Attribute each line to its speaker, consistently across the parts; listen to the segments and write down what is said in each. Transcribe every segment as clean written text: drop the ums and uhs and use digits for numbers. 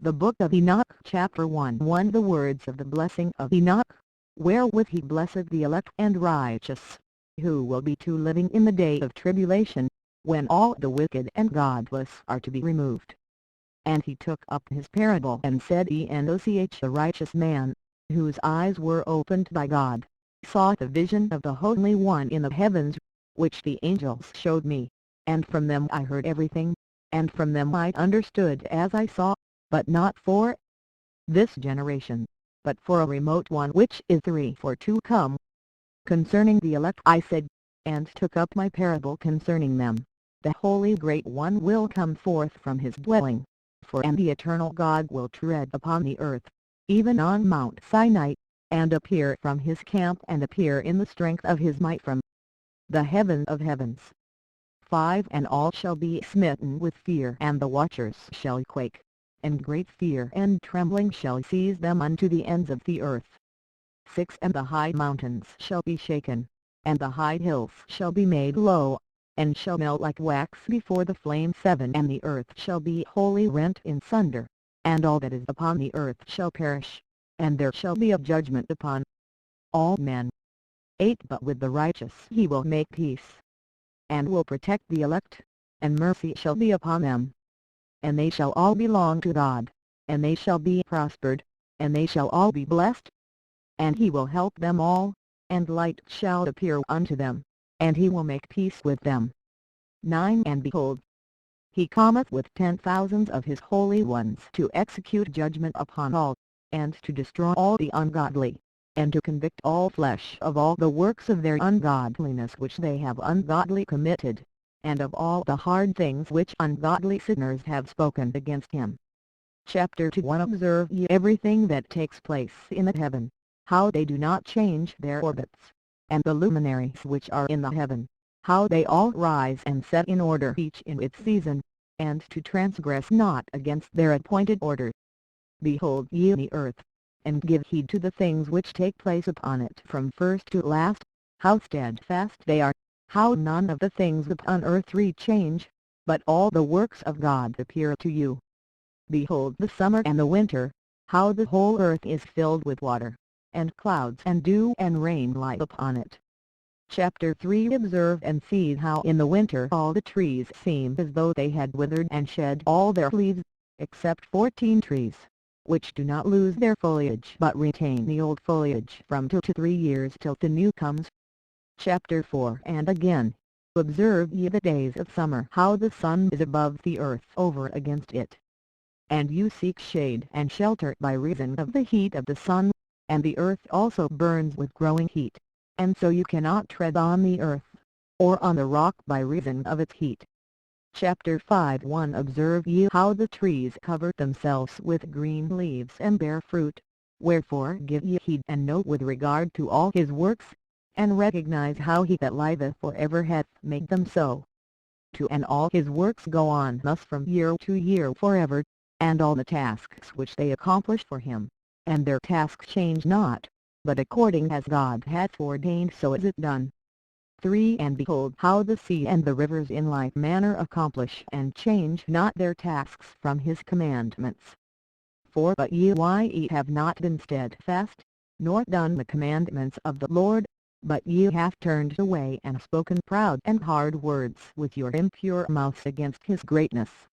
Speaker 1: The Book of Enoch, Chapter 1 The words of the blessing of Enoch, wherewith he blessed the elect and righteous, who will be to living in the day of tribulation, when all the wicked and godless are to be removed. And he took up his parable and said, Enoch the righteous man, whose eyes were opened by God, saw the vision of the Holy One in the heavens, which the angels showed me, and from them I heard everything, and from them I understood as I saw, but not for this generation, but for a remote one which is for to come. Concerning the elect I said, and took up my parable concerning them, the Holy Great One will come forth from his dwelling, and the eternal God will tread upon the earth, even on Mount Sinai, and appear from his camp and appear in the strength of his might from the heaven of heavens. 5 And all shall be smitten with fear, and the watchers shall quake, and great fear and trembling shall seize them unto the ends of the earth. 6 And the high mountains shall be shaken, and the high hills shall be made low, and shall melt like wax before the flame. 7 And the earth shall be wholly rent in sunder, and all that is upon the earth shall perish, and there shall be a judgment upon all men. 8 But with the righteous he will make peace, and will protect the elect, and mercy shall be upon them. And they shall all belong to God, and they shall be prospered, and they shall all be blessed. And he will help them all, and light shall appear unto them, and he will make peace with them. 9 And behold, he cometh with 10,000s of his holy ones to execute judgment upon all, and to destroy all the ungodly, and to convict all flesh of all the works of their ungodliness which they have ungodly committed, and of all the hard things which ungodly sinners have spoken against him. Chapter 2 1 Observe ye everything that takes place in the heaven, how they do not change their orbits, and the luminaries which are in the heaven, how they all rise and set in order each in its season, and to transgress not against their appointed order. Behold ye the earth, and give heed to the things which take place upon it from first to last, how steadfast they are, how none of the things upon earth change, but all the works of God appear to you. Behold the summer and the winter, how the whole earth is filled with water, and clouds and dew and rain lie upon it. Chapter 3 Observe and see how in the winter all the trees seem as though they had withered and shed all their leaves, except 14 trees, which do not lose their foliage but retain the old foliage from 2 to 3 years till the new comes. Chapter 4 And again, observe ye the days of summer, how the sun is above the earth over against it. And you seek shade and shelter by reason of the heat of the sun, and the earth also burns with growing heat, and so you cannot tread on the earth, or on the rock by reason of its heat. Chapter 5 1 Observe ye how the trees cover themselves with green leaves and bear fruit, wherefore give ye heed and note with regard to all his works, and recognize how he that liveth for ever hath made them so. 2 And all his works go on thus from year to year forever, and all the tasks which they accomplish for him, and their tasks change not, but according as God hath ordained so is it done. 3 And behold how the sea and the rivers in like manner accomplish and change not their tasks from his commandments. 4 But ye have not been steadfast, nor done the commandments of the Lord, but ye have turned away and spoken proud and hard words with your impure mouths against his greatness.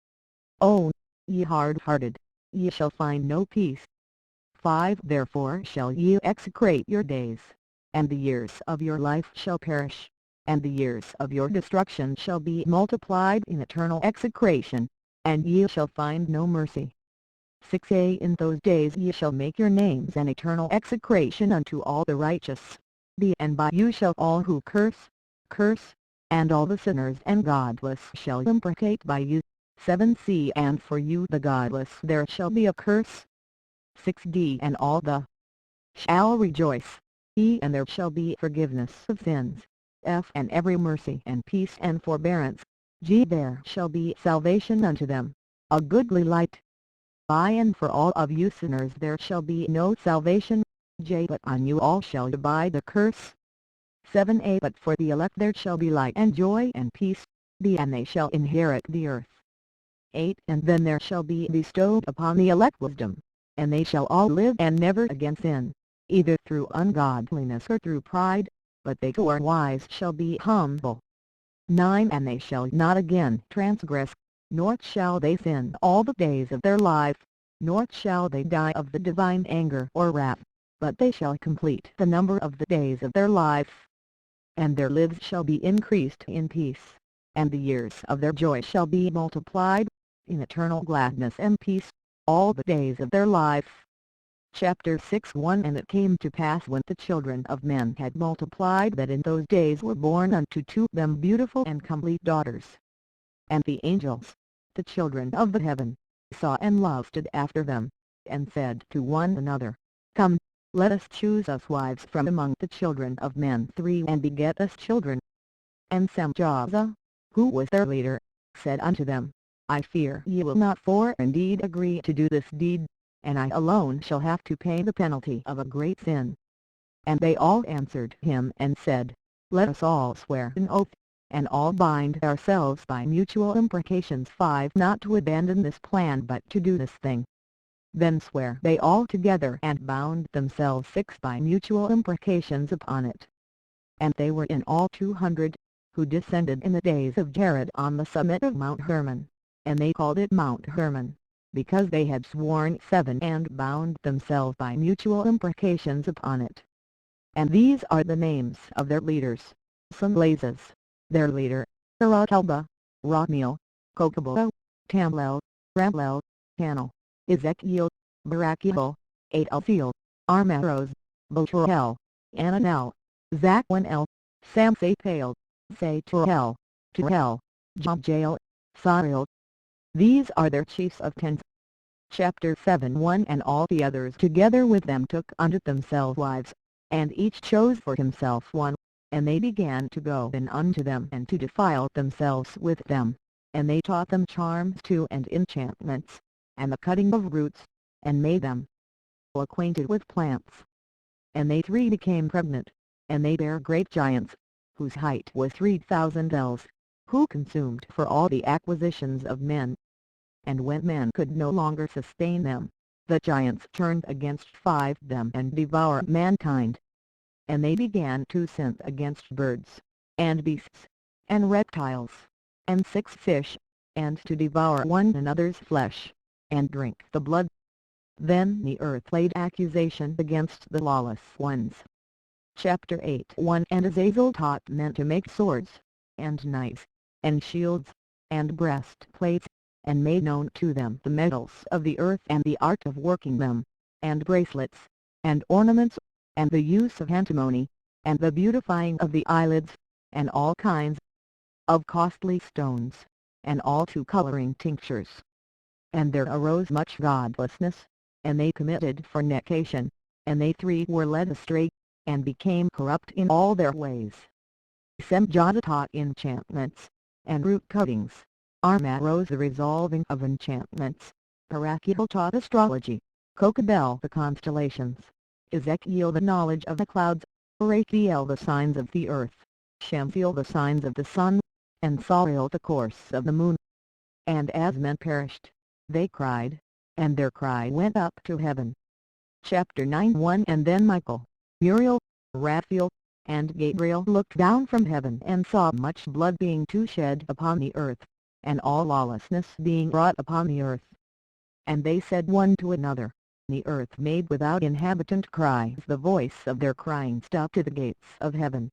Speaker 1: O ye hard-hearted, ye shall find no peace. 5 Therefore shall ye execrate your days, and the years of your life shall perish, and the years of your destruction shall be multiplied in eternal execration, and ye shall find no mercy. 6 In those days ye shall make your names an eternal execration unto all the righteous, and by you shall all who curse, and all the sinners and godless shall imprecate by you. 7 And for you the godless there shall be a curse. 6 And all the shall rejoice, and there shall be forgiveness of sins. And every mercy and peace and forbearance. There shall be salvation unto them, a goodly light. And for all of you sinners there shall be no salvation. But on you all shall abide the curse. 7 But for the elect there shall be light and joy and peace, and they shall inherit the earth. 8 And then there shall be bestowed upon the elect wisdom, and they shall all live and never again sin, either through ungodliness or through pride, but they who are wise shall be humble. 9 And they shall not again transgress, nor shall they sin all the days of their life, nor shall they die of the divine anger or wrath, but they shall complete the number of the days of their life. And their lives shall be increased in peace, and the years of their joy shall be multiplied, in eternal gladness and peace, all the days of their life. Chapter 6 1 And it came to pass when the children of men had multiplied that in those days were born unto to them beautiful and comely daughters. And the angels, the children of the heaven, saw and lusted after them, and said to one another, Come, let us choose us wives from among the children of men 3 And beget us children. And Samjaza, who was their leader, said unto them, I fear ye will not for indeed agree to do this deed, and I alone shall have to pay the penalty of a great sin. And they all answered him and said, Let us all swear an oath, and all bind ourselves by mutual imprecations 5 Not to abandon this plan but to do this thing. Then sware they all together and bound themselves 6 by mutual imprecations upon it. And they were in all 200, who descended in the days of Jared on the summit of Mount Hermon, and they called it Mount Hermon, because they had sworn 7 and bound themselves by mutual imprecations upon it. And these are the names of their leaders: Sanblazes, their leader, Arakelba, Rotmiel, Kokabo, Tamlel, Ramlel, Hanel, Ezekiel, Barakiel, Adalthiel, Armaros, Bochorel, Ananel, Zakwanel, Samsapel, Saturel, Turel, Jobjael, Sariel. These are their chiefs of 10. Chapter 7 1 And all the others together with them took unto themselves wives, and each chose for himself one, and they began to go in unto them and to defile themselves with them, and they taught them charms too and enchantments, and the cutting of roots, and made them acquainted with plants. And they 3 became pregnant, and they bare great giants, whose height was 3,000 ells, who consumed for all the acquisitions of men. And when men could no longer sustain them, the giants turned against 5 them and devoured mankind. And they began to sin against birds, and beasts, and reptiles, and 6 fish, and to devour one another's flesh, and drink the blood. Then the earth laid accusation against the lawless ones. Chapter 8 1 And Azazel taught men to make swords, and knives, and shields, and breastplates, and made known to them the metals of the earth and the art of working them, and bracelets, and ornaments, and the use of antimony, and the beautifying of the eyelids, and all kinds of costly stones, and all 2 coloring tinctures. And there arose much godlessness, and they committed fornication, and they 3 were led astray, and became corrupt in all their ways. Semjaza taught enchantments, and root cuttings, Armaros the resolving of enchantments, Parakiel taught astrology, Kokabel the constellations, Ezekiel the knowledge of the clouds, Raphael the signs of the earth, Shamsiel the signs of the sun, and Sariel the course of the moon. And as men perished, they cried, and their cry went up to heaven. Chapter 9 1 And then Michael, Uriel, Raphael, and Gabriel looked down from heaven and saw much blood being to shed upon the earth, and all lawlessness being wrought upon the earth. And they said one to another, The earth made without inhabitant cries the voice of their crying up to the gates of heaven.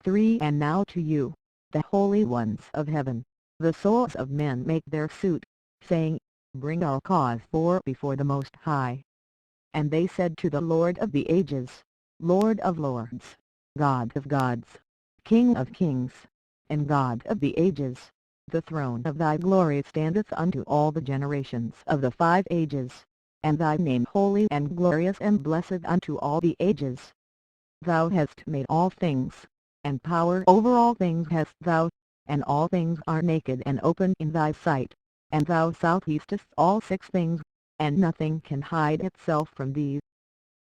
Speaker 1: 3 And now to you, the holy ones of heaven, the souls of men make their suit, saying, Bring our cause before the Most High. And they said to the Lord of the ages, Lord of lords, God of gods, King of kings, and God of the ages, the throne of thy glory standeth unto all the generations of the 5 ages, and thy name holy and glorious and blessed unto all the ages. Thou hast made all things, and power over all things hast thou, and all things are naked and open in thy sight, and thou southeastest all 6 things, and nothing can hide itself from thee.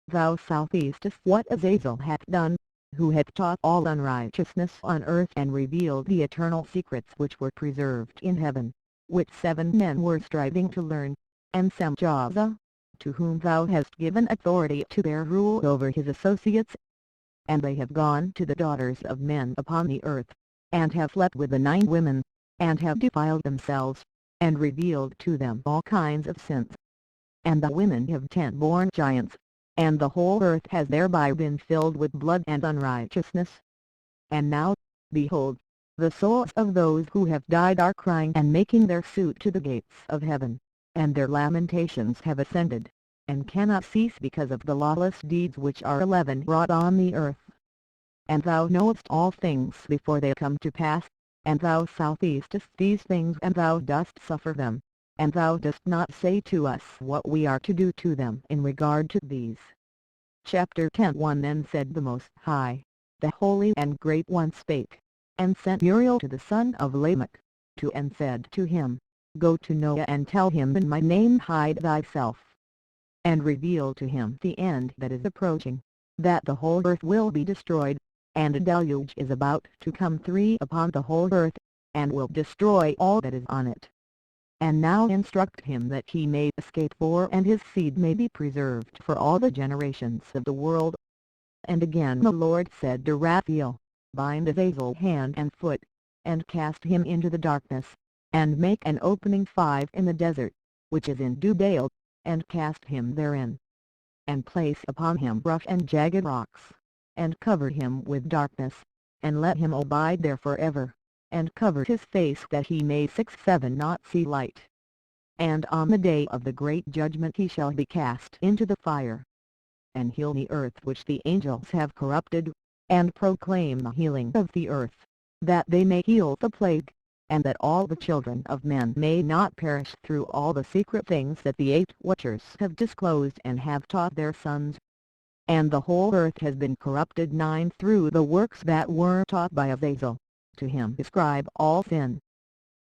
Speaker 1: Thou southeastest what Azazel hath done, who hath taught all unrighteousness on earth and revealed the eternal secrets which were preserved in heaven. which 7 men were striving to learn, and Semjaza, to whom thou hast given authority to bear rule over his associates. And they have gone to the daughters of men upon the earth, and have slept with the 9 women, and have defiled themselves, and revealed to them all kinds of sins. And the women have 10 born giants, and the whole earth has thereby been filled with blood and unrighteousness. And now, behold, the souls of those who have died are crying and making their suit to the gates of heaven, and their lamentations have ascended, and cannot cease because of the lawless deeds which are 11 wrought on the earth. And thou knowest all things before they come to pass, and thou southeastest these things, and thou dost suffer them, and thou dost not say to us what we are to do to them in regard to these. Chapter 10. Then said the Most High, the Holy and Great One spake, and sent Uriel to the son of Lamech, and said to him, Go to Noah and tell him, in my name hide thyself, and reveal to him the end that is approaching, that the whole earth will be destroyed, and a deluge is about to come 3 upon the whole earth, and will destroy all that is on it. And now instruct him that he may escape, and his seed may be preserved for all the generations of the world. And again the Lord said to Raphael, Bind Azazel hand and foot, and cast him into the darkness, and make an opening 5 in the desert, which is in Dubale, and cast him therein. And place upon him rough and jagged rocks, and cover him with darkness, and let him abide there forever, and cover his face that he may 6-7 not see light. And on the day of the great judgment he shall be cast into the fire. And heal the earth which the angels have corrupted, and proclaim the healing of the earth, that they may heal the plague, and that all the children of men may not perish through all the secret things that the 8 watchers have disclosed and have taught their sons. And the whole earth has been corrupted 9 through the works that were taught by Azazel, to him ascribe all sin.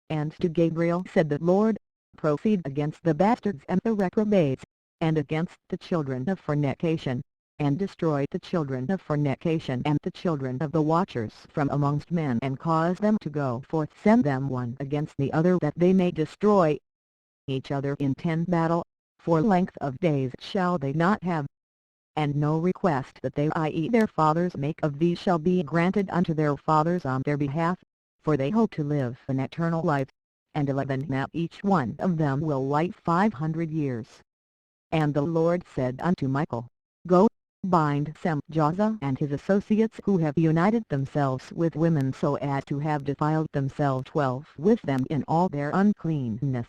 Speaker 1: And to Gabriel said the Lord, Proceed against the bastards and the reprobates, and against the children of fornication, and destroy the children of fornication and the children of the watchers from amongst men, and cause them to go forth, send them one against the other, that they may destroy each other in 10 battle, for length of days shall they not have. And no request that they, i.e. their fathers, make of thee shall be granted unto their fathers on their behalf, for they hope to live an eternal life, and 11 now each one of them will light 500 years. And the Lord said unto Michael, Go, bind Semjaza and his associates who have united themselves with women so as to have defiled themselves 12 with them in all their uncleanness.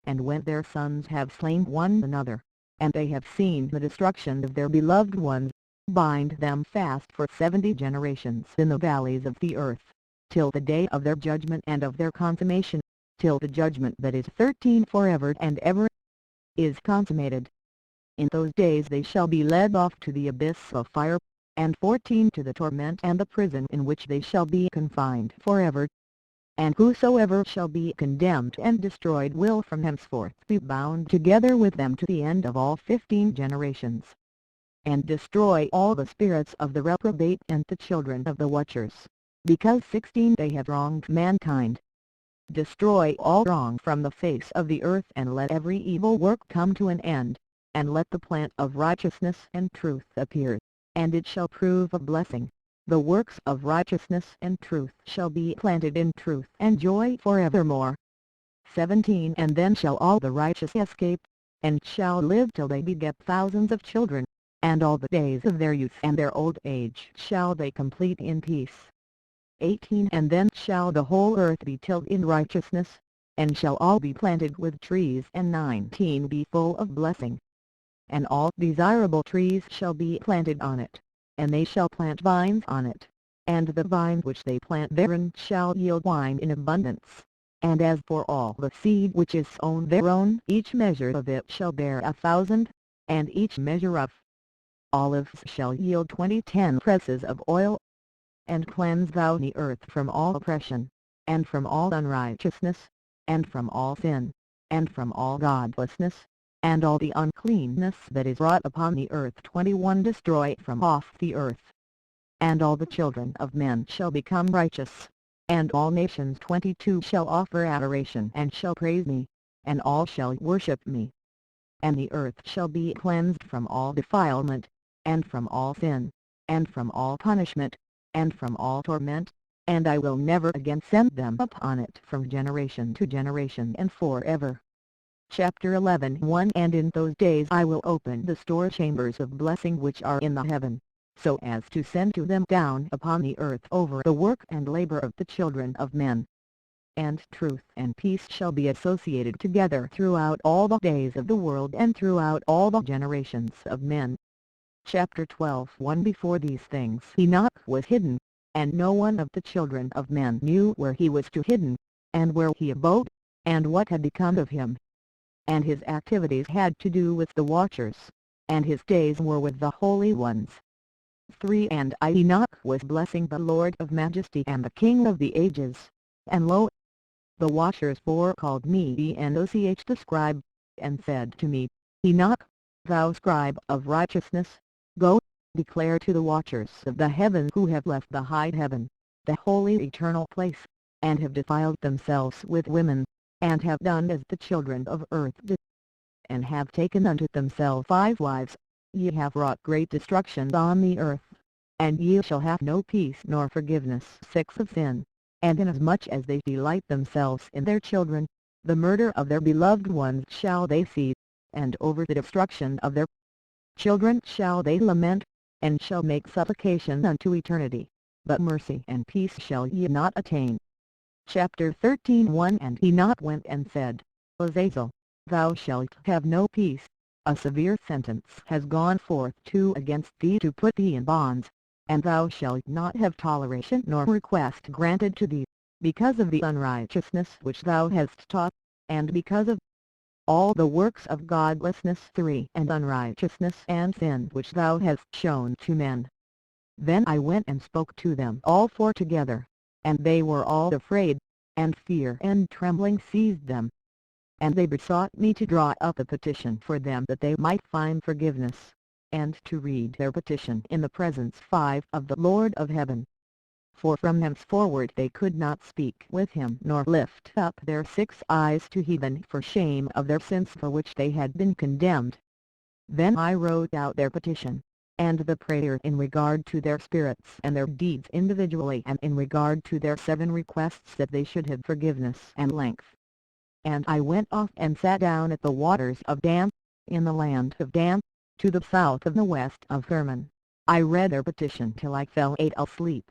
Speaker 1: And when their sons have slain one another, and they have seen the destruction of their beloved ones, bind them fast for 70 generations in the valleys of the earth, till the day of their judgment and of their consummation, till the judgment that is 13 forever and ever is consummated. In those days they shall be led off to the abyss of fire, and 14 to the torment and the prison in which they shall be confined forever. And whosoever shall be condemned and destroyed will from henceforth be bound together with them to the end of all 15 generations. And destroy all the spirits of the reprobate and the children of the watchers, because 16 they have wronged mankind. Destroy all wrong from the face of the earth, and let every evil work come to an end, and let the plant of righteousness and truth appear, and it shall prove a blessing. The works of righteousness and truth shall be planted in truth and joy forevermore. 17 And then shall all the righteous escape, and shall live till they beget thousands of children, and all the days of their youth and their old age shall they complete in peace. 18 And then shall the whole earth be tilled in righteousness, and shall all be planted with trees, and 19 be full of blessing. And all desirable trees shall be planted on it, and they shall plant vines on it, and the vine which they plant therein shall yield wine in abundance. And as for all the seed which is sown thereon, each measure of it shall bear 1,000, and each measure of olives shall yield 10 presses of oil. And cleanse thou the earth from all oppression, and from all unrighteousness, and from all sin, and from all godlessness, and all the uncleanness that is brought upon the earth. 21 Destroy from off the earth. And all the children of men shall become righteous, and all nations 22 shall offer adoration and shall praise me, and all shall worship me. And the earth shall be cleansed from all defilement, and from all sin, and from all punishment, and from all torment, and I will never again send them upon it from generation to generation and forever. Chapter 11 And in those days I will open the store chambers of blessing which are in the heaven, so as to send to them down upon the earth over the work and labor of the children of men. And truth and peace shall be associated together throughout all the days of the world and throughout all the generations of men. Chapter 12 Before these things Enoch was hidden, and no one of the children of men knew where he was hidden, and where he abode, and what had become of him. And his activities had to do with the watchers, and his days were with the holy ones. 3 And I Enoch was blessing the Lord of majesty and the King of the ages, and lo, the watchers called me Enoch the scribe, and said to me, Enoch, thou scribe of righteousness, go, declare to the watchers of the heaven who have left the high heaven, the holy eternal place, and have defiled themselves with women, and have done as the children of earth did, and have taken unto themselves 5 wives, ye have wrought great destruction on the earth, and ye shall have no peace nor forgiveness 6 of sin, and inasmuch as they delight themselves in their children, the murder of their beloved ones shall they see, and over the destruction of their children shall they lament, and shall make supplication unto eternity, but mercy and peace shall ye not attain. Chapter 13 And Enoch went and said, Azazel, thou shalt have no peace, a severe sentence has gone forth against thee to put thee in bonds, and thou shalt not have toleration nor request granted to thee, because of the unrighteousness which thou hast taught, and because of all the works of godlessness 3 and unrighteousness and sin which thou hast shown to men. Then I went and spoke to them all 4 together, and they were all afraid, and fear and trembling seized them. And they besought me to draw up a petition for them that they might find forgiveness, and to read their petition in the presence 5 of the Lord of heaven. For from henceforward they could not speak with him nor lift up their 6 eyes to heaven for shame of their sins for which they had been condemned. Then I wrote out their petition, and the prayer in regard to their spirits and their deeds individually, and in regard to their 7 requests that they should have forgiveness and length. And I went off and sat down at the waters of Dan, in the land of Dan, to the south of the west of Hermon. I read their petition till I fell asleep.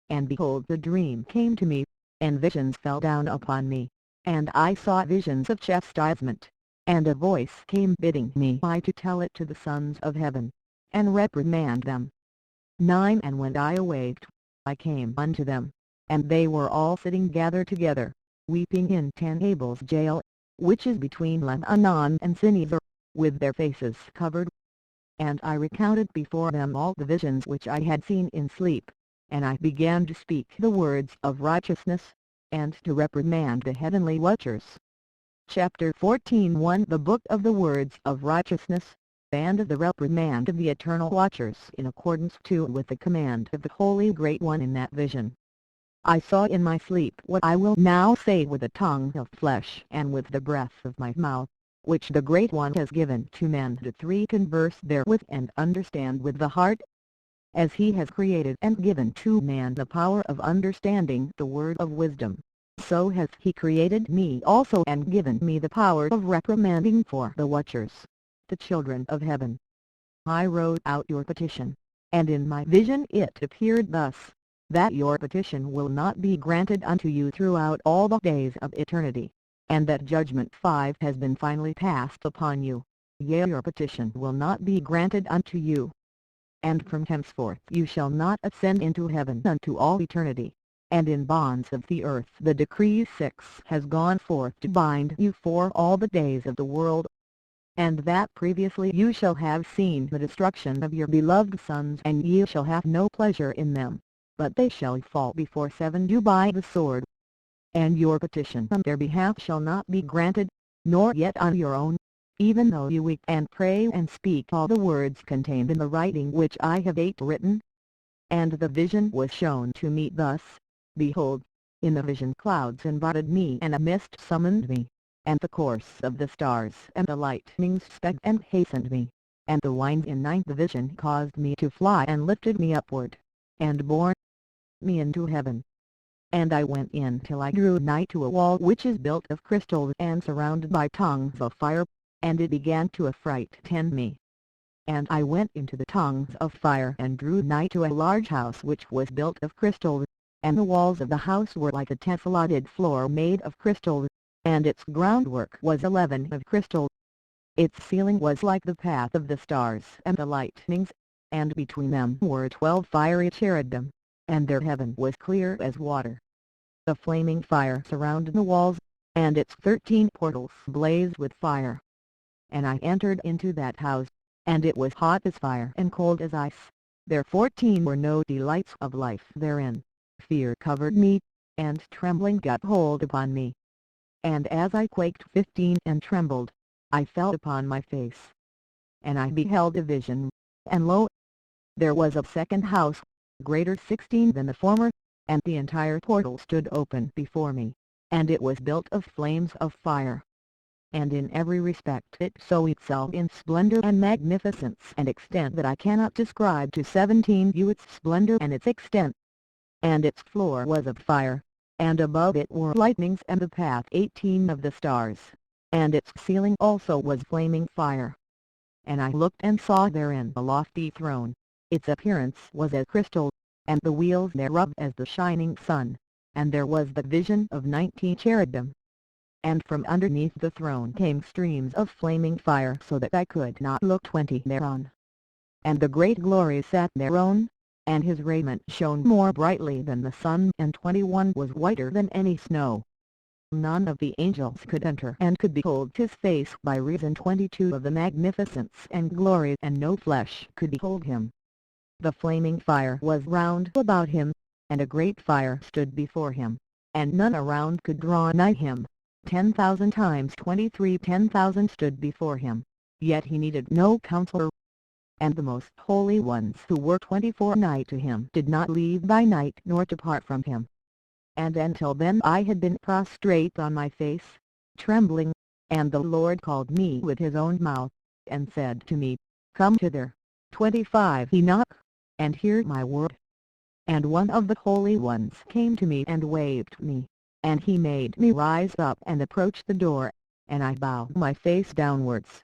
Speaker 1: And behold, the dream came to me, and visions fell down upon me, and I saw visions of chastisement, and a voice came bidding me to tell it to the sons of heaven, and reprimand them. 9 And when I awaked, I came unto them, and they were all sitting gathered together, weeping in Abel's jail, which is between Lebanon and Sinezer, with their faces covered. And I recounted before them all the visions which I had seen in sleep, and I began to speak the words of righteousness, and to reprimand the heavenly watchers. Chapter 14 The Book of the Words of Righteousness, and the reprimand of the eternal watchers in accordance with the command of the Holy Great One in that vision. I saw in my sleep what I will now say with the tongue of flesh and with the breath of my mouth, which the Great One has given to men to converse therewith and understand with the heart. As he has created and given to man the power of understanding the word of wisdom, so has he created me also and given me the power of reprimanding for the watchers, the children of heaven. I wrote out your petition, and in my vision it appeared thus, that your petition will not be granted unto you throughout all the days of eternity, and that judgment 5 has been finally passed upon you, yea, your petition will not be granted unto you. And from henceforth you shall not ascend into heaven unto all eternity, and in bonds of the earth the decree 6 has gone forth to bind you for all the days of the world. And that previously you shall have seen the destruction of your beloved sons, and ye shall have no pleasure in them, but they shall fall before 7 you by the sword. And your petition on their behalf shall not be granted, nor yet on your own, even though you weep and pray and speak all the words contained in the writing which I have written. And the vision was shown to me thus, behold, In the vision clouds environed me and a mist summoned me, and the course of the stars and the lightnings sped and hastened me, and the winds in ninth vision caused me to fly and lifted me upward, and bore me into heaven. And I went in till I drew nigh to a wall which is built of crystal and surrounded by tongues of fire, and it began to affrighten me. And I went into the tongues of fire and drew nigh to a large house which was built of crystal, and the walls of the house were like a tesselated floor made of crystal, and its groundwork was 11 of crystal. Its ceiling was like the path of the stars and the lightnings, and between them were 12 fiery cherubim, and their heaven was clear as water. The flaming fire surrounded the walls, and its 13 portals blazed with fire. And I entered into that house, and it was hot as fire and cold as ice. There 14 were no delights of life therein. Fear covered me, and trembling got hold upon me. And as I quaked 15 and trembled, I fell upon my face. And I beheld a vision, and lo, there was a second house, greater 16 than the former, and the entire portal stood open before me, and it was built of flames of fire. And in every respect it so excelled in splendor and magnificence and extent that I cannot describe to 17 you its splendor and its extent. And its floor was of fire, and above it were lightnings and the path 18 of the stars, and its ceiling also was flaming fire. And I looked and saw therein a lofty throne, its appearance was as crystal, and the wheels thereof as the shining sun, and there was the vision of 19 cherubim. And from underneath the throne came streams of flaming fire so that I could not look 20 thereon. And the great glory sat thereon, and his raiment shone more brightly than the sun, and 21 was whiter than any snow. None of the angels could enter and could behold his face by reason 22 of the magnificence and glory, and no flesh could behold him. The flaming fire was round about him, and a great fire stood before him, and none around could draw nigh him. 10,000 times 23 10,000 stood before him, yet he needed no counselor. And the most holy ones who were 24 nigh to him did not leave by night nor depart from him. And until then I had been prostrate on my face, trembling, and the Lord called me with his own mouth, and said to me, Come hither, 25 Enoch, and hear my word. And one of the holy ones came to me and waved me, and he made me rise up and approach the door, and I bowed my face downwards.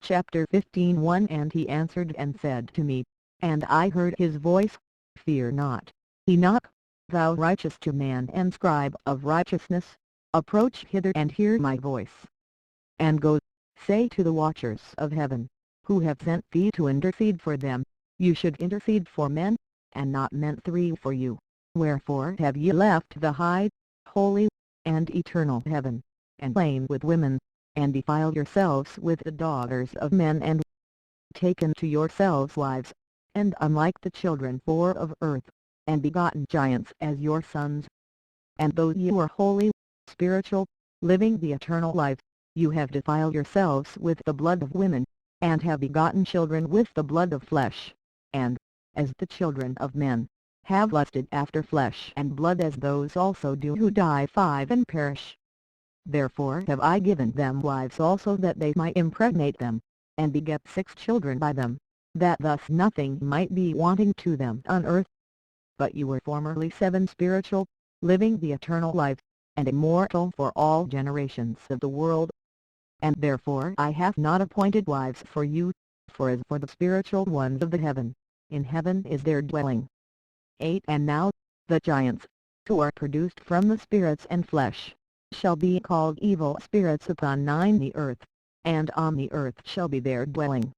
Speaker 1: Chapter 15:1 And he answered and said to me, and I heard his voice, Fear not, Enoch, thou righteous man and scribe of righteousness, approach hither and hear my voice. And go, say to the watchers of heaven, who have sent thee to intercede for them, you should intercede for men, and not men 3 for you. Wherefore have ye left the high, holy, and eternal heaven, and lain with women, and defiled yourselves with the daughters of men, and taken to yourselves wives, and unlike the children 4 of earth, and begotten giants as your sons? And though you are holy, spiritual, living the eternal life, you have defiled yourselves with the blood of women, and have begotten children with the blood of flesh, and, as the children of men, have lusted after flesh and blood, as those also do who die 5 and perish. Therefore have I given them wives also, that they might impregnate them, and beget 6 children by them, that thus nothing might be wanting to them on earth. But you were formerly 7 spiritual, living the eternal life, and immortal for all generations of the world. And therefore I have not appointed wives for you, for as for the spiritual ones of the heaven, in heaven is their dwelling. 8 And now, the giants, who are produced from the spirits and flesh, shall be called evil spirits upon 9 the earth, and on the earth shall be their dwelling.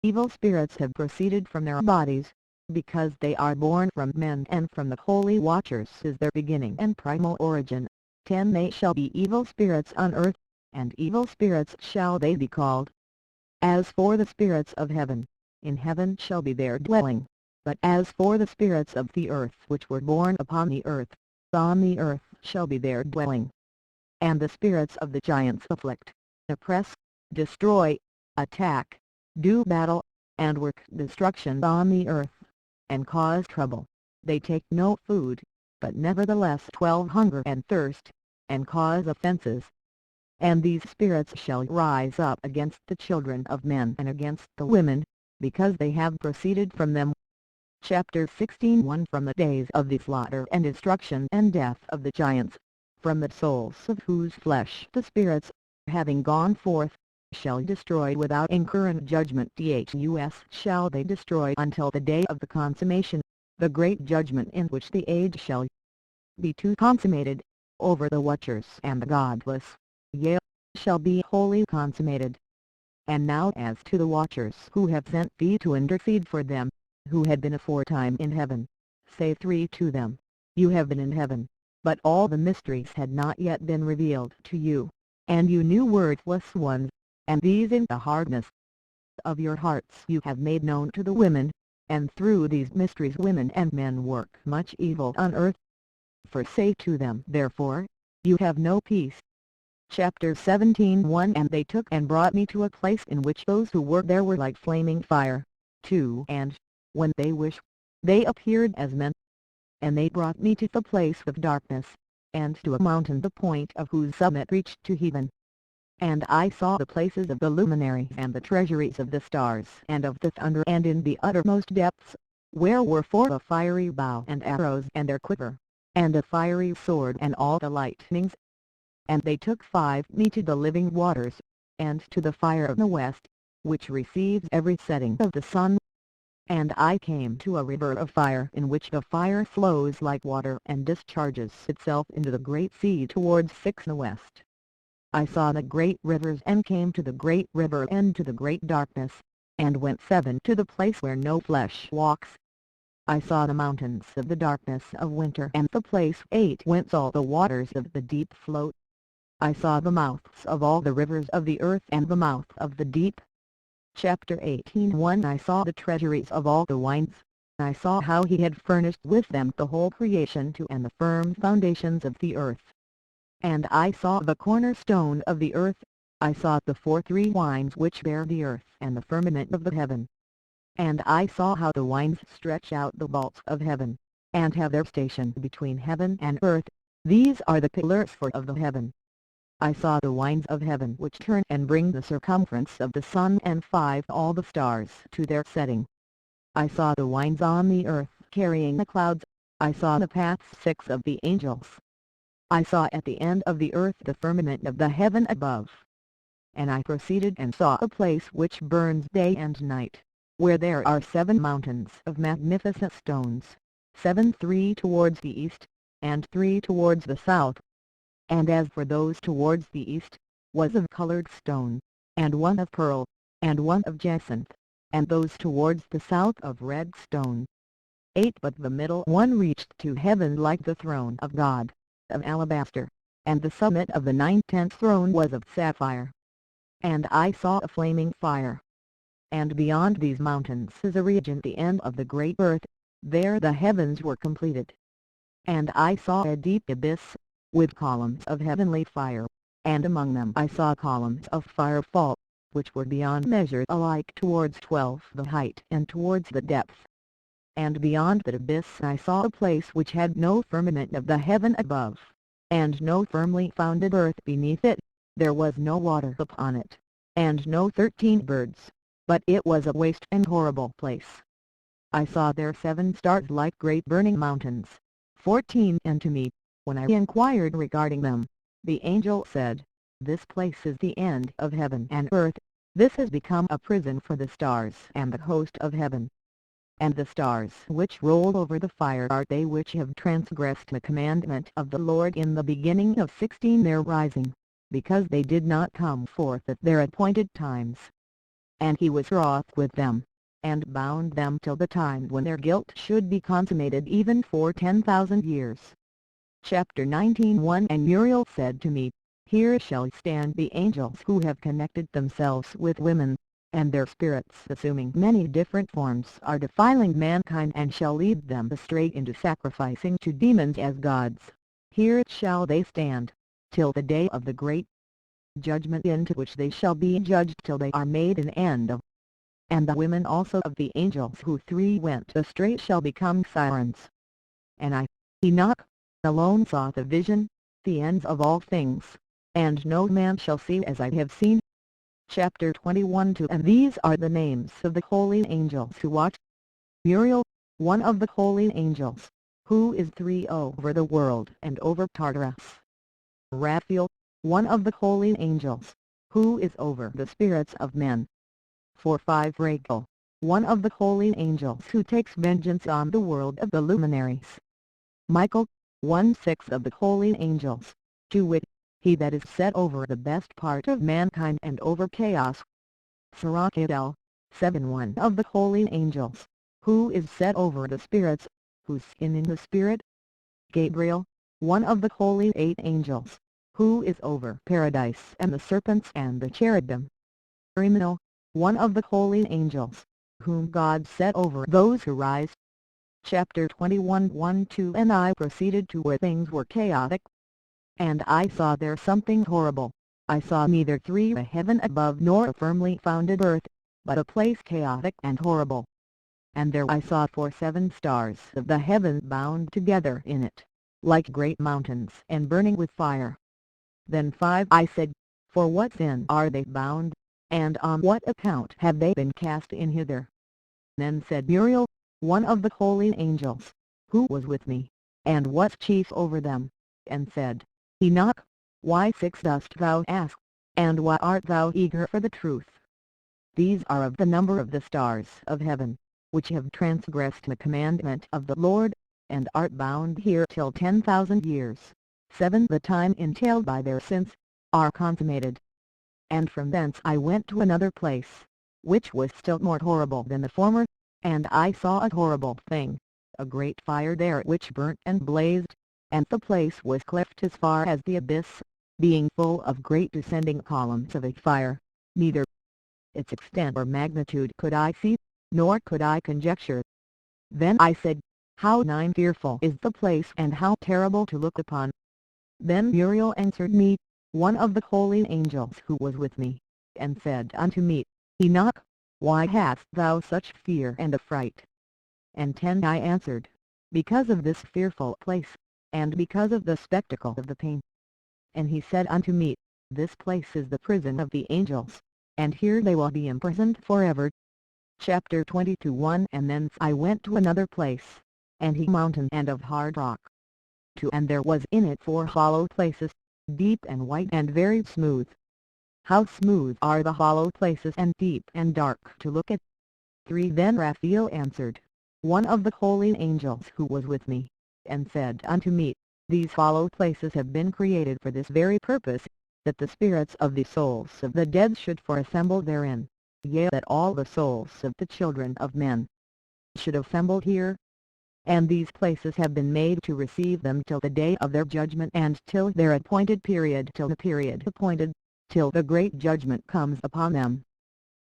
Speaker 1: Evil spirits have proceeded from their bodies, because they are born from men, and from the holy watchers is their beginning and primal origin. 10 They shall be evil spirits on earth, and evil spirits shall they be called. As for the spirits of heaven, in heaven shall be their dwelling, but as for the spirits of the earth which were born upon the earth, on the earth shall be their dwelling. And the spirits of the giants afflict, oppress, destroy, attack, do battle, and work destruction on the earth, and cause trouble. They take no food, but nevertheless 12 hunger and thirst, and cause offences. And these spirits shall rise up against the children of men and against the women, because they have proceeded from them. Chapter 16. From the days of the slaughter and destruction and death of the giants, from the souls of whose flesh the spirits, having gone forth, shall destroy without incurring judgment. Thus shall they destroy until the day of the consummation, the great judgment in which the age shall be to consummated, over the watchers and the godless, yea, shall be wholly consummated. And now as to the watchers who have sent thee to intercede for them, who had been aforetime in heaven, say 3 to them, you have been in heaven, but all the mysteries had not yet been revealed to you, and you knew worthless ones, and these in the hardness of your hearts you have made known to the women, and through these mysteries women and men work much evil on earth. For say to them therefore, you have no peace. Chapter 17. And they took and brought me to a place in which those who were there were like flaming fire, 2. And, when they wished, they appeared as men. And they brought me to the place of darkness, and to a mountain the point of whose summit reached to heaven. And I saw the places of the luminaries and the treasuries of the stars and of the thunder, and in the uttermost depths, where were 4 a fiery bow and arrows and their quiver, and a fiery sword and all the lightnings. And they took me to the living waters, and to the fire of the west, which receives every setting of the sun. And I came to a river of fire in which the fire flows like water and discharges itself into the great sea towards 6 the west. I saw the great rivers and came to the great river and to the great darkness, and went 7 to the place where no flesh walks. I saw the mountains of the darkness of winter and the place 8 whence all the waters of the deep float. I saw the mouths of all the rivers of the earth and the mouth of the deep. Chapter 18. I saw the treasuries of all the wines. I saw how he had furnished with them the whole creation to and the firm foundations of the earth. And I saw the cornerstone of the earth. I saw the 3 wines which bear the earth and the firmament of the heaven. And I saw how the wines stretch out the vaults of heaven, and have their station between heaven and earth. These are the pillars of the heaven. I saw the wines of heaven which turn and bring the circumference of the sun and 5 all the stars to their setting. I saw the wines on the earth carrying the clouds. I saw the paths 6 of the angels. I saw at the end of the earth the firmament of the heaven above. And I proceeded and saw a place which burns day and night, where there are 7 mountains of magnificent stones, 7 3 towards the east, and 3 towards the south. And as for those towards the east, was of colored stone, and one of pearl, and one of jacinth, and those towards the south of red stone. 8 But the middle one reached to heaven like the throne of God, of alabaster, and the summit of the 9/10 throne was of sapphire. And I saw a flaming fire. And beyond these mountains is a region the end of the great earth, there the heavens were completed. And I saw a deep abyss, with columns of heavenly fire, and among them I saw columns of fire fall, which were beyond measure alike towards 12 the height and towards the depth. And beyond that abyss I saw a place which had no firmament of the heaven above, and no firmly founded earth beneath it. There was no water upon it, and no 13 birds, but it was a waste and horrible place. I saw there 7 stars like great burning mountains, 14. And to me, when I inquired regarding them, the angel said, this place is the end of heaven and earth. This has become a prison for the stars and the host of heaven. And the stars which roll over the fire are they which have transgressed the commandment of the Lord in the beginning of 16 their rising, because they did not come forth at their appointed times. And he was wroth with them, and bound them till the time when their guilt should be consummated, even for 10,000 years. Chapter 19. And Muriel said to me, here shall stand the angels who have connected themselves with women, and their spirits assuming many different forms are defiling mankind, and shall lead them astray into sacrificing to demons as gods. Here shall they stand, till the day of the great judgment, into which they shall be judged till they are made an end of. And the women also of the angels who 3 went astray shall become sirens. And I, Enoch, alone saw the vision, the ends of all things, and no man shall see as I have seen. Chapter 21. And these are the names of the holy angels who watch. Uriel, one of the holy angels, who is 3 over the world and over Tartarus. Raphael, one of the holy angels, who is over the spirits of men. 4-5 Rachel, one of the holy angels who takes vengeance on the world of the luminaries. Michael, 1-6 of the holy angels, to wit, he that is set over the best part of mankind and over chaos. Sarakiel, 7-1 of the holy angels, who is set over the spirits, who sin in the spirit. Gabriel, one of the holy 8 angels, who is over paradise and the serpents and the cherubim. Enoch, one of the holy angels, whom God set over those who rise. Chapter 21. 1-2 And I proceeded to where things were chaotic. And I saw there something horrible. I saw neither a heaven above nor a firmly founded earth, but a place chaotic and horrible. And there I saw 7 stars of the heaven bound together in it, like great mountains and burning with fire. Then 5 I said, for what sin are they bound, and on what account have they been cast in hither? Then said Uriel, one of the holy angels, who was with me, and was chief over them, and said, Enoch, why 6 dost thou ask, and why art thou eager for the truth? These are of the number of the stars of heaven, which have transgressed the commandment of the Lord, and art bound here till 10,000 years. 7 The time entailed by their sins, are consummated. And from thence I went to another place, which was still more horrible than the former, and I saw a horrible thing, a great fire there which burnt and blazed, and the place was cleft as far as the abyss, being full of great descending columns of a fire, neither its extent or magnitude could I see, nor could I conjecture. Then I said, how fearful is the place and how terrible to look upon. Then Uriel answered me, one of the holy angels who was with me, and said unto me, Enoch, why hast thou such fear and affright? And 10 I answered, because of this fearful place, and because of the spectacle of the pain. And he said unto me, this place is the prison of the angels, and here they will be imprisoned forever. Chapter 22. 1 And thence I went to another place, and a mountain and of hard rock. 2 And there was in it 4 hollow places, deep and white and very smooth. How smooth are the hollow places and deep and dark to look at. 3 Then Raphael answered, one of the holy angels who was with me, and said unto me, these hollow places have been created for this very purpose, that the spirits of the souls of the dead should assemble therein, yea, that all the souls of the children of men should assemble here. And these places have been made to receive them till the day of their judgment and till their appointed period, till the period appointed, till the great judgment comes upon them.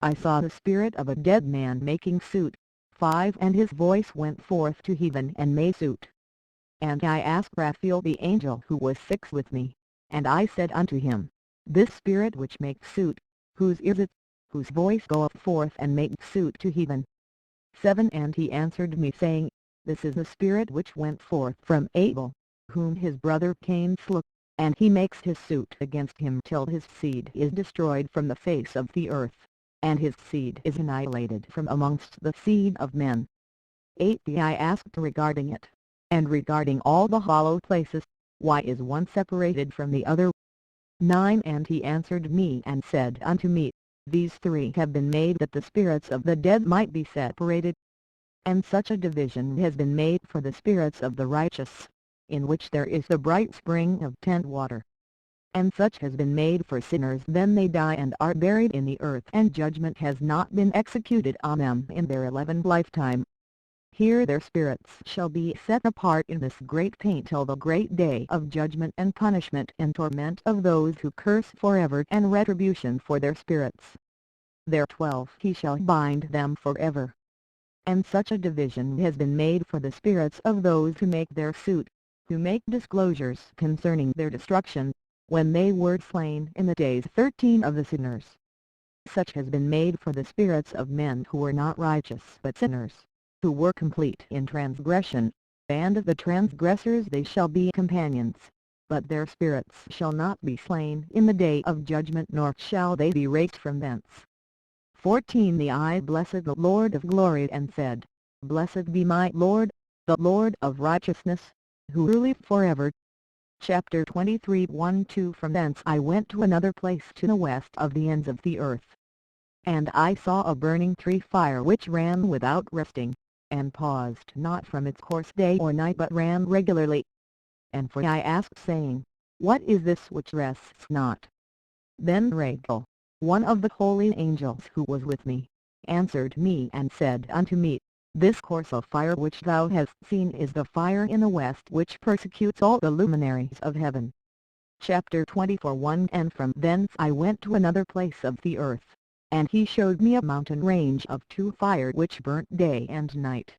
Speaker 1: I saw the spirit of a dead man making suit. 5 And his voice went forth to heaven and made suit. And I asked Raphael the angel who was 6 with me, and I said unto him, this spirit which makes suit, whose is it, whose voice goeth forth and makes suit to heaven? 7 And he answered me saying, this is the spirit which went forth from Abel, whom his brother Cain slew, and he makes his suit against him till his seed is destroyed from the face of the earth, and his seed is annihilated from amongst the seed of men. 8 I asked regarding it, and regarding all the hollow places, why is one separated from the other? 9 And he answered me and said unto me, these 3 have been made that the spirits of the dead might be separated. And such a division has been made for the spirits of the righteous, in which there is the bright spring of tent water. And such has been made for sinners, then they die and are buried in the earth, and judgment has not been executed on them in their 11th lifetime. Here their spirits shall be set apart in this great pain till the great day of judgment and punishment and torment of those who curse forever, and retribution for their spirits. There 12 He shall bind them forever. And such a division has been made for the spirits of those who make their suit, who make disclosures concerning their destruction, when they were slain in the days 13 of the sinners. Such has been made for the spirits of men who were not righteous but sinners, who were complete in transgression, and the transgressors they shall be companions, but their spirits shall not be slain in the day of judgment, nor shall they be raised from thence. 14 The I blessed the Lord of glory and said, Blessed be my Lord, the Lord of righteousness, who ruleth forever. Chapter 23 1-2 From thence I went to another place to the west of the ends of the earth. And I saw a burning tree fire which ran without resting, and paused not from its course day or night, but ran regularly. And for I asked, saying, What is this which rests not? Then Rachel, one of the holy angels who was with me, answered me and said unto me, This course of fire which thou hast seen is the fire in the west which persecutes all the luminaries of heaven. Chapter 24 1 And from thence I went to another place of the earth, and he showed me a mountain range of 2 fire which burnt day and night.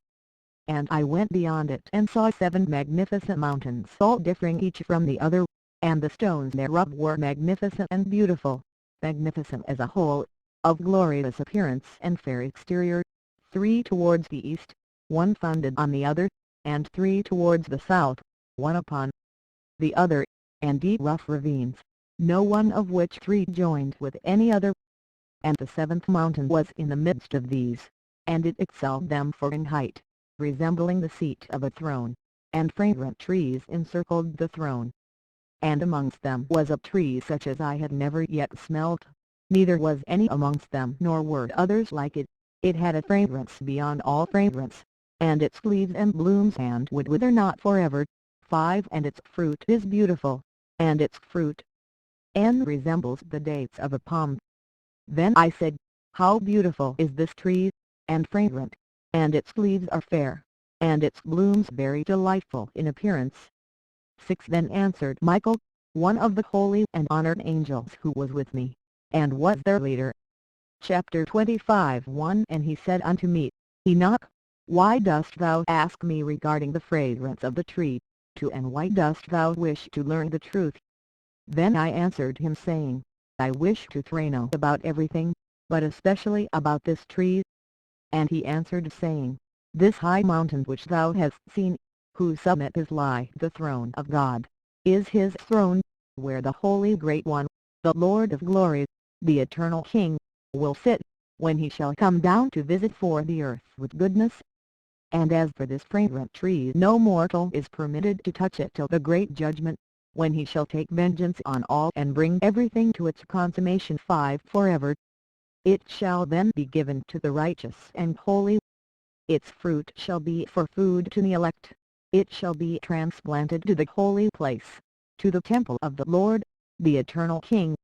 Speaker 1: And I went beyond it and saw 7 magnificent mountains, all differing each from the other, and the stones thereof were magnificent and beautiful, magnificent as a whole, of glorious appearance and fair exterior, 3 towards the east, 1 founded on the other, and 3 towards the south, 1 upon the other, and deep rough ravines, no one of which 3 joined with any other. And the 7th mountain was in the midst of these, and it excelled them for in height, resembling the seat of a throne, and fragrant trees encircled the throne. And amongst them was a tree such as I had never yet smelt, neither was any amongst them nor were others like it. It had a fragrance beyond all fragrance, and its leaves and blooms and would wither not forever. 5 And its fruit is beautiful, and its fruit resembles the dates of a palm. Then I said, How beautiful is this tree, and fragrant, and its leaves are fair, and its blooms very delightful in appearance. 6 Then answered Michael, one of the holy and honored angels who was with me, and was their leader. Chapter 25 1 And he said unto me, Enoch, why dost thou ask me regarding the fragrance of the tree, and why dost thou wish to learn the truth? Then I answered him, saying, I wish to know about everything, but especially about this tree. And he answered, saying, This high mountain which thou hast seen, whose summit is like the throne of God, is his throne, where the Holy Great One, the Lord of glory, the Eternal King, will sit, when he shall come down to visit for the earth with goodness. And as for this fragrant tree, no mortal is permitted to touch it till the great judgment, when he shall take vengeance on all and bring everything to its consummation. 5 Forever. It shall then be given to the righteous and holy. Its fruit shall be for food to the elect. It shall be transplanted to the holy place, to the temple of the Lord, the Eternal King.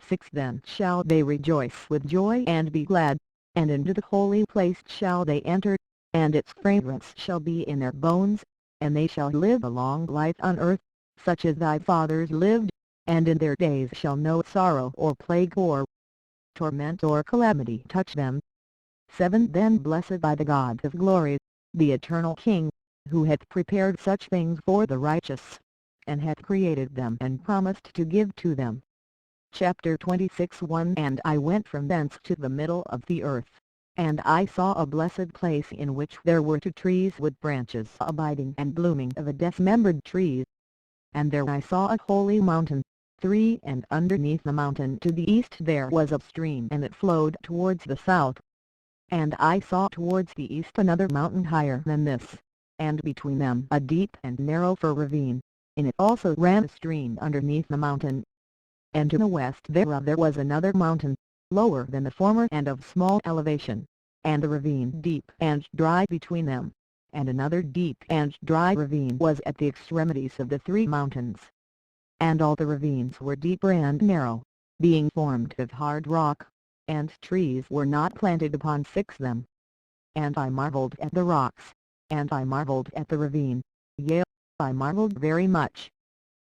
Speaker 1: 6 Then shall they rejoice with joy and be glad, and into the holy place shall they enter, and its fragrance shall be in their bones, and they shall live a long life on earth, such as thy fathers lived, and in their days shall no sorrow or plague or torment or calamity touch them. 7 Then blessed by the God of glory, the Eternal King, who hath prepared such things for the righteous, and hath created them and promised to give to them. Chapter 26 1 And I went from thence to the middle of the earth, and I saw a blessed place in which there were 2 trees with branches abiding and blooming of a dismembered tree. And there I saw a holy mountain, 3 And underneath the mountain to the east there was a stream, and it flowed towards the south. And I saw towards the east another mountain higher than this, and between them a deep and narrow ravine, in it also ran a stream underneath the mountain. And to the west thereof there was another mountain, lower than the former and of small elevation, and the ravine deep and dry between them, and another deep and dry ravine was at the extremities of the 3 mountains. And all the ravines were deep and narrow, being formed of hard rock, and trees were not planted upon 6 them. And I marveled at the rocks, and I marveled at the ravine, yea, I marveled very much.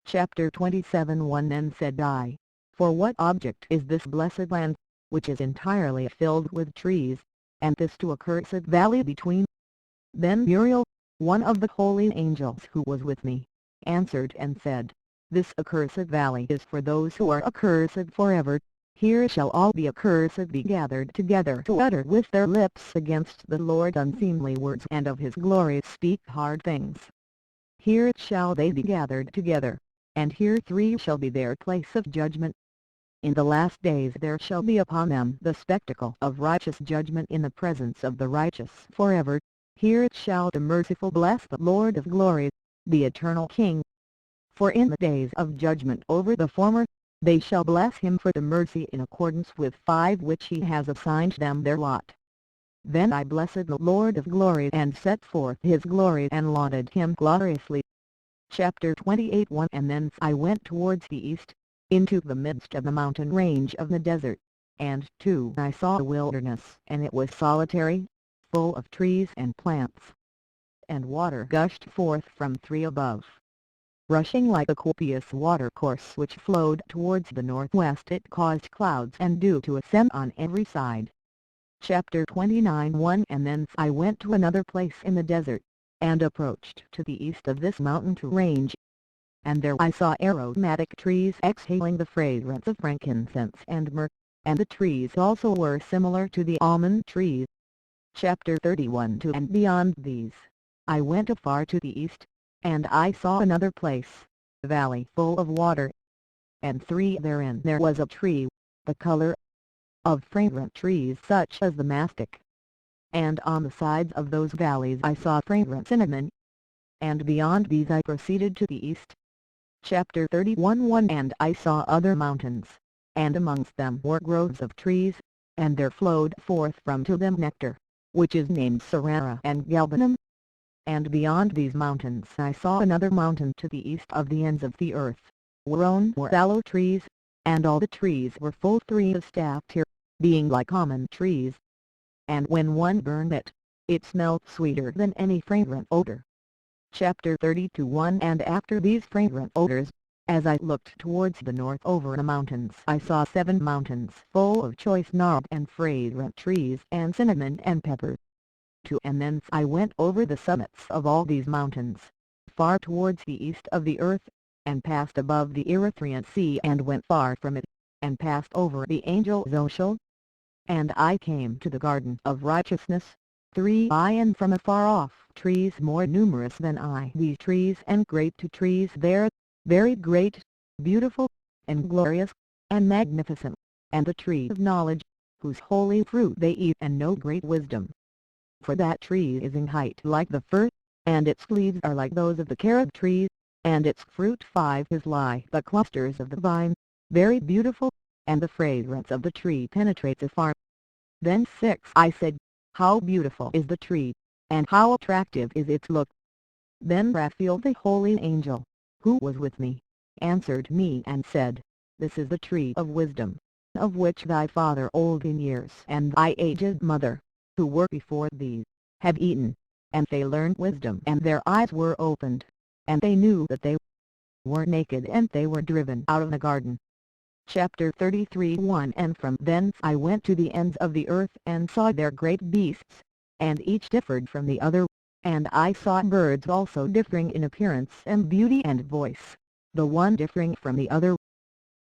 Speaker 1: Chapter 27 1 Then said I, For what object is this blessed land, which is entirely filled with trees, and this to a cursed valley between? Then Uriel, one of the holy angels who was with me, answered and said, This accursed valley is for those who are accursed forever, Here shall all the accursed be gathered together to utter with their lips against the Lord unseemly words, and of his glory speak hard things. Here shall they be gathered together, and here 3 shall be their place of judgment. In the last days there shall be upon them the spectacle of righteous judgment in the presence of the righteous forever. Here shall the merciful bless the Lord of glory, the eternal King. For in the days of judgment over the former, they shall bless him for the mercy in accordance with 5 which he has assigned them their lot. Then I blessed the Lord of glory and set forth his glory and lauded him gloriously. Chapter 28 1 And thence I went towards the east, into the midst of the mountain range of the desert, and 2 I saw a wilderness, and it was solitary, full of trees and plants. And water gushed forth from 3 above. Rushing like a copious watercourse which flowed towards the northwest, it caused clouds and dew to ascend on every side. Chapter 29 1 And thence I went to another place in the desert, and approached to the east of this mountain range. And there I saw aromatic trees exhaling the fragrance of frankincense and myrrh, and the trees also were similar to the almond trees. Chapter 31 2 And beyond these, I went afar to the east, and I saw another place, a valley full of water. And 3 therein there was a tree, the color of fragrant trees such as the mastic. And on the sides of those valleys I saw fragrant cinnamon. And beyond these I proceeded to the east. Chapter 31 1 And I saw other mountains, and amongst them were groves of trees, and there flowed forth from to them nectar, which is named Sarara and Galbanum. And beyond these mountains I saw another mountain to the east of the ends of the earth, whereon were aloe trees, and all the trees were full 3 of stature, being like almond trees. And when one burned it, it smelled sweeter than any fragrant odor. Chapter 32 1 And after these fragrant odors, as I looked towards the north over the mountains, I saw 7 mountains full of choice nard and fragrant trees and cinnamon and pepper. 2 And thence I went over the summits of all these mountains, far towards the east of the earth, and passed above the Erythraean Sea and went far from it, and passed over the angel Zoshel. And I came to the garden of righteousness, 3 And from afar off trees more numerous than I, these trees and great 2 trees there, very great, beautiful, and glorious, and magnificent, and the tree of knowledge, whose holy fruit they eat and know great wisdom. For that tree is in height like the fir, and its leaves are like those of the carob tree, and its fruit 5 is like the clusters of the vine, very beautiful, and the fragrance of the tree penetrates afar. Then 6 I said, How beautiful is the tree, and how attractive is its look. Then Raphael the holy angel, who was with me, answered me and said, This is the tree of wisdom, of which thy father old in years and thy aged mother, who were before thee, have eaten, and they learned wisdom, and their eyes were opened, and they knew that they were naked, and they were driven out of the garden. Chapter 33 1 And from thence I went to the ends of the earth and saw there great beasts, and each differed from the other, and I saw birds also differing in appearance and beauty and voice, the one differing from the other.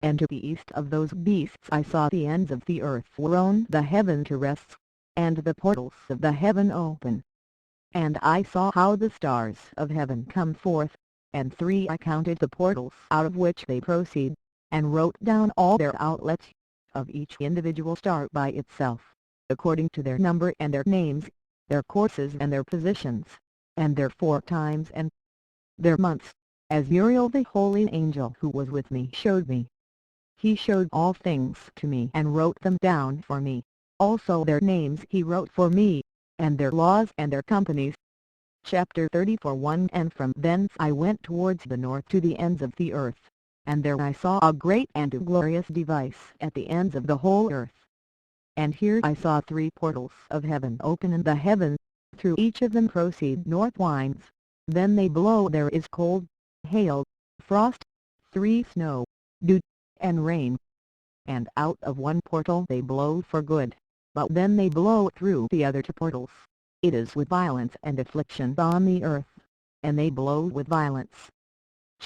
Speaker 1: And to the east of those beasts I saw the ends of the earth whereon the heaven rests, and the portals of the heaven open. And I saw how the stars of heaven come forth, and 3 I counted the portals out of which they proceed, and wrote down all their outlets, of each individual star by itself, according to their number and their names, their courses and their positions, and their 4 times and their months, as Uriel the holy angel who was with me showed me. He showed all things to me and wrote them down for me, also their names he wrote for me, and their laws and their companies. Chapter 34 1 And from thence I went towards the north to the ends of the earth, and there I saw a great and a glorious device at the ends of the whole earth. And here I saw 3 portals of heaven open in the heaven, through each of them proceed north winds, then they blow there is cold, hail, frost, 3 snow, dew, and rain. And out of one portal they blow for good, but then they blow through the other 2 portals. It is with violence and affliction on the earth, and they blow with violence.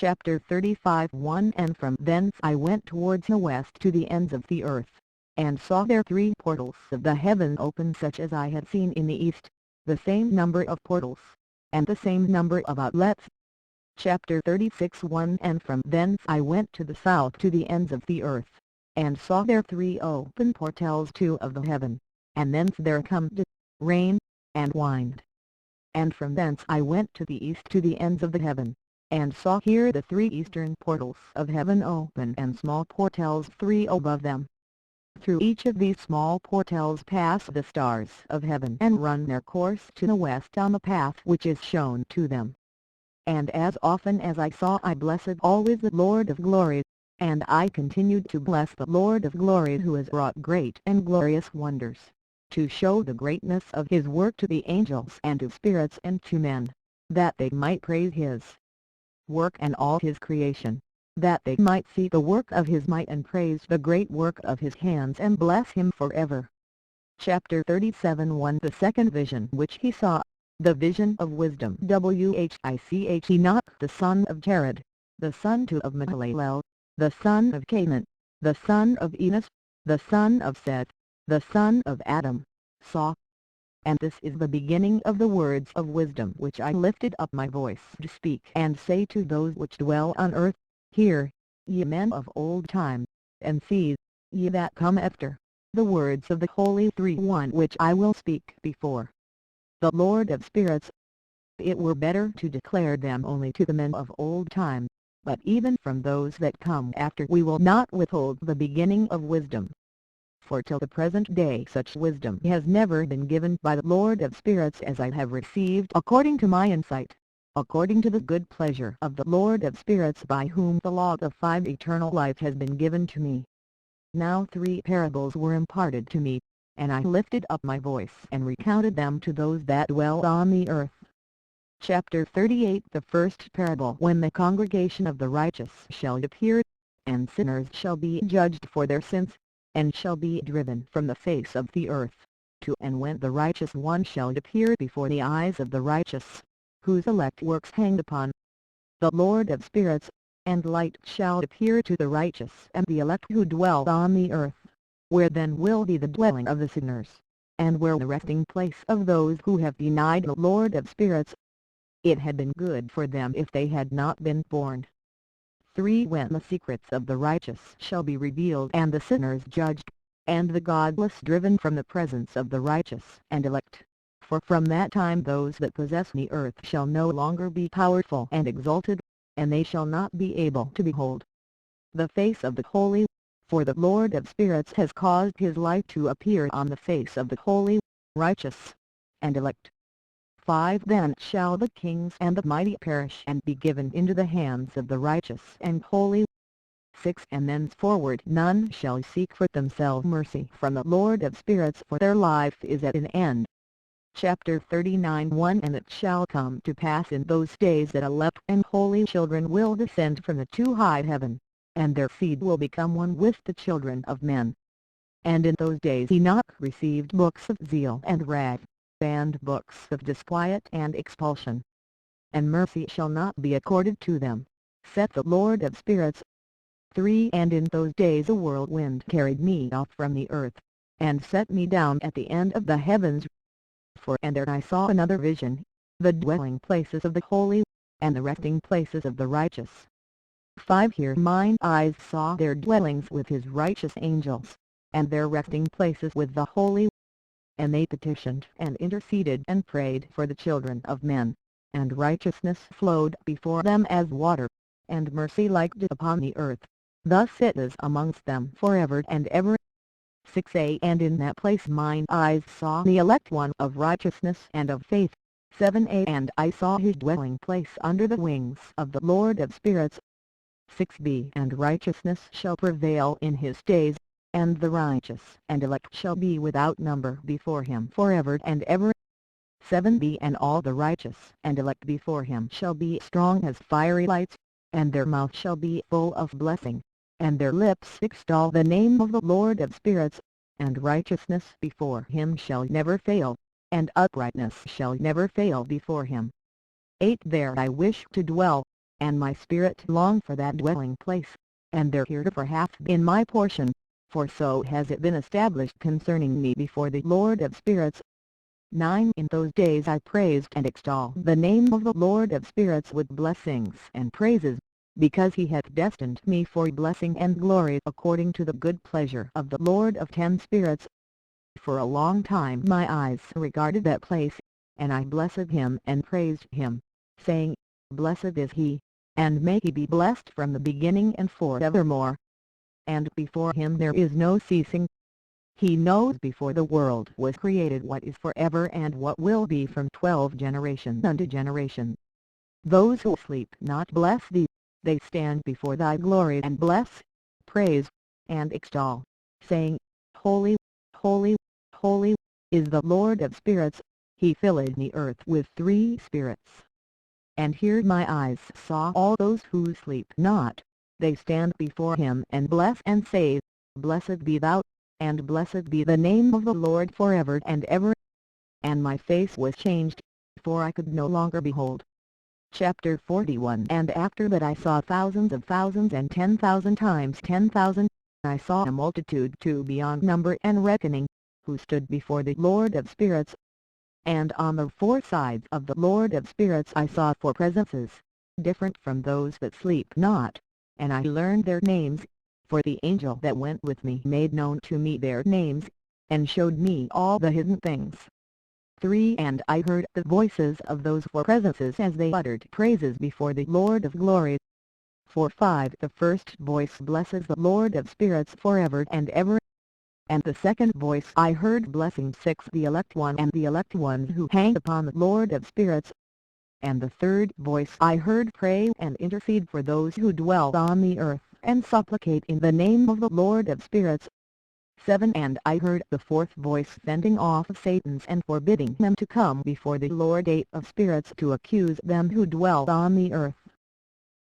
Speaker 1: Chapter 35 1 And from thence I went towards the west to the ends of the earth, and saw there 3 portals of the heaven open such as I had seen in the east, the same number of portals, and the same number of outlets. Chapter 36 1 And from thence I went to the south to the ends of the earth, and saw there 3 open portals, 2 of the heaven, and thence there come rain, and wind. And from thence I went to the east to the ends of the heaven, and saw here the 3 eastern portals of heaven open, and small portals 3 above them. Through each of these small portals pass the stars of heaven, and run their course to the west on the path which is shown to them. And as often as I saw, I blessed always the Lord of glory, and I continued to bless the Lord of glory, who has wrought great and glorious wonders, to show the greatness of his work to the angels and to spirits and to men, that they might praise his work and all his creation, that they might see the work of his might and praise the great work of his hands and bless him forever. Chapter 37 1 The second vision which he saw, the vision of wisdom, which Enoch the son of Jared, the son of Mahalalel, the son of Canaan, the son of Enos, the son of Seth, the son of Adam, saw. And this is the beginning of the words of wisdom which I lifted up my voice to speak and say to those which dwell on earth, Hear, ye men of old time, and see, ye that come after, the words of the Holy Three One which I will speak before the Lord of spirits. It were better to declare them only to the men of old time, but even from those that come after we will not withhold the beginning of wisdom. For till the present day such wisdom has never been given by the Lord of spirits as I have received according to my insight, according to the good pleasure of the Lord of spirits, by whom the law of 5 eternal life has been given to me. Now 3 parables were imparted to me, and I lifted up my voice and recounted them to those that dwell on the earth. Chapter 38 The first parable, when the congregation of the righteous shall appear, and sinners shall be judged for their sins, and shall be driven from the face of the earth, and when the righteous one shall appear before the eyes of the righteous, whose elect works hang upon the Lord of spirits, and light shall appear to the righteous and the elect who dwell on the earth, where then will be the dwelling of the sinners, and where the resting place of those who have denied the Lord of spirits. It had been good for them if they had not been born. 3 When the secrets of the righteous shall be revealed and the sinners judged, and the godless driven from the presence of the righteous and elect, for from that time those that possess the earth shall no longer be powerful and exalted, and they shall not be able to behold the face of the holy, for the Lord of spirits has caused his light to appear on the face of the holy, righteous, and elect. 5 Then shall the kings and the mighty perish and be given into the hands of the righteous and holy. 6 And thenceforward none shall seek for themselves mercy from the Lord of spirits, for their life is at an end. Chapter 39 1 And it shall come to pass in those days that elect and holy children will descend from the too high heaven, and their seed will become one with the children of men. And in those days Enoch received books of zeal and wrath, and books of disquiet and expulsion. And mercy shall not be accorded to them, saith the Lord of spirits. 3 And in those days a whirlwind carried me off from the earth, and set me down at the end of the heavens. And there I saw another vision, the dwelling places of the holy, and the resting places of the righteous. 5 Here mine eyes saw their dwellings with his righteous angels, and their resting places with the holy. And they petitioned and interceded and prayed for the children of men, and righteousness flowed before them as water, and mercy like dew upon the earth. Thus it is amongst them forever and ever. 6a And in that place mine eyes saw the elect one of righteousness and of faith. 7a And I saw his dwelling place under the wings of the Lord of spirits. 6b And righteousness shall prevail in his days, and the righteous and elect shall be without number before him forever and ever. 7b And all the righteous and elect before him shall be strong as fiery lights, and their mouth shall be full of blessing, and their lips extol the name of the Lord of spirits, and righteousness before him shall never fail, and uprightness shall never fail before him. 8 There I wish to dwell, and my spirit longed for that dwelling place, and there heretofore hath been my portion, for so has it been established concerning me before the Lord of spirits. 9 In those days I praised and extol the name of the Lord of spirits with blessings and praises, because he hath destined me for blessing and glory according to the good pleasure of the Lord of ten spirits. For a long time my eyes regarded that place, and I blessed him and praised him, saying, Blessed is he, and may he be blessed from the beginning and forevermore. And before him there is no ceasing. He knows before the world was created what is forever and what will be from 12 generation unto generation. Those who sleep not bless thee, they stand before thy glory and bless, praise, and extol, saying, Holy, holy, holy, is the Lord of spirits, he filled the earth with three spirits. And here my eyes saw all those who sleep not, they stand before him and bless and say, Blessed be thou, and blessed be the name of the Lord forever and ever. And my face was changed, for I could no longer behold. Chapter 41 And after that I saw thousands of thousands and 10,000 times 10,000, I saw a multitude too beyond number and reckoning, who stood before the Lord of spirits. And on the four sides of the Lord of spirits I saw four presences, different from those that sleep not, and I learned their names, for the angel that went with me made known to me their names, and showed me all the hidden things. 3 And I heard the voices of those four presences as they uttered praises before the Lord of glory. 5 The first voice blesses the Lord of spirits forever and ever. And the second voice I heard blessing 6 The elect one and the elect ones who hang upon the Lord of spirits. And the third voice I heard pray and intercede for those who dwell on the earth, and supplicate in the name of the Lord of spirits. 7 And I heard the fourth voice sending off Satans and forbidding them to come before the Lord gate of spirits to accuse them who dwell on the earth.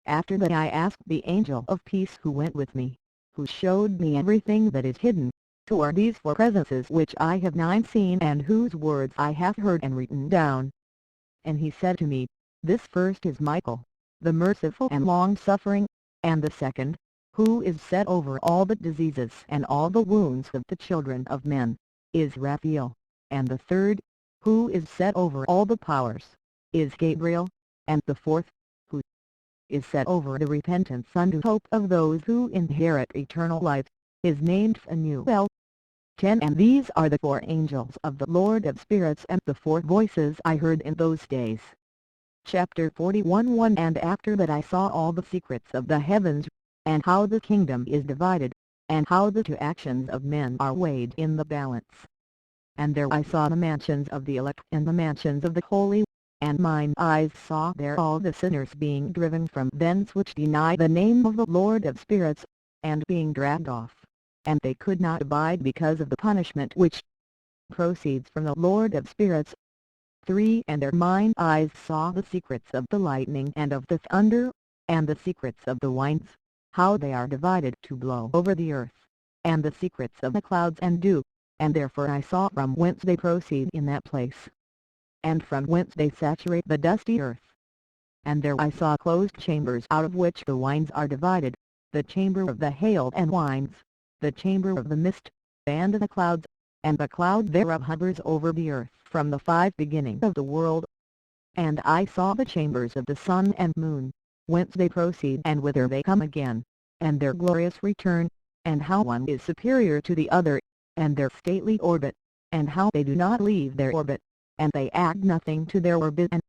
Speaker 1: After that I asked the angel of peace who went with me, who showed me everything that is hidden, who are these four presences which I have nigh seen and whose words I have heard and written down. And he said to me, This first is Michael, the merciful and long-suffering, and the second, who is set over all the diseases and all the wounds of the children of men, is Raphael, and the third, who is set over all the powers, is Gabriel, and the fourth, who is set over the repentance unto hope of those who inherit eternal life, is named Phanuel. 10 And these are the four angels of the Lord of spirits and the four voices I heard in those days. Chapter 41 1 And after that I saw all the secrets of the heavens, and how the kingdom is divided, and how the two actions of men are weighed in the balance. And there I saw the mansions of the elect and the mansions of the holy, and mine eyes saw there all the sinners being driven from thence which deny the name of the Lord of spirits, and being dragged off, and they could not abide because of the punishment which proceeds from the Lord of spirits. 3 And there mine eyes saw the secrets of the lightning and of the thunder, and the secrets of the winds, how they are divided to blow over the earth, and the secrets of the clouds and dew, and therefore I saw from whence they proceed in that place, and from whence they saturate the dusty earth. And there I saw closed chambers out of which the winds are divided, the chamber of the hail and winds, the chamber of the mist, and the clouds, and the cloud thereof hovers over the earth from the 5 beginning of the world. And I saw the chambers of the sun and moon, whence they proceed and whither they come again, and their glorious return, and how one is superior to the other, and their stately orbit, and how they do not leave their orbit, and they add nothing to their orbit, and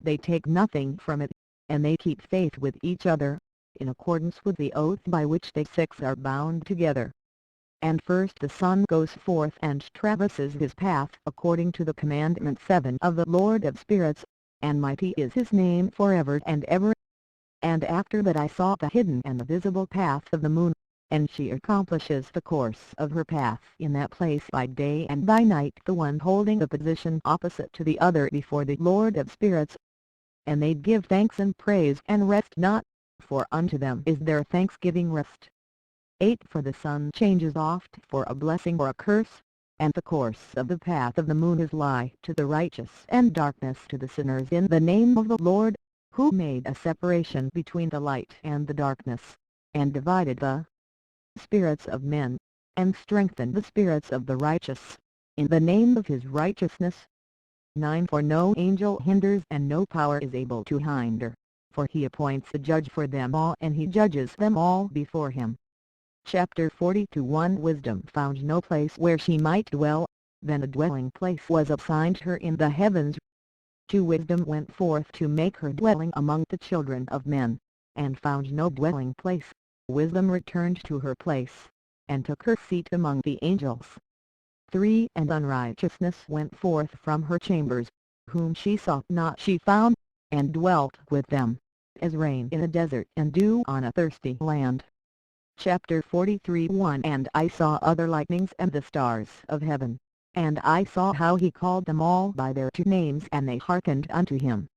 Speaker 1: they take nothing from it, and they keep faith with each other, in accordance with the oath by which they 6 are bound together. And first the sun goes forth and traverses his path according to the commandment 7 of the Lord of spirits, and mighty is his name forever and ever. And after that I saw the hidden and the visible path of the moon, and she accomplishes the course of her path in that place by day and by night, the one holding the position opposite to the other before the Lord of spirits. And they give thanks and praise and rest not, for unto them is their thanksgiving rest. 8 For the sun changes oft for a blessing or a curse, and the course of the path of the moon is light to the righteous and darkness to the sinners in the name of the Lord, who made a separation between the light and the darkness, and divided the spirits of men, and strengthened the spirits of the righteous, in the name of his righteousness. 9 For no angel hinders and no power is able to hinder, for he appoints a judge for them all and he judges them all before him. Chapter 42 1 Wisdom found no place where she might dwell, then a dwelling place was assigned her in the heavens. 2 Wisdom went forth to make her dwelling among the children of men, and found no dwelling place. Wisdom returned to her place, and took her seat among the angels. 3 And unrighteousness went forth from her chambers, whom she sought not she found, and dwelt with them, as rain in a desert and dew on a thirsty land. Chapter 43 1 And I saw other lightnings and the stars of heaven, and I saw how he called them all by their two names, and they hearkened unto him.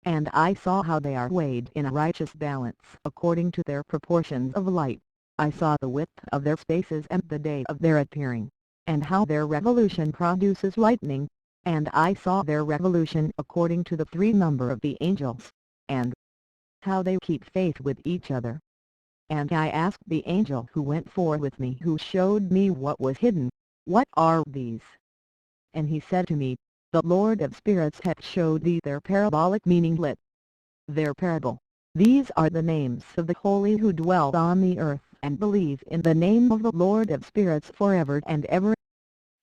Speaker 1: And I saw how they are weighed in a righteous balance according to their proportions of light. I saw the width of their spaces and the day of their appearing, and how their revolution produces lightning, and I saw their revolution according to the three number of the angels, and how they keep faith with each other. And I asked the angel who went forth with me, who showed me what was hidden, What are these? And he said to me, The Lord of spirits hath showed thee their parabolic meaning. Lit. Their parable. These are the names of the holy who dwell on the earth and believe in the name of the Lord of spirits forever and ever.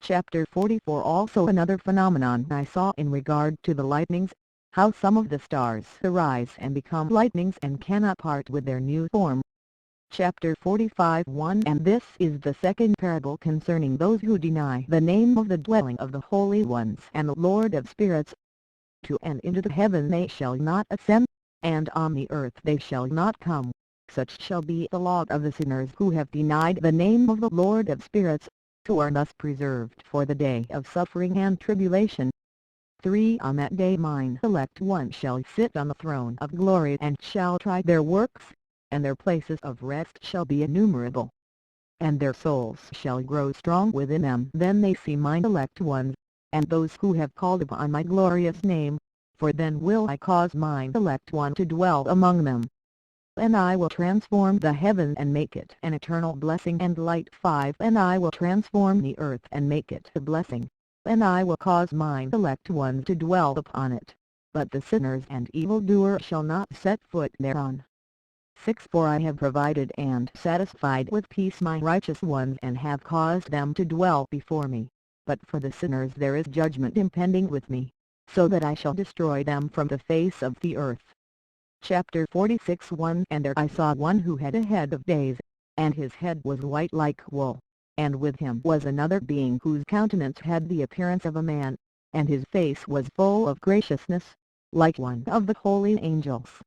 Speaker 1: Chapter 44 Also another phenomenon I saw in regard to the lightnings, how some of the stars arise and become lightnings and cannot part with their new form. Chapter 45 1 And this is the second parable concerning those who deny the name of the dwelling of the holy ones and the Lord of spirits. 2 And into the heaven they shall not ascend, and on the earth they shall not come. Such shall be the lot of the sinners who have denied the name of the Lord of spirits, who are thus preserved for the day of suffering and tribulation. 3 On that day mine elect one shall sit on the throne of glory and shall try their works, and their places of rest shall be innumerable. And their souls shall grow strong within them. Then they see mine elect ones, and those who have called upon my glorious name, for then will I cause mine elect one to dwell among them. And I will transform the heaven and make it an eternal blessing and light. 5 And I will transform the earth and make it a blessing, and I will cause mine elect ones to dwell upon it, but the sinners and evildoers shall not set foot thereon. 6 For I have provided and satisfied with peace my righteous ones and have caused them to dwell before me, but for the sinners there is judgment impending with me, so that I shall destroy them from the face of the earth. Chapter 46 1 And there I saw one who had a head of days, and his head was white like wool, and with him was another being whose countenance had the appearance of a man, and his face was full of graciousness, like one of the holy angels.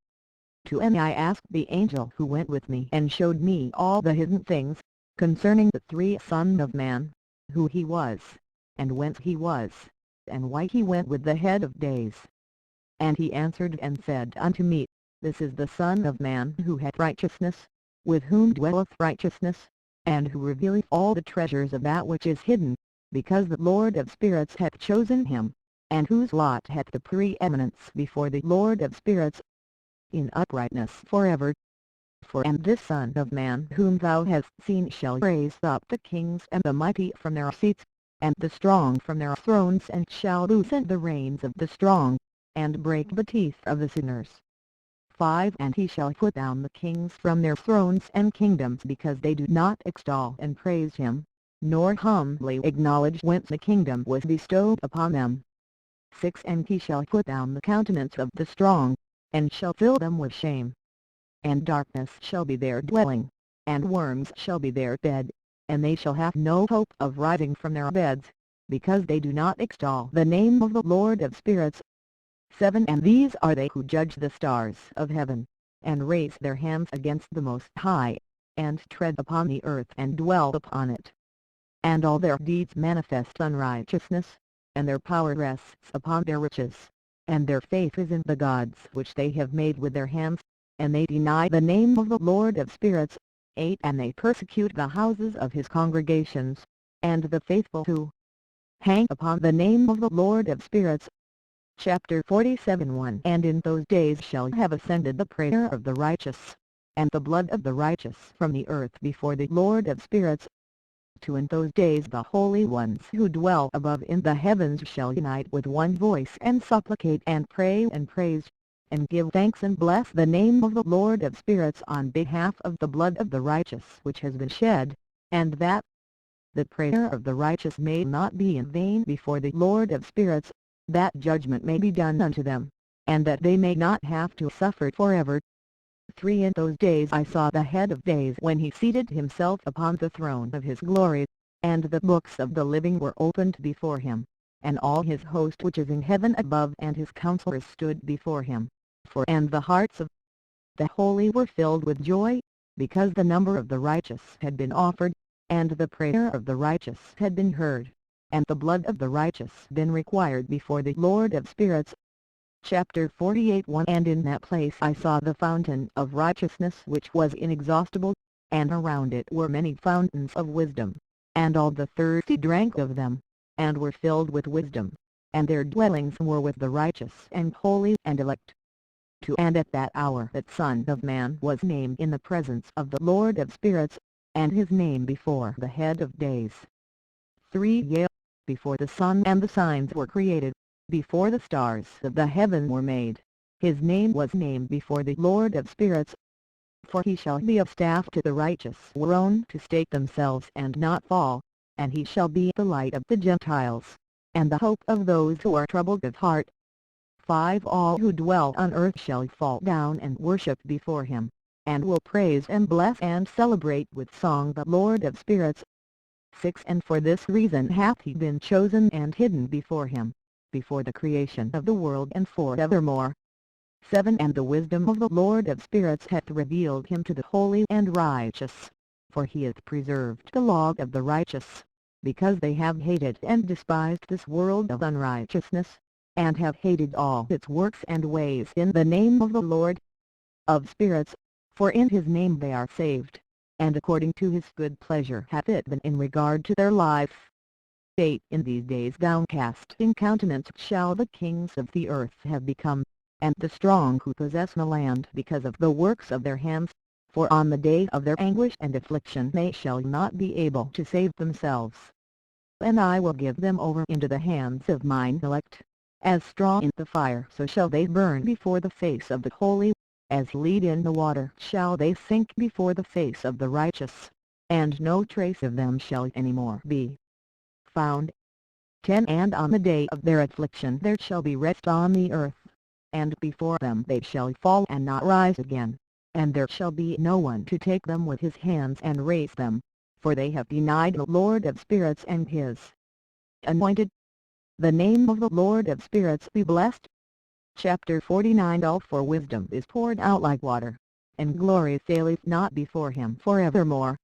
Speaker 1: 2 And I asked the angel who went with me and showed me all the hidden things, concerning the three Son of Man, who he was, and whence he was, and why he went with the head of days. And he answered and said unto me, This is the Son of Man who hath righteousness, with whom dwelleth righteousness, and who revealeth all the treasures of that which is hidden, because the Lord of spirits hath chosen him, and whose lot hath the preeminence before the Lord of spirits, in uprightness forever. And this Son of Man whom thou hast seen shall raise up the kings and the mighty from their seats, and the strong from their thrones, and shall loosen the reins of the strong, and break the teeth of the sinners. 5 And he shall put down the kings from their thrones and kingdoms, because they do not extol and praise him, nor humbly acknowledge whence the kingdom was bestowed upon them. 6 And he shall put down the countenance of the strong, and shall fill them with shame. And darkness shall be their dwelling, and worms shall be their bed, and they shall have no hope of rising from their beds, because they do not extol the name of the Lord of spirits. 7 And these are they who judge the stars of heaven, and raise their hands against the Most High, and tread upon the earth and dwell upon it. And all their deeds manifest unrighteousness, and their power rests upon their riches, and their faith is in the gods which they have made with their hands, and they deny the name of the Lord of spirits. 8 And they persecute the houses of his congregations, and the faithful who hang upon the name of the Lord of spirits. Chapter 47 1 And in those days shall have ascended the prayer of the righteous, and the blood of the righteous from the earth before the Lord of spirits. 2 In those days the holy ones who dwell above in the heavens shall unite with one voice and supplicate and pray and praise, and give thanks and bless the name of the Lord of spirits on behalf of the blood of the righteous which has been shed, and that the prayer of the righteous may not be in vain before the Lord of spirits, that judgment may be done unto them, and that they may not have to suffer forever. 3 In those days I saw the head of days when he seated himself upon the throne of his glory, and the books of the living were opened before him, and all his host which is in heaven above and his counselors stood before him. And the hearts of the holy were filled with joy, because the number of the righteous had been offered, and the prayer of the righteous had been heard, and the blood of the righteous been required before the Lord of spirits. Chapter 48 1 And in that place I saw the fountain of righteousness which was inexhaustible, and around it were many fountains of wisdom, and all the thirsty drank of them, and were filled with wisdom, and their dwellings were with the righteous and holy and elect. 2 And at that hour that Son of Man was named in the presence of the Lord of spirits, and his name before the head of days. 3 Yea, before the sun and the signs were created, before the stars of the heaven were made, his name was named before the Lord of spirits. For he shall be a staff to the righteous whereon to stake themselves and not fall, and he shall be the light of the Gentiles, and the hope of those who are troubled of heart. 5 All who dwell on earth shall fall down and worship before him, and will praise and bless and celebrate with song the Lord of spirits. 6 And for this reason hath he been chosen and hidden before him, before the creation of the world and forevermore. 7 And the wisdom of the Lord of spirits hath revealed him to the holy and righteous, for he hath preserved the law of the righteous, because they have hated and despised this world of unrighteousness, and have hated all its works and ways in the name of the Lord of spirits, for in his name they are saved, and according to his good pleasure hath it been in regard to their life. 8 In these days downcast in countenance shall the kings of the earth have become, and the strong who possess the land because of the works of their hands, for on the day of their anguish and affliction they shall not be able to save themselves. And I will give them over into the hands of mine elect, as straw in the fire so shall they burn before the face of the holy, as lead in the water shall they sink before the face of the righteous, and no trace of them shall any more be found. 10 And on the day of their affliction there shall be rest on the earth, and before them they shall fall and not rise again, and there shall be no one to take them with his hands and raise them, for they have denied the Lord of spirits and his anointed. The name of the Lord of spirits be blessed. Chapter 49 All for wisdom is poured out like water, and glory faileth not before him forevermore.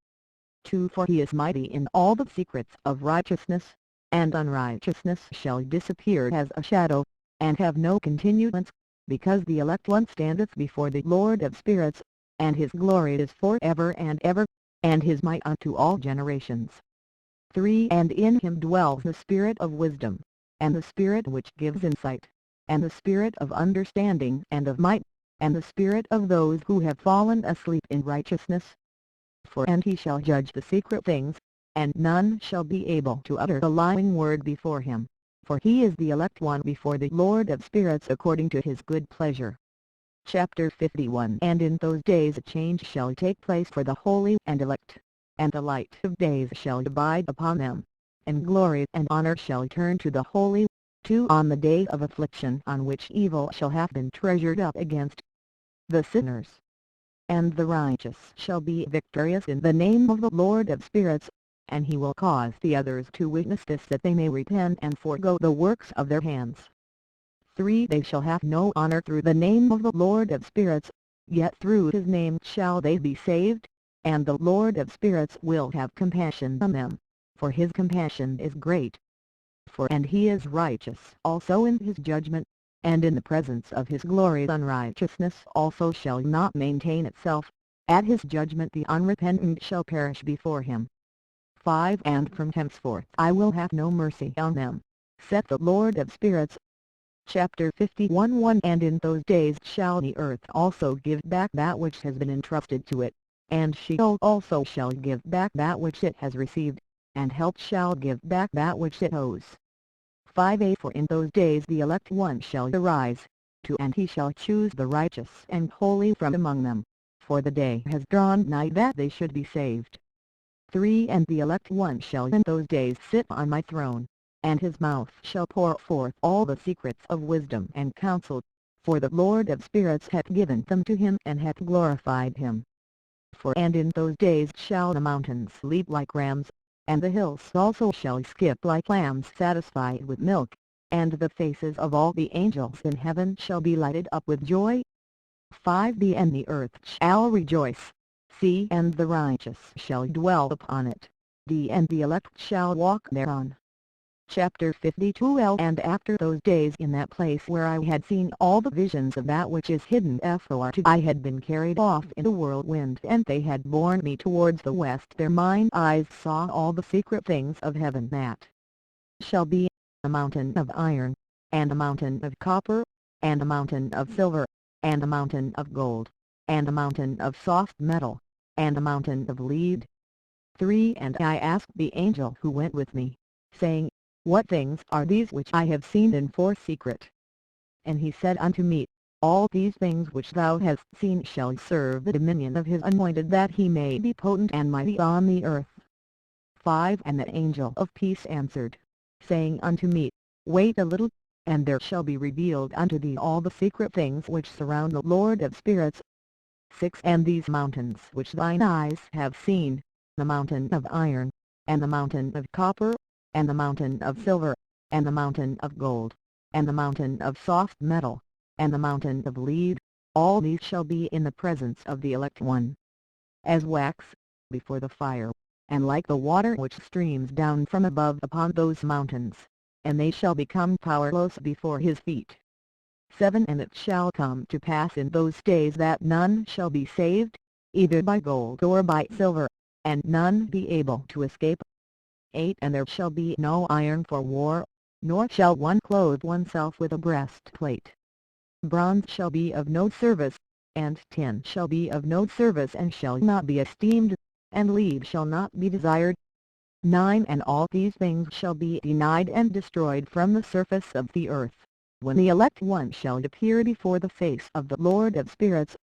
Speaker 1: 2 For he is mighty in all the secrets of righteousness, and unrighteousness shall disappear as a shadow, and have no continuance, because the elect one standeth before the Lord of spirits, and his glory is for ever and ever, and his might unto all generations. 3 And in him dwells the spirit of wisdom, and the spirit which gives insight, and the spirit of understanding and of might, and the spirit of those who have fallen asleep in righteousness. And he shall judge the secret things, and none shall be able to utter the lying word before him, for he is the elect one before the Lord of spirits according to his good pleasure. Chapter 51 And in those days a change shall take place for the holy and elect, and the light of days shall abide upon them, and glory and honor shall turn to the holy. 2 On the day of affliction on which evil shall have been treasured up against the sinners, and the righteous shall be victorious in the name of the Lord of spirits, and he will cause the others to witness this that they may repent and forego the works of their hands. 3 They shall have no honor through the name of the Lord of spirits, yet through his name shall they be saved, and the Lord of spirits will have compassion on them, for his compassion is great. And he is righteous also in his judgment, and in the presence of his glory unrighteousness also shall not maintain itself. At his judgment the unrepentant shall perish before him. 5 And from henceforth I will have no mercy on them, saith the Lord of spirits. Chapter 51 1 And in those days shall the earth also give back that which has been entrusted to it, and Sheol also shall give back that which it has received, and hell shall give back that which it owes. 5a For in those days the elect one shall arise, and he shall choose the righteous and holy from among them, for the day has drawn nigh that they should be saved. 3 And the elect one shall in those days sit on my throne, and his mouth shall pour forth all the secrets of wisdom and counsel, for the Lord of spirits hath given them to him and hath glorified him. And in those days shall the mountains leap like rams, and the hills also shall skip like lambs satisfied with milk, and the faces of all the angels in heaven shall be lighted up with joy. 5b And the earth shall rejoice, and the righteous shall dwell upon it, and the elect shall walk thereon. Chapter 52 And after those days in that place where I had seen all the visions of that which is hidden for I had been carried off in the whirlwind, and they had borne me towards the west. There mine eyes saw all the secret things of heaven that shall be, a mountain of iron, and a mountain of copper, and a mountain of silver, and a mountain of gold, and a mountain of soft metal, and a mountain of lead. 3 And I asked the angel who went with me, saying, What things are these which I have seen in secret? And he said unto me, All these things which thou hast seen shall serve the dominion of his anointed, that he may be potent and mighty on the earth. 5 And the angel of peace answered, saying unto me, Wait a little, and there shall be revealed unto thee all the secret things which surround the Lord of spirits. 6 And these mountains which thine eyes have seen, the mountain of iron, and the mountain of copper, and the mountain of silver, and the mountain of gold, and the mountain of soft metal, and the mountain of lead, all these shall be in the presence of the elect one, as wax before the fire, and like the water which streams down from above upon those mountains, and they shall become powerless before his feet. 7 And it shall come to pass in those days that none shall be saved, either by gold or by silver, and none be able to escape. 8 And there shall be no iron for war, nor shall one clothe oneself with a breastplate. Bronze shall be of no service, and tin shall be of no service and shall not be esteemed, and lead shall not be desired. 9 And all these things shall be denied and destroyed from the surface of the earth, when the elect one shall appear before the face of the Lord of spirits.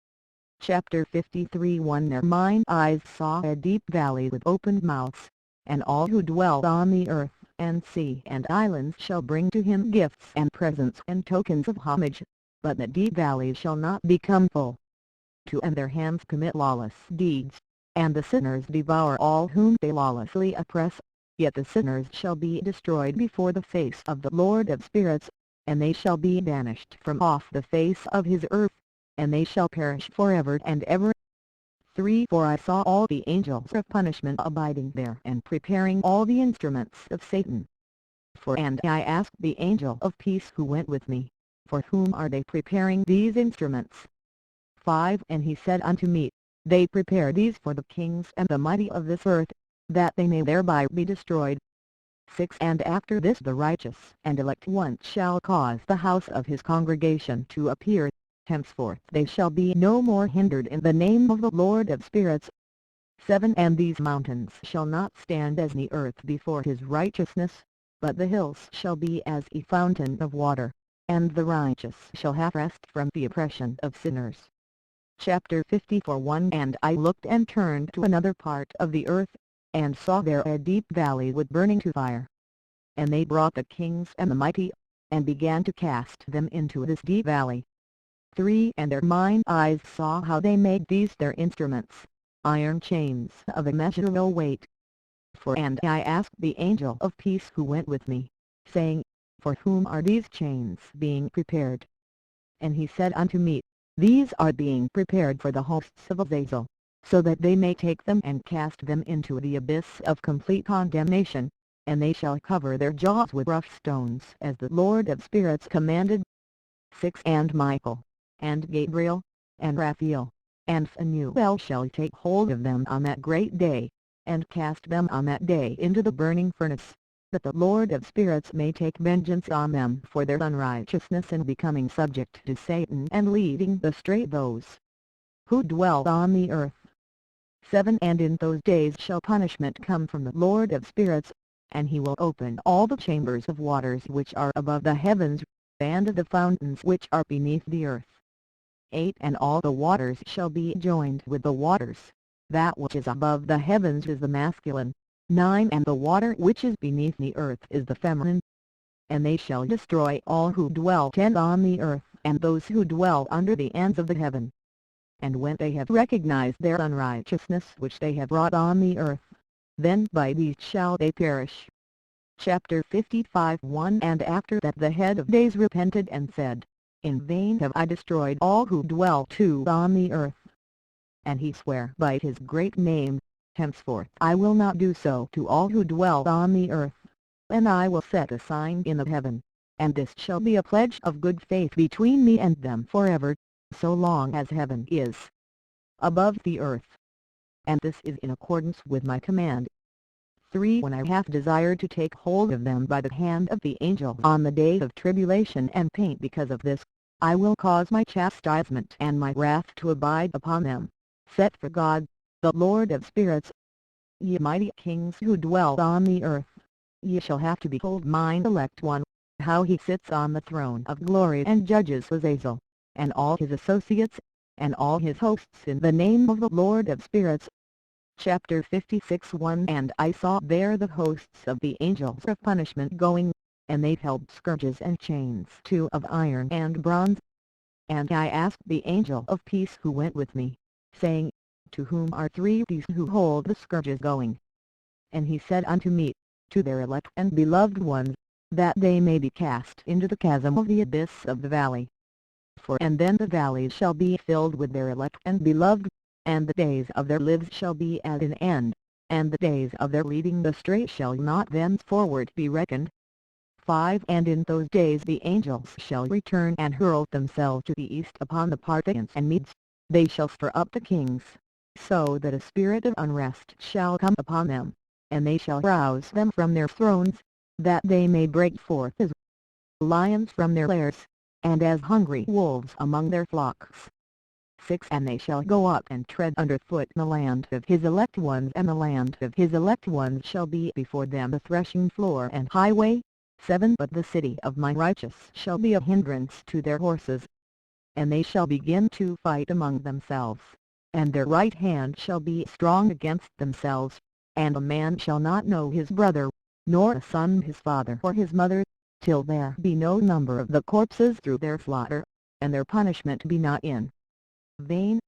Speaker 1: Chapter 53 1 There mine eyes saw a deep valley with opened mouths, and all who dwell on the earth, and sea and islands shall bring to him gifts and presents and tokens of homage, but the deep valley shall not become full. 2 And their hands commit lawless deeds, and the sinners devour all whom they lawlessly oppress, yet the sinners shall be destroyed before the face of the Lord of spirits, and they shall be banished from off the face of his earth, and they shall perish forever and ever. 3 For I saw all the angels of punishment abiding there and preparing all the instruments of Satan. And I asked the angel of peace who went with me, For whom are they preparing these instruments? 5 And he said unto me, They prepare these for the kings and the mighty of this earth, that they may thereby be destroyed. 6 And after this the righteous and elect one shall cause the house of his congregation to appear, henceforth they shall be no more hindered in the name of the Lord of spirits. 7 And these mountains shall not stand as the earth before his righteousness, but the hills shall be as a fountain of water, and the righteous shall have rest from the oppression of sinners. Chapter 54 1 And I looked and turned to another part of the earth, and saw there a deep valley with burning to fire. And they brought the kings and the mighty, and began to cast them into this deep valley. 3 And their mine eyes saw how they made these their instruments, iron chains of immeasurable weight. And I asked the angel of peace who went with me, saying, For whom are these chains being prepared? And he said unto me, These are being prepared for the hosts of Azazel, so that they may take them and cast them into the abyss of complete condemnation, and they shall cover their jaws with rough stones as the Lord of spirits commanded. 6 And Michael, and Gabriel, and Raphael, and Phanuel shall take hold of them on that great day, and cast them on that day into the burning furnace. that the Lord of spirits may take vengeance on them for their unrighteousness and becoming subject to Satan and leading astray those who dwell on the earth. 7 And in those days shall punishment come from the Lord of spirits, and he will open all the chambers of waters which are above the heavens, and the fountains which are beneath the earth. 8 And all the waters shall be joined with the waters. That which is above the heavens is the masculine. 9 And the water which is beneath the earth is the feminine. And they shall destroy all who dwell on the earth, and those who dwell under the ends of the heaven. And when they have recognized their unrighteousness which they have wrought on the earth, then by these shall they perish. Chapter 55 1 And after that the head of days repented and said, In vain have I destroyed all who dwell on the earth. And he sware by his great name, Henceforth I will not do so to all who dwell on the earth. And I will set a sign in the heaven, and this shall be a pledge of good faith between me and them forever, so long as heaven is above the earth. And this is in accordance with my command. 3 When I have desired to take hold of them by the hand of the angel on the day of tribulation and pain because of this, I will cause my chastisement and my wrath to abide upon them, set for God, the Lord of spirits. Ye mighty kings who dwell on the earth, ye shall have to behold mine elect one, how he sits on the throne of glory and judges Azazel, and all his associates, and all his hosts in the name of the Lord of spirits. Chapter 56 1 And I saw there the hosts of the angels of punishment going, and they held scourges and chains 2 of iron and bronze. And I asked the angel of peace who went with me, saying, To whom are 3 these who hold the scourges going? And he said unto me, To their elect and beloved ones, that they may be cast into the chasm of the abyss of the valley. For and then the valley shall be filled with their elect and beloved, and the days of their lives shall be at an end, and the days of their leading astray shall not thenceforward be reckoned. 5 And in those days the angels shall return and hurl themselves to the east upon the Parthians and Medes. They shall stir up the kings, so that a spirit of unrest shall come upon them, and they shall rouse them from their thrones, that they may break forth as lions from their lairs, and as hungry wolves among their flocks. 6 And they shall go up and tread under foot the land of his elect ones, and the land of his elect ones shall be before them a threshing floor and highway. 7 But the city of my righteous shall be a hindrance to their horses, and they shall begin to fight among themselves, and their right hand shall be strong against themselves, and a man shall not know his brother, nor a son his father or his mother, till there be no number of the corpses through their slaughter, and their punishment be not in vain.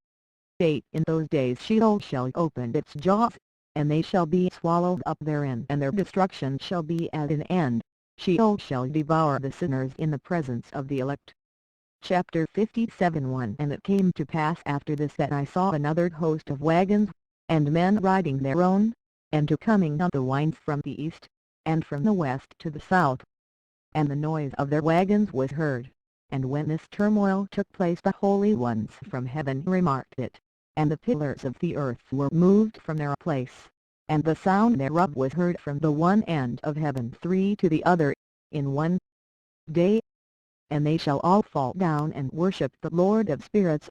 Speaker 1: 8 In those days Sheol shall open its jaws, and they shall be swallowed up therein, and their destruction shall be at an end. Sheol shall devour the sinners in the presence of the elect. Chapter 57 1 And it came to pass after this that I saw another host of wagons, and men riding thereon, and to coming of the winds from the east, and from the west to the south. And the noise of their wagons was heard. And when this turmoil took place the holy ones from heaven remarked it, and the pillars of the earth were moved from their place, and the sound thereof was heard from the one end of heaven 3 to the other, in one day. And they shall all fall down and worship the Lord of spirits.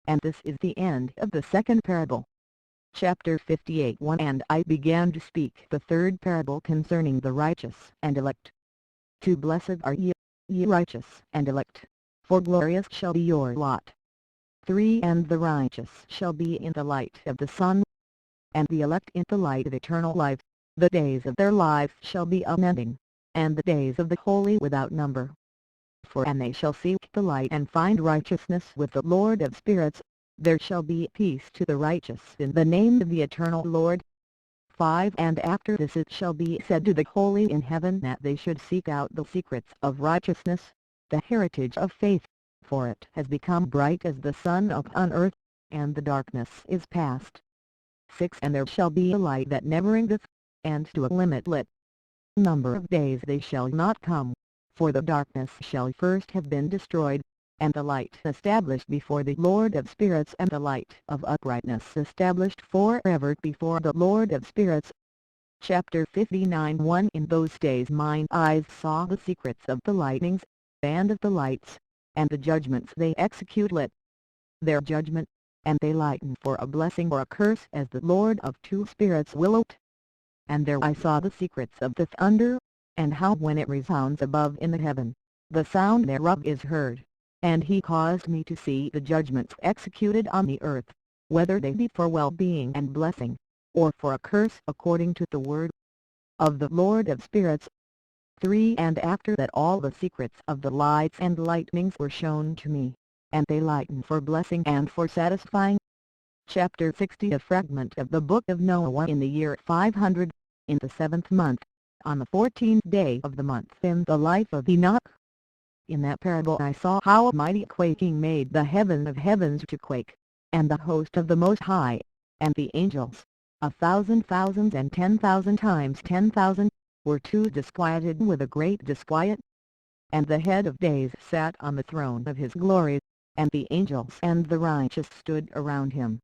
Speaker 1: And this is the end of the second parable. Chapter 58 1 And I began to speak the third parable concerning the righteous and elect. 2 Blessed are ye, ye righteous and elect, for glorious shall be your lot. 3 And the righteous shall be in the light of the sun, and the elect in the light of eternal life. The days of their life shall be unending, and the days of the holy without number. For and they shall seek the light and find righteousness with the Lord of spirits. There shall be peace to the righteous in the name of the eternal Lord. 5 And after this it shall be said to the holy in heaven that they should seek out the secrets of righteousness, the heritage of faith, for it has become bright as the sun upon earth, and the darkness is past. 6 And there shall be a light that never endeth, and to a limitless number of days they shall not come, for the darkness shall first have been destroyed, and the light established before the Lord of spirits, and the light of uprightness established forever before the Lord of spirits. Chapter 59 1 In those days mine eyes saw the secrets of the lightnings, and of the lights, and the judgments they execute let their judgment, and they lighten for a blessing or a curse as the Lord of two spirits willeth. And there I saw the secrets of the thunder, and how when it resounds above in the heaven, the sound thereof is heard. And he caused me to see the judgments executed on the earth, whether they be for well-being and blessing, or for a curse according to the word of the Lord of spirits. 3 And after that all the secrets of the lights and lightnings were shown to me, and they lighten for blessing and for satisfying. Chapter 60 A fragment of the book of Noah in the year 500, in the 7th month, on the 14th day of the month in the life of Enoch. In that parable I saw how a mighty quaking made the heaven of heavens to quake, and the host of the Most High, and the angels, 1,000 thousands and 10,000 times 10,000, were too disquieted with a great disquiet. And the head of days sat on the throne of his glory, and the angels and the righteous stood around him.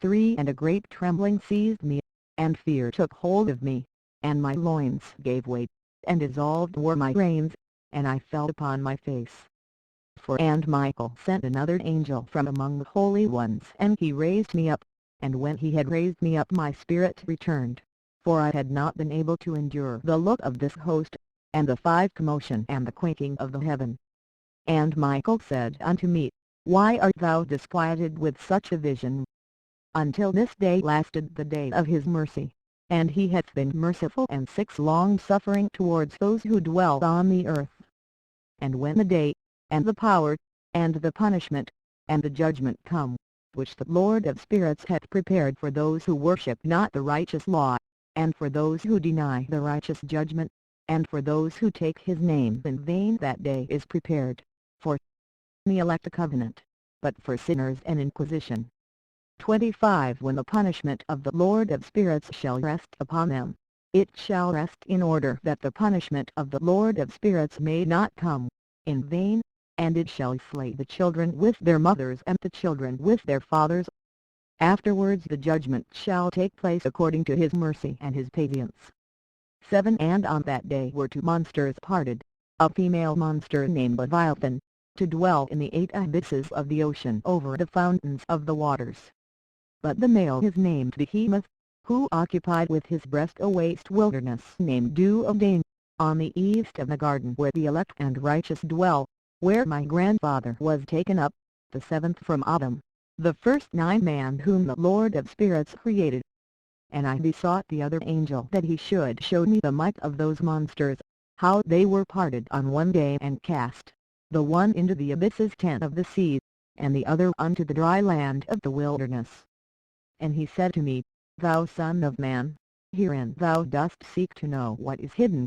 Speaker 1: 3 And a great trembling seized me, and fear took hold of me, and my loins gave way, and dissolved were my reins, and I fell upon my face. 4 And Michael sent another angel from among the holy ones, and he raised me up, and when he had raised me up my spirit returned, for I had not been able to endure the look of this host, and the 5 commotion and the quaking of the heaven. And Michael said unto me, Why art thou disquieted with such a vision? Until this day lasted the day of his mercy, and he hath been merciful and long-suffering towards those who dwell on the earth. And when the day, and the power, and the punishment, and the judgment come, which the Lord of spirits hath prepared for those who worship not the righteous law, and for those who deny the righteous judgment, and for those who take his name in vain, that day is prepared, for the elect a covenant, but for sinners an inquisition. 25 When the punishment of the Lord of spirits shall rest upon them, it shall rest in order that the punishment of the Lord of spirits may not come in vain, and it shall slay the children with their mothers and the children with their fathers. Afterwards the judgment shall take place according to his mercy and his patience. 7 And on that day were 2 monsters parted, a female monster named Leviathan, to dwell in the 8 abysses of the ocean over the fountains of the waters. But the male is named Behemoth, who occupied with his breast a waste wilderness named Duodain, on the east of the garden where the elect and righteous dwell, where my grandfather was taken up, the 7th from Adam, the first 9 man whom the Lord of spirits created. And I besought the other angel that he should show me the might of those monsters, how they were parted on one day and cast, the one into the abysses 10 of the sea, and the other unto the dry land of the wilderness. And he said to me, Thou son of man, herein thou dost seek to know what is hidden.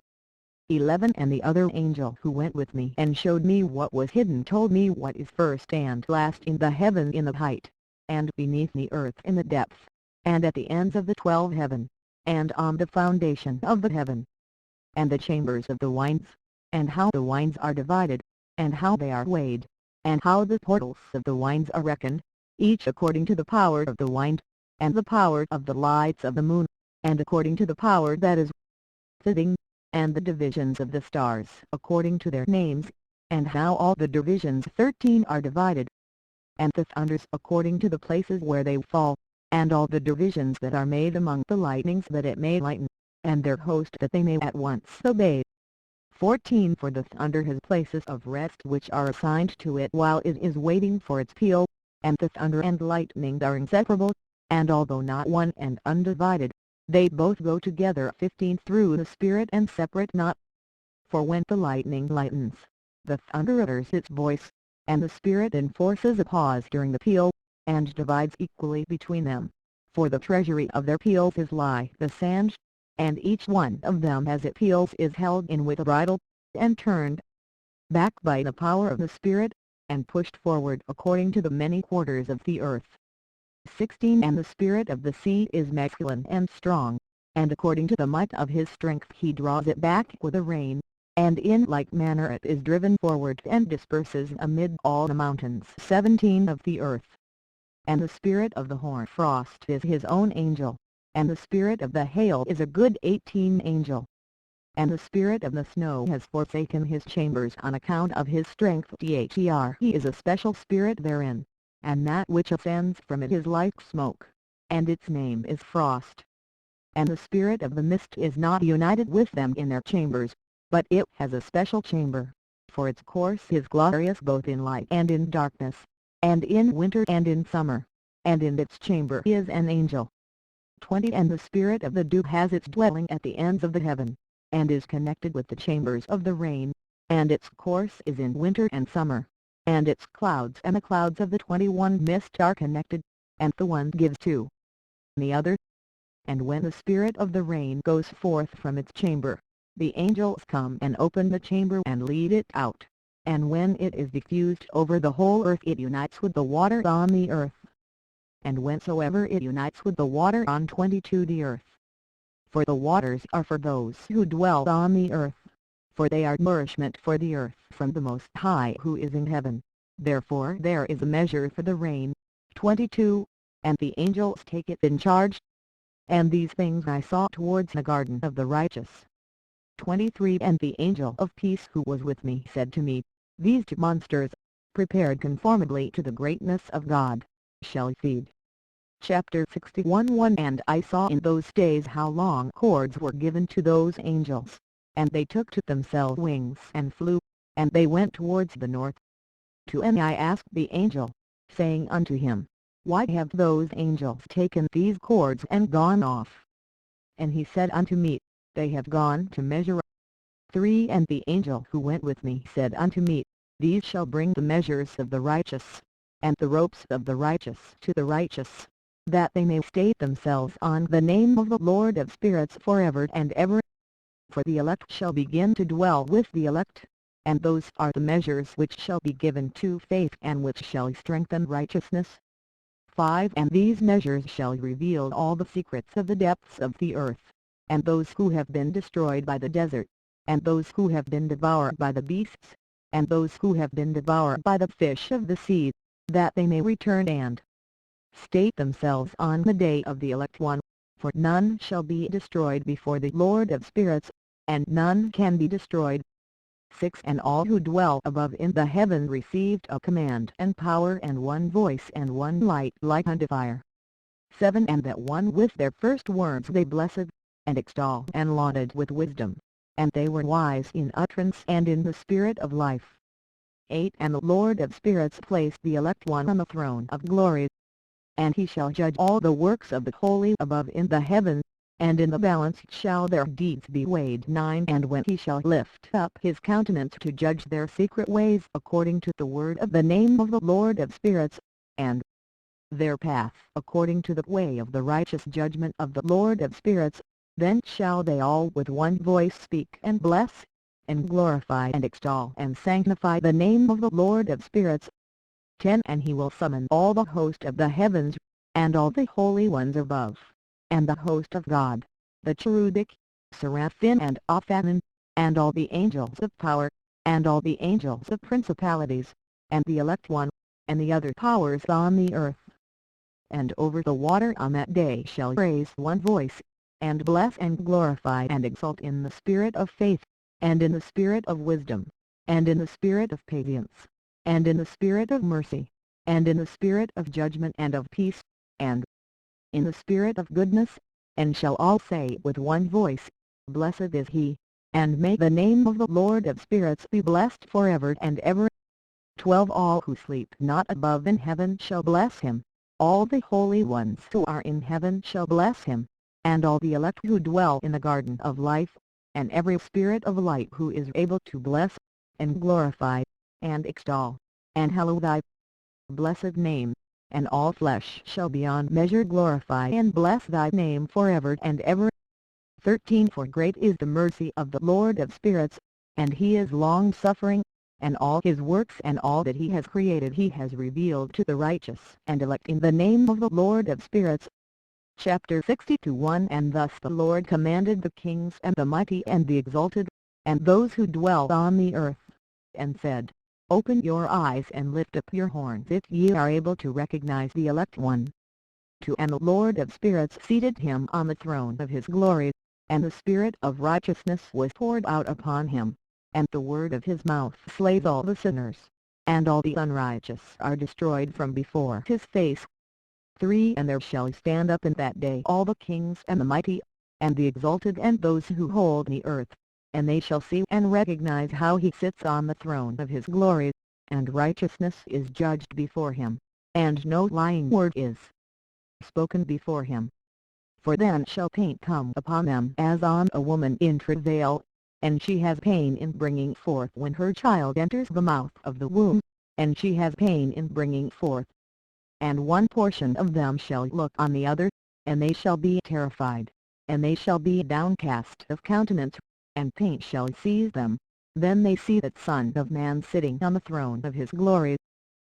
Speaker 1: 11 And the other angel who went with me and showed me what was hidden told me what is first and last in the heaven in the height, and beneath the earth in the depth, and at the ends of the 12 heaven, and on the foundation of the heaven, and the chambers of the winds, and how the winds are divided, and how they are weighed, and how the portals of the winds are reckoned, each according to the power of the wind, and the power of the lights of the moon, and according to the power that is sitting, and the divisions of the stars according to their names, and how all the divisions 13 are divided, and the thunders according to the places where they fall, and all the divisions that are made among the lightnings that it may lighten, and their host that they may at once obey. 14 For the thunder has places of rest which are assigned to it while it is waiting for its peal, and the thunder and lightning are inseparable, and although not one and undivided, they both go together. 15 Through the Spirit and separate not. For when the lightning lightens, the thunder utters its voice, and the Spirit enforces a pause during the peal, and divides equally between them. For the treasury of their peals is like the sand, and each one of them as it peals is held in with a bridle, and turned back by the power of the Spirit, and pushed forward according to the many quarters of the earth. 16 And the spirit of the sea is masculine and strong, and according to the might of his strength he draws it back with a rain, and in like manner it is driven forward and disperses amid all the mountains 17 of the earth. And the spirit of the hoar frost is his own angel, and the spirit of the hail is a good 18 angel. And the spirit of the snow has forsaken his chambers on account of his strength, Dher he is a special spirit therein, and that which ascends from it is like smoke, and its name is frost. And the spirit of the mist is not united with them in their chambers, but it has a special chamber, for its course is glorious both in light and in darkness, and in winter and in summer, and in its chamber is an angel. 20 And the spirit of the dew has its dwelling at the ends of the heaven, and is connected with the chambers of the rain, and its course is in winter and summer, and its clouds and the clouds of the 21 mist are connected, and the one gives to the other. And when the spirit of the rain goes forth from its chamber, the angels come and open the chamber and lead it out, and when it is diffused over the whole earth it unites with the water on the earth. And whensoever it unites with the water on 22 the earth. For the waters are for those who dwell on the earth, for they are nourishment for the earth from the Most High who is in heaven, therefore there is a measure for the rain. 22 And the angels take it in charge. And these things I saw towards the garden of the righteous. 23 And the angel of peace who was with me said to me, These two monsters, prepared conformably to the greatness of God, shall feed. Chapter 61 And I saw in those days how long cords were given to those angels, and they took to themselves wings and flew, and they went towards the north. 2 And I asked the angel, saying unto him, Why have those angels taken these cords and gone off? And he said unto me, They have gone to measure. 3 And the angel who went with me said unto me, These shall bring the measures of the righteous, and the ropes of the righteous to the righteous, that they may state themselves on the name of the Lord of spirits forever and ever. For the elect shall begin to dwell with the elect, and those are the measures which shall be given to faith and which shall strengthen righteousness. 5 And these measures shall reveal all the secrets of the depths of the earth, and those who have been destroyed by the desert, and those who have been devoured by the beasts, and those who have been devoured by the fish of the sea, that they may return and state themselves on the day of the elect one, for none shall be destroyed before the Lord of spirits, and none can be destroyed. 6 And all who dwell above in the heaven received a command and power and one voice and one light like unto fire. 7 And that one with their first words they blessed, and extolled and lauded with wisdom, and they were wise in utterance and in the spirit of life. 8 And the Lord of spirits placed the elect one on the throne of glory, and he shall judge all the works of the holy above in the heavens, and in the balance shall their deeds be weighed. 9 And when he shall lift up his countenance to judge their secret ways according to the word of the name of the Lord of spirits, and their path according to the way of the righteous judgment of the Lord of spirits, then shall they all with one voice speak and bless, and glorify and extol and sanctify the name of the Lord of spirits. 10 And he will summon all the host of the heavens, and all the holy ones above, and the host of God, the cherubic, seraphim and aphannon, and all the angels of power, and all the angels of principalities, and the elect one, and the other powers on the earth. And over the water on that day shall raise one voice, and bless and glorify and exalt in the spirit of faith, and in the spirit of wisdom, and in the spirit of patience, and in the spirit of mercy, and in the spirit of judgment and of peace, and in the spirit of goodness, and shall all say with one voice, Blessed is he, and may the name of the Lord of spirits be blessed forever and ever. 12 All who sleep not above in heaven shall bless him, all the holy ones who are in heaven shall bless him, and all the elect who dwell in the garden of life, and every spirit of light who is able to bless, and glorify, and extol, and hallow thy blessed name, and all flesh shall beyond measure glorify and bless thy name forever and ever. 13 For great is the mercy of the Lord of spirits, and he is long-suffering, and all his works and all that he has created he has revealed to the righteous and elect in the name of the Lord of spirits. Chapter 62 And thus the Lord commanded the kings and the mighty and the exalted, and those who dwell on the earth, and said, Open your eyes and lift up your horns if ye are able to recognize the elect one. 2 And the Lord of spirits seated him on the throne of his glory, and the Spirit of righteousness was poured out upon him, and the word of his mouth slays all the sinners, and all the unrighteous are destroyed from before his face. 3 And there shall stand up in that day all the kings and the mighty, and the exalted and those who hold the earth, and they shall see and recognize how he sits on the throne of his glory, and righteousness is judged before him, and no lying word is spoken before him. For then shall pain come upon them as on a woman in travail, and she has pain in bringing forth when her child enters the mouth of the womb, and she has pain in bringing forth. And one portion of them shall look on the other, and they shall be terrified, and they shall be downcast of countenance, and pain shall seize them. Then they see the Son of Man sitting on the throne of his glory.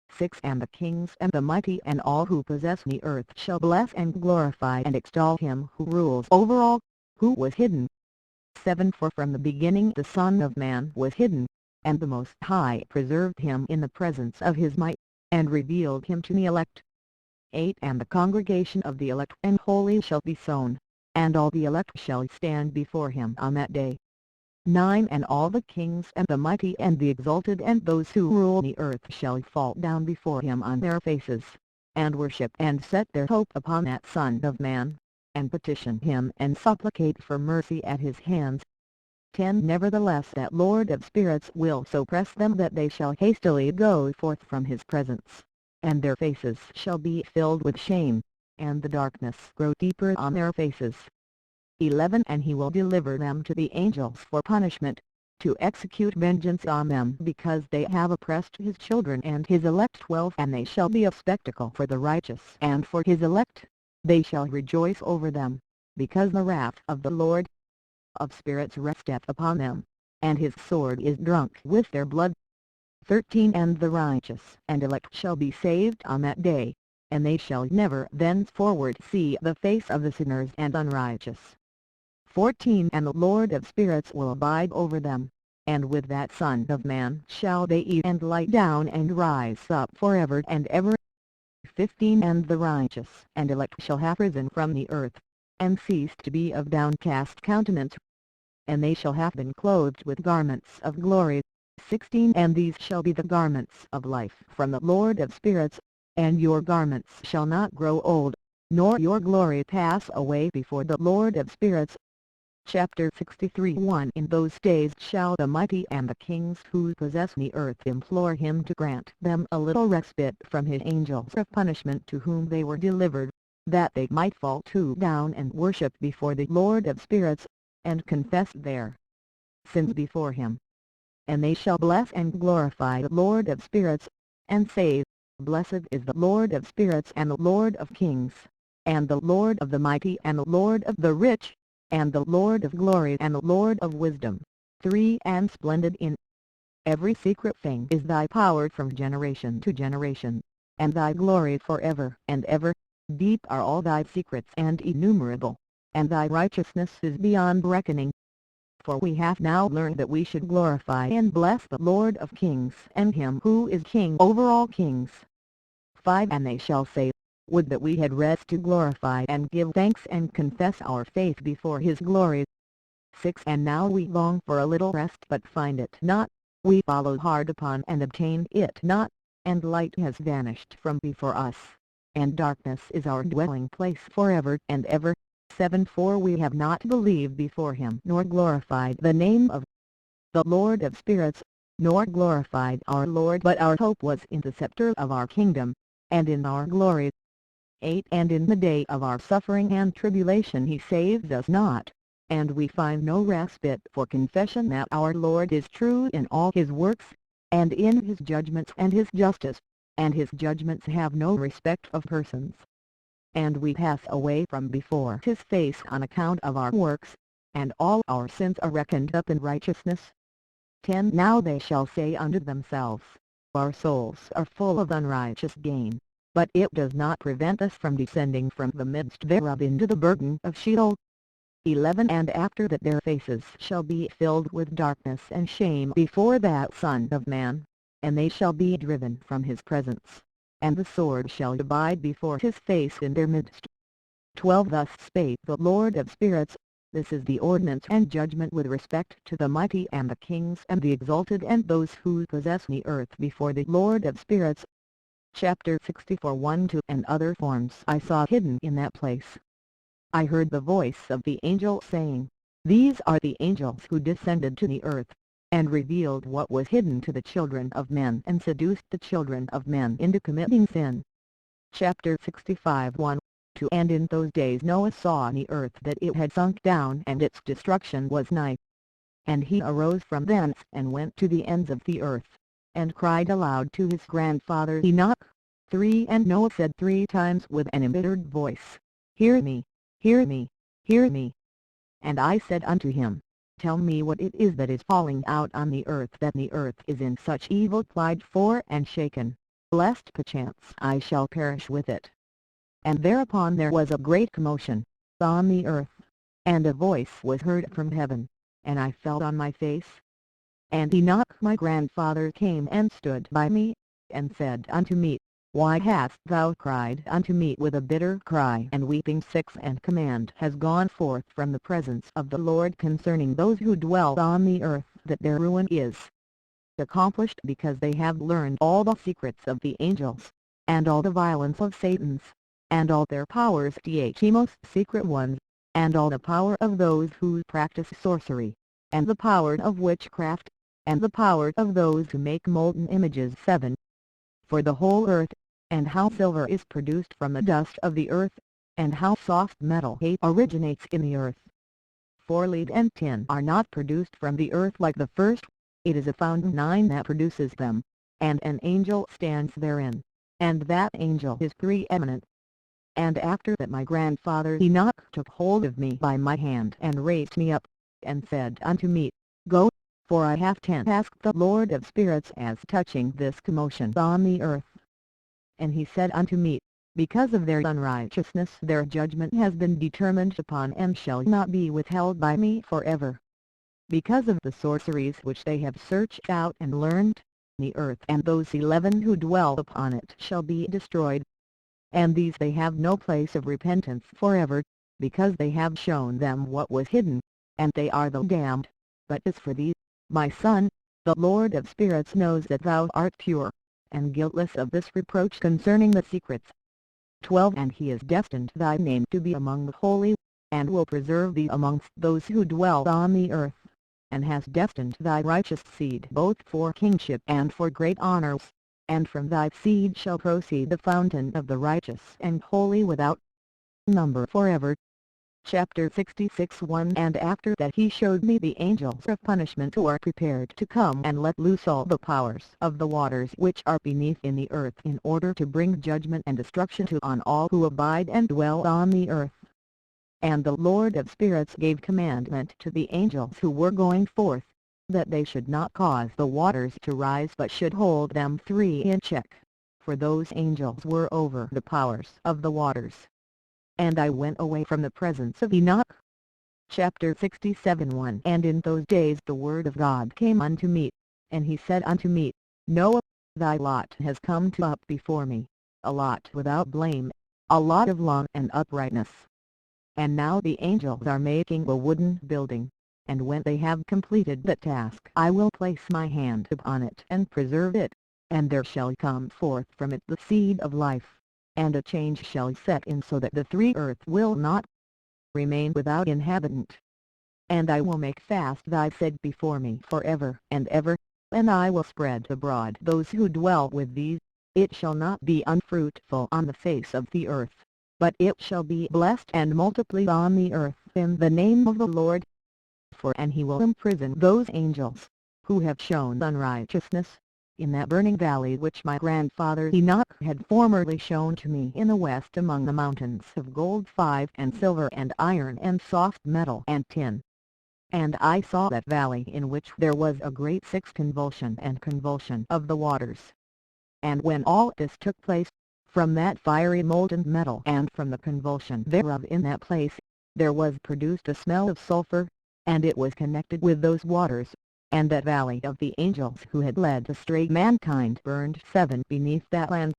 Speaker 1: 6 And the kings and the mighty and all who possess the earth shall bless and glorify and extol him who rules over all, who was hidden. 7 For from the beginning the Son of Man was hidden, and the Most High preserved him in the presence of his might, and revealed him to the elect. 8 And the congregation of the elect and holy shall be sown, and all the elect shall stand before him on that day. 9 And all the kings and the mighty and the exalted and those who rule the earth shall fall down before him on their faces, and worship and set their hope upon that Son of Man, and petition him and supplicate for mercy at his hands. 10 Nevertheless that Lord of spirits will so press them that they shall hastily go forth from his presence, and their faces shall be filled with shame, and the darkness grow deeper on their faces. 11 And he will deliver them to the angels for punishment, to execute vengeance on them because they have oppressed his children and his elect. 12 And they shall be a spectacle for the righteous and for his elect, they shall rejoice over them, because the wrath of the Lord of spirits resteth upon them, and his sword is drunk with their blood. 13 And the righteous and elect shall be saved on that day, and they shall never thenceforward see the face of the sinners and unrighteous. 14 And the Lord of spirits will abide over them, and with that Son of Man shall they eat and lie down and rise up forever and ever. 15 And the righteous and elect shall have risen from the earth, and ceased to be of downcast countenance, and they shall have been clothed with garments of glory. 16 And these shall be the garments of life from the Lord of spirits, and your garments shall not grow old, nor your glory pass away before the Lord of spirits. Chapter 63 1 In those days shall the mighty and the kings who possess the earth implore him to grant them a little respite from his angels of punishment to whom they were delivered, that they might fall down and worship before the Lord of spirits, and confess their sins before him. And they shall bless and glorify the Lord of spirits, and say, Blessed is the Lord of spirits and the Lord of kings, and the Lord of the mighty and the Lord of the rich, and the Lord of glory and the Lord of wisdom. 3 And splendid in every secret thing is thy power from generation to generation, and thy glory forever and ever. Deep are all thy secrets and innumerable, and thy righteousness is beyond reckoning. For we have now learned that we should glorify and bless the Lord of kings and him who is king over all kings. 5 And they shall say, Would that we had rest to glorify and give thanks and confess our faith before his glory. 6 And now we long for a little rest but find it not, we follow hard upon and obtain it not, and light has vanished from before us, and darkness is our dwelling place forever and ever. 7 For we have not believed before him nor glorified the name of the Lord of spirits, nor glorified our Lord, but our hope was in the scepter of our kingdom, and in our glory. 8 And in the day of our suffering and tribulation he saved us not, and we find no respite for confession that our Lord is true in all his works, and in his judgments and his justice, and his judgments have no respect of persons. And we pass away from before his face on account of our works, and all our sins are reckoned up in righteousness. 10 Now they shall say unto themselves, Our souls are full of unrighteous gain, but it does not prevent us from descending from the midst thereof into the burden of Sheol. 11 And after that their faces shall be filled with darkness and shame before that Son of Man, and they shall be driven from his presence, and the sword shall abide before his face in their midst. 12 Thus spake the Lord of spirits, this is the ordinance and judgment with respect to the mighty and the kings and the exalted and those who possess the earth before the Lord of spirits. Chapter 64 1-2 And other forms I saw hidden in that place. I heard the voice of the angel saying, These are the angels who descended to the earth, and revealed what was hidden to the children of men and seduced the children of men into committing sin. Chapter 65 1-2 And in those days Noah saw the earth that it had sunk down and its destruction was nigh. And he arose from thence and went to the ends of the earth, and cried aloud to his grandfather Enoch. 3 And Noah said 3 times with an embittered voice, Hear me, hear me, hear me. And I said unto him, Tell me what it is that is falling out on the earth, that the earth is in such evil plight for and shaken, lest perchance I shall perish with it. And thereupon there was a great commotion on the earth, and a voice was heard from heaven, and I fell on my face. And Enoch my grandfather came and stood by me, and said unto me, Why hast thou cried unto me with a bitter cry and weeping? 6 And command has gone forth from the presence of the Lord concerning those who dwell on the earth, that their ruin is accomplished, because they have learned all the secrets of the angels, and all the violence of Satan's, and all their powers, the most secret ones, and all the power of those who practice sorcery, and the power of witchcraft, and the power of those who make molten images. 7 For the whole earth, and how silver is produced from the dust of the earth, and how soft metal originates in the earth. For lead and tin are not produced from the earth like the first, it is a fountain 9 that produces them, and an angel stands therein, and that angel is preeminent. And after that my grandfather Enoch took hold of me by my hand and raised me up, and said unto me, Go, for I have asked the Lord of spirits as touching this commotion on the earth. And he said unto me, Because of their unrighteousness their judgment has been determined upon, and shall not be withheld by me forever. Because of the sorceries which they have searched out and learned, the earth and those 11 who dwell upon it shall be destroyed. And these they have no place of repentance forever, because they have shown them what was hidden, and they are the damned. But as for thee, my son, the Lord of spirits knows that thou art pure, and guiltless of this reproach concerning the secrets. 12 And he has destined thy name to be among the holy, and will preserve thee amongst those who dwell on the earth, and has destined thy righteous seed both for kingship and for great honors, and from thy seed shall proceed the fountain of the righteous and holy without number forever. Chapter 66 1 And after that he showed me the angels of punishment who are prepared to come and let loose all the powers of the waters which are beneath in the earth, in order to bring judgment and destruction on all who abide and dwell on the earth. And the Lord of spirits gave commandment to the angels who were going forth, that they should not cause the waters to rise, but should hold them 3 in check, for those angels were over the powers of the waters. And I went away from the presence of Enoch. Chapter 67 1 And in those days the word of God came unto me, and he said unto me, Noah, thy lot has come to up before me, a lot without blame, a lot of law and uprightness. And now the angels are making a wooden building, and when they have completed that task I will place my hand upon it and preserve it, and there shall come forth from it the seed of life, and a change shall set in, so that the 3 earth will not remain without inhabitant. And I will make fast thy seed before me forever and ever, and I will spread abroad those who dwell with thee. It shall not be unfruitful on the face of the earth, but it shall be blessed and multiply on the earth in the name of the Lord. And he will imprison those angels who have shown unrighteousness in that burning valley which my grandfather Enoch had formerly shown to me in the west among the mountains of gold, 5 and silver and iron and soft metal and tin. And I saw that valley in which there was a great 6 convulsion of the waters. And when all this took place, from that fiery molten metal and from the convulsion thereof in that place, there was produced a smell of sulphur, and it was connected with those waters, and that valley of the angels who had led astray mankind burned 7 beneath that land.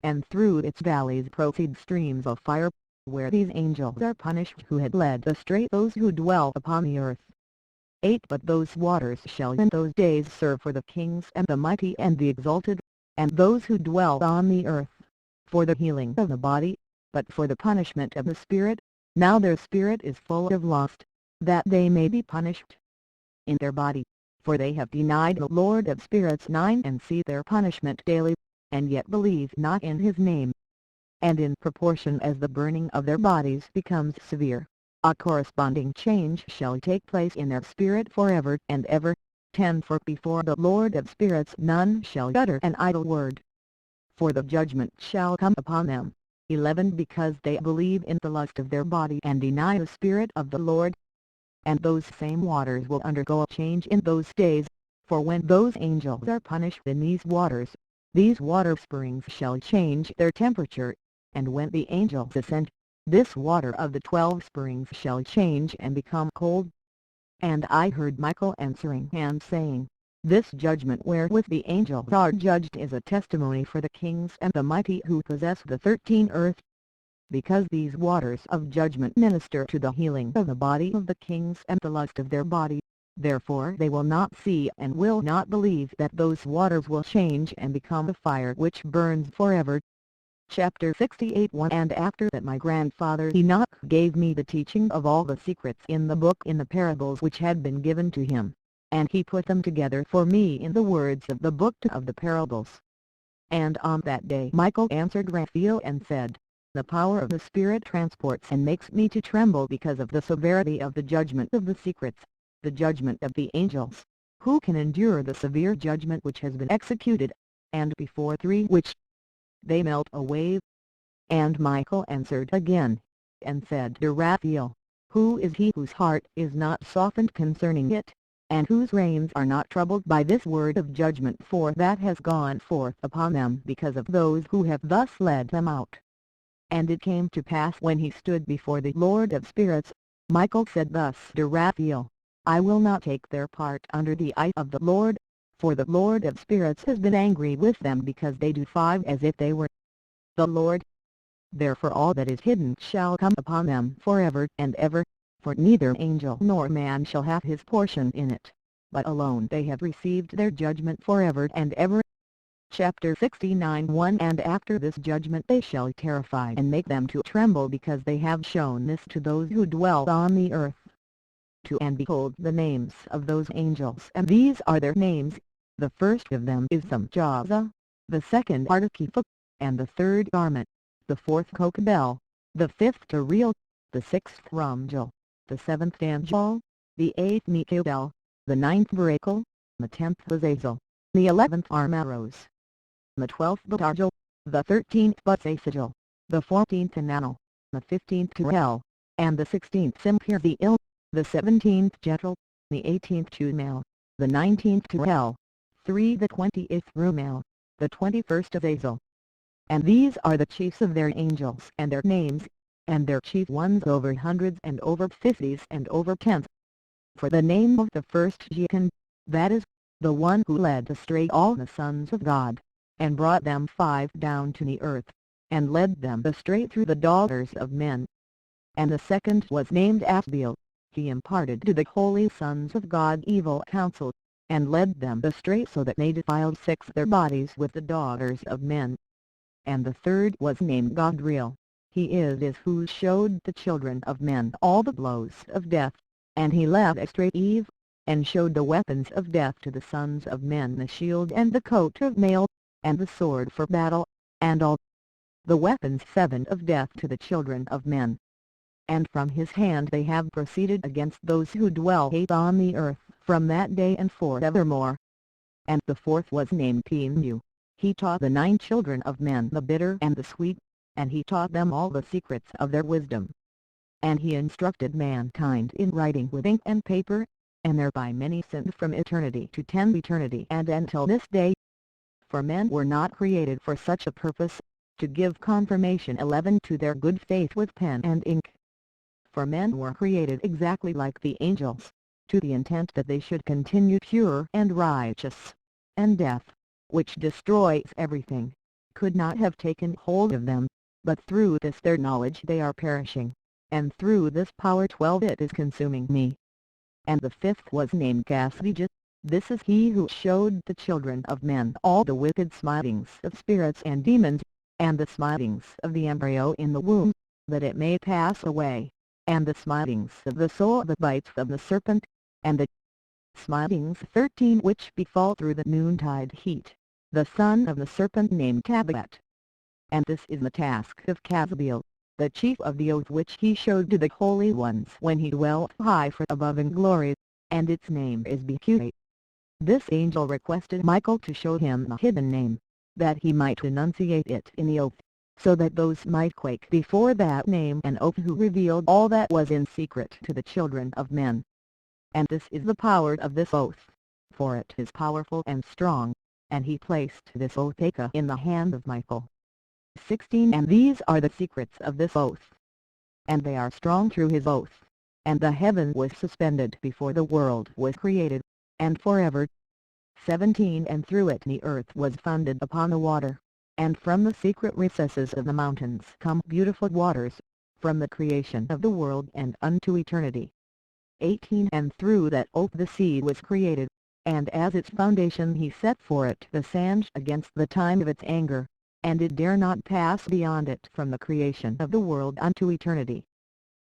Speaker 1: and through its valleys proceed streams of fire, where these angels are punished who had led astray those who dwell upon the earth. 8 But those waters shall in those days serve for the kings and the mighty and the exalted, and those who dwell on the earth, for the healing of the body, but for the punishment of the spirit. Now their spirit is full of lust, that they may be punished in their body, for they have denied the Lord of spirits. 9 And see their punishment daily, and yet believe not in his name. And in proportion as the burning of their bodies becomes severe, a corresponding change shall take place in their spirit forever and ever. 10 For before the Lord of spirits none shall utter an idle word, for the judgment shall come upon them. 11 Because they believe in the lust of their body and deny the Spirit of the Lord. And those same waters will undergo a change in those days, for when those angels are punished in these water springs shall change their temperature, and when the angels ascend, this water of the 12 springs shall change and become cold. And I heard Michael answering and saying, This judgment wherewith the angels are judged is a testimony for the kings and the mighty who possess the 13 earth. Because these waters of judgment minister to the healing of the body of the kings and the lust of their body, therefore they will not see and will not believe that those waters will change and become a fire which burns forever. Chapter 68 1 And after that my grandfather Enoch gave me the teaching of all the secrets in the book in the parables which had been given to him, and he put them together for me in the words of the book of the parables. And on that day Michael answered Raphael and said, The power of the Spirit transports and makes me to tremble because of the severity of the judgment of the secrets, the judgment of the angels. Who can endure the severe judgment which has been executed, and before 3 which they melt away? And Michael answered again, and said to Raphael, Who is he whose heart is not softened concerning it, and whose reins are not troubled by this word of judgment? For that has gone forth upon them because of those who have thus led them out. And it came to pass when he stood before the Lord of spirits, Michael said thus to Raphael, I will not take their part under the eye of the Lord, for the Lord of spirits has been angry with them because they do 5 as if they were the Lord. Therefore all that is hidden shall come upon them forever and ever, for neither angel nor man shall have his portion in it, but alone they have received their judgment forever and ever. Chapter 69 1 And after this judgment they shall terrify and make them to tremble because they have shown this to those who dwell on the earth. 2 And behold the names of those angels, and these are their names. The first of them is Samjaza, the second Artakepha, and the third Armat, the fourth Kokabel, the fifth Teriel, the sixth Ramjal, the seventh Danjal, the eighth Mikael, the ninth Barakal, the 10th Azazel, the 11th Armaros, the 12th Batarjal, the 13th Butsafajal, the 14th Ananel, the 15th Turel, and the 16th Simpirziel, the 17th Jetral, the 18th Chumael, the 19th Turel, 3 the 20th Rumael, the 21st Azazel. And these are the chiefs of their angels and their names, and their chief ones over hundreds and over 50s and over 10s. For the name of the first Jachin, that is, the one who led astray all the sons of God, and brought them 5 down to the earth, and led them astray through the daughters of men. And the second was named Asbeel, he imparted to the holy sons of God evil counsel, and led them astray so that they defiled 6 their bodies with the daughters of men. And the third was named Godriel, he it is who showed the children of men all the blows of death, and he led astray Eve, and showed the weapons of death to the sons of men, the shield and the coat of mail, and the sword for battle, and all the weapons 7 of death to the children of men. And from his hand they have proceeded against those who dwell on the earth from that day and forevermore. And the fourth was named Pinu, he taught the 9 children of men the bitter and the sweet, and he taught them all the secrets of their wisdom. And he instructed mankind in writing with ink and paper, and thereby many sinned from eternity to 10 eternity and until this day. For men were not created for such a purpose, to give confirmation 11 to their good faith with pen and ink. For men were created exactly like the angels, to the intent that they should continue pure and righteous, and death, which destroys everything, could not have taken hold of them, but through this their knowledge they are perishing, and through this power 12 it is consuming me. And the fifth was named Cassadius. This is he who showed the children of men all the wicked smitings of spirits and demons, and the smitings of the embryo in the womb, that it may pass away, and the smitings of the soul, the bites of the serpent, and the smitings 13 which befall through the noontide heat, the son of the serpent named Cabagat. And this is the task of Cazabiel, the chief of the oath which he showed to the holy ones when he dwelt high far above in glory, and its name is Becute. This angel requested Michael to show him the hidden name, that he might enunciate it in the oath, so that those might quake before that name and oath who revealed all that was in secret to the children of men. And this is the power of this oath, for it is powerful and strong, and he placed this oath in the hand of Michael. 16 And these are the secrets of this oath. And they are strong through his oath, and the heaven was suspended before the world was created, and forever. 17 And through it the earth was founded upon the water, and from the secret recesses of the mountains come beautiful waters, from the creation of the world and unto eternity. 18 And through that oath the sea was created, and as its foundation he set for it the sand against the time of its anger, and it dare not pass beyond it from the creation of the world unto eternity.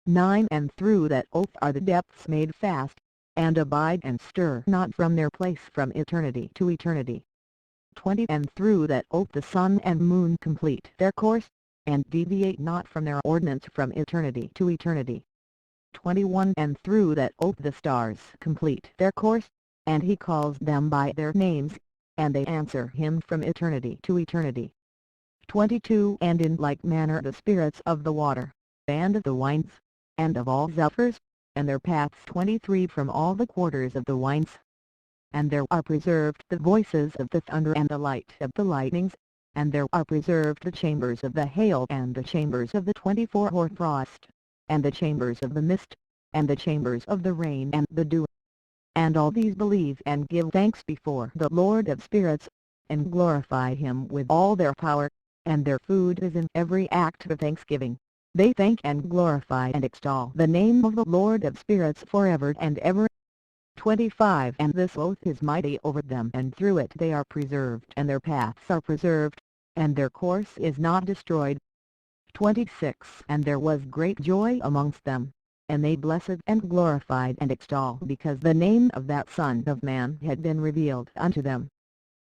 Speaker 1: 9 And through that oath are the depths made fast, and abide and stir not from their place from eternity to eternity. 20 And through that oath the sun and moon complete their course, and deviate not from their ordinance from eternity to eternity. 21 And through that oath the stars complete their course, and he calls them by their names, and they answer him from eternity to eternity. 22 And in like manner the spirits of the water, and of the winds, and of all zephyrs, and their paths 23 from all the quarters of the winds. And there are preserved the voices of the thunder and the light of the lightnings, and there are preserved the chambers of the hail and the chambers of the 24 hoarfrost, and the chambers of the mist, and the chambers of the rain and the dew. And all these believe and give thanks before the Lord of spirits, and glorify him with all their power, and their food is in every act of thanksgiving. They thank and glorify and extol the name of the Lord of spirits forever and ever. 25 And this oath is mighty over them, and through it they are preserved, and their paths are preserved, and their course is not destroyed. 26 And there was great joy amongst them, and they blessed and glorified and extolled because the name of that Son of Man had been revealed unto them.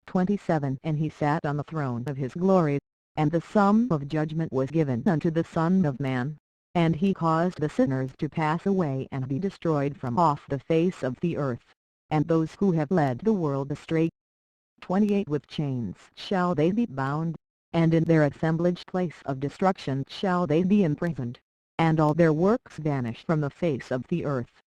Speaker 1: 27 And he sat on the throne of his glory, and the sum of judgment was given unto the Son of Man, and he caused the sinners to pass away and be destroyed from off the face of the earth, and those who have led the world astray. 28 With chains shall they be bound, and in their assemblage place of destruction shall they be imprisoned, and all their works vanish from the face of the earth.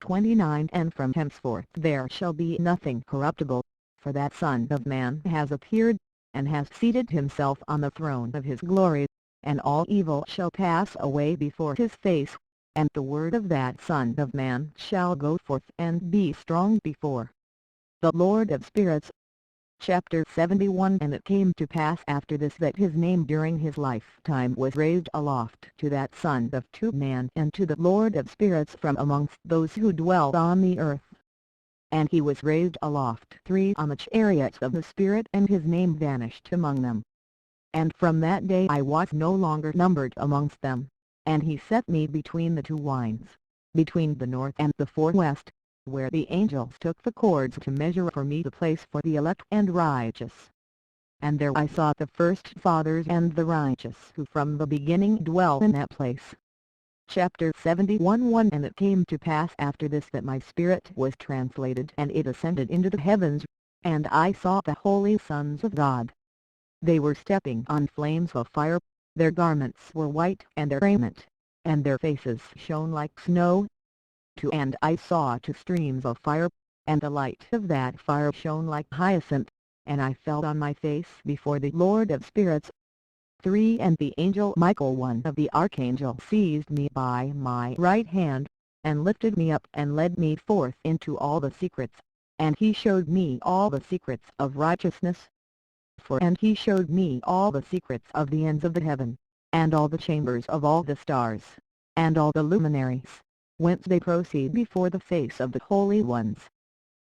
Speaker 1: 29 And from henceforth there shall be nothing corruptible, for that Son of Man has appeared, and has seated himself on the throne of his glory, and all evil shall pass away before his face, and the word of that Son of Man shall go forth and be strong before the Lord of spirits. Chapter 71 And it came to pass after this that his name during his lifetime was raised aloft to that Son of Man and to the Lord of spirits from amongst those who dwell on the earth. And he was raised aloft 3 on the chariots of the Spirit, and his name vanished among them. And from that day I was no longer numbered amongst them, and he set me between the two wines, between the north and the far west, where the angels took the cords to measure for me the place for the elect and righteous. And there I saw the first fathers and the righteous who from the beginning dwell in that place. Chapter 71 1 And it came to pass after this that my spirit was translated, and it ascended into the heavens, and I saw the holy sons of God. They were stepping on flames of fire, their garments were white and their raiment, and their faces shone like snow. 2 And I saw 2 streams of fire, and the light of that fire shone like hyacinth, and I fell on my face before the Lord of spirits. 3 And the angel Michael, one of the archangels, seized me by my right hand, and lifted me up and led me forth into all the secrets, and he showed me all the secrets of righteousness. and he showed me all the secrets of the ends of the heaven, and all the chambers of all the stars, and all the luminaries, whence they proceed before the face of the holy ones.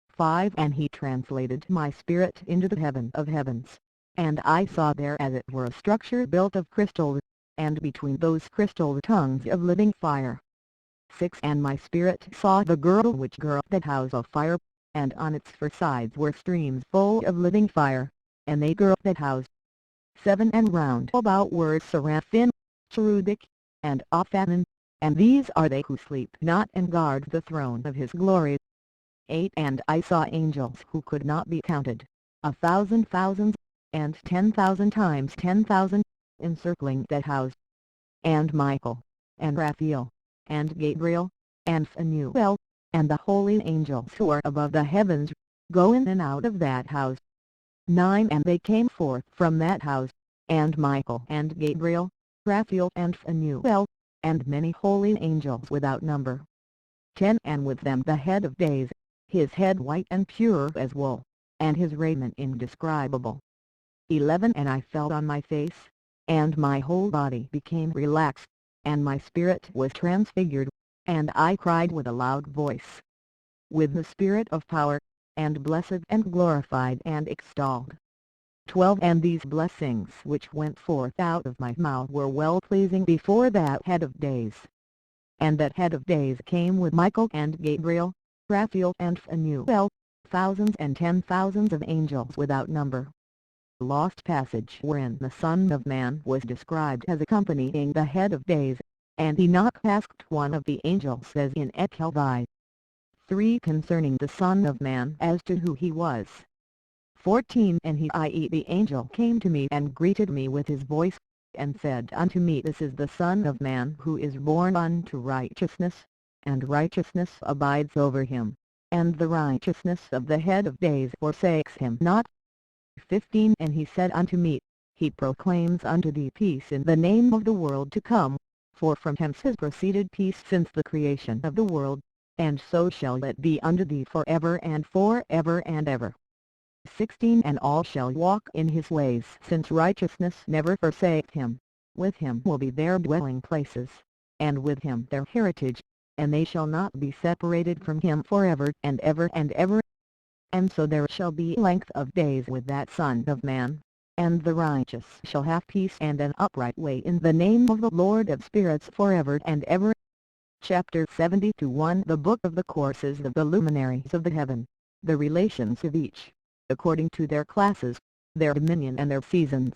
Speaker 1: 5. And he translated my spirit into the heaven of heavens, and I saw there as it were a structure built of crystal, and between those crystal tongues of living fire. 6. And my spirit saw the girdle that house of fire, and on its four sides were streams full of living fire, and they girdle that house. 7. And round about were seraphim, cherubic, and ophanim, and these are they who sleep not and guard the throne of his glory. 8. And I saw angels who could not be counted, 1,000 thousands, and 10,000 times 10,000, encircling that house. And Michael, and Raphael, and Gabriel, and Phanuel, and the holy angels who are above the heavens, go in and out of that house. 9. And they came forth from that house, and Michael and Gabriel, Raphael and Phanuel, and many holy angels without number. 10. And with them the head of days, his head white and pure as wool, and his raiment indescribable. 11. And I fell on my face, and my whole body became relaxed, and my spirit was transfigured, and I cried with a loud voice, with the spirit of power, and blessed and glorified and extolled. 12. And these blessings which went forth out of my mouth were well-pleasing before that head of days. And that head of days came with Michael and Gabriel, Raphael and Phanuel, thousands and 10,000s of angels without number. Lost passage wherein the Son of Man was described as accompanying the head of days, and Enoch asked one of the angels as in Echelvi. 3. Concerning the Son of Man as to who he was. 14. And he, i.e. the angel, came to me and greeted me with his voice, and said unto me, This is the Son of Man who is born unto righteousness, and righteousness abides over him, and the righteousness of the head of days forsakes him not. 15. And he said unto me, He proclaims unto thee peace in the name of the world to come, for from hence has proceeded peace since the creation of the world, and so shall it be unto thee forever and ever. 16. And all shall walk in his ways, since righteousness never forsaketh him. With him will be their dwelling places, and with him their heritage, and they shall not be separated from him forever and ever. And so there shall be length of days with that Son of Man, and the righteous shall have peace and an upright way in the name of the Lord of spirits forever and ever. Chapter 70-1. The Book of the Courses of the Luminaries of the Heaven, the relations of each, according to their classes, their dominion and their seasons,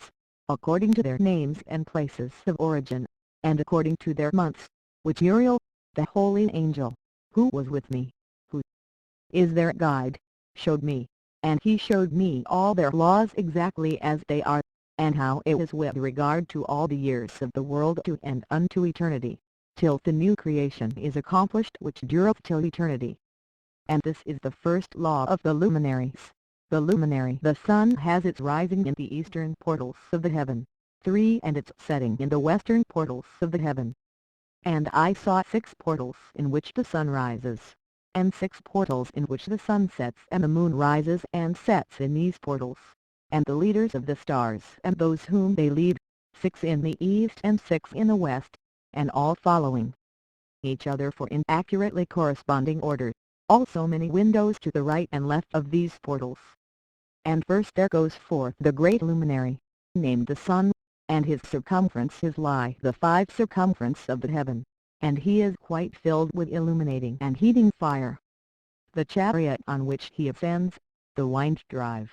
Speaker 1: according to their names and places of origin, and according to their months, which Uriel, the holy angel, who was with me, who is their guide, showed me, and he showed me all their laws exactly as they are, and how it is with regard to all the years of the world to and unto eternity, till the new creation is accomplished which dureth till eternity. And this is the first law of the luminaries. The luminary, the sun, has its rising in the eastern portals of the heaven. 3. And its setting in the western portals of the heaven. And I saw 6 portals in which the sun rises, and 6 portals in which the sun sets and the moon rises and sets in these portals, and the leaders of the stars and those whom they lead, 6 in the east and 6 in the west, and all following each other for in accurately corresponding order, also many windows to the right and left of these portals. And first there goes forth the great luminary, named the sun, and his circumference is like the 5 circumference of the heaven, and he is quite filled with illuminating and heating fire. The chariot on which he ascends, the wind drives,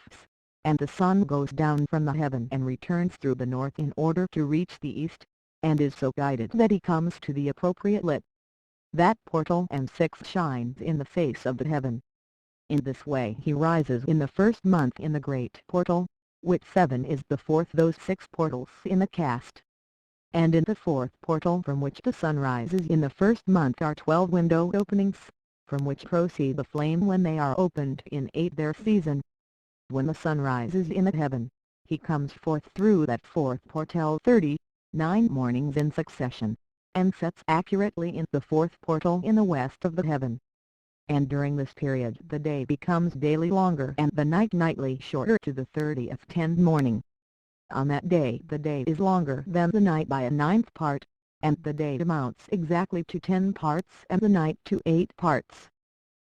Speaker 1: and the sun goes down from the heaven and returns through the north in order to reach the east, and is so guided that he comes to the appropriate lit. That portal and 6 shines in the face of the heaven. In this way he rises in the first month in the great portal, which 7 is the fourth those 6 portals in the cast. And in the 4th portal from which the sun rises in the first month are 12 window openings, from which proceed the flame when they are opened in 8 their season. When the sun rises in the heaven, he comes forth through that 4th portal 39 mornings in succession, and sets accurately in the 4th portal in the west of the heaven. and during this period the day becomes daily longer and the night nightly shorter to the 30th 10th morning. On that day the day is longer than the night by a ninth part, and the day amounts exactly to 10 parts and the night to 8 parts.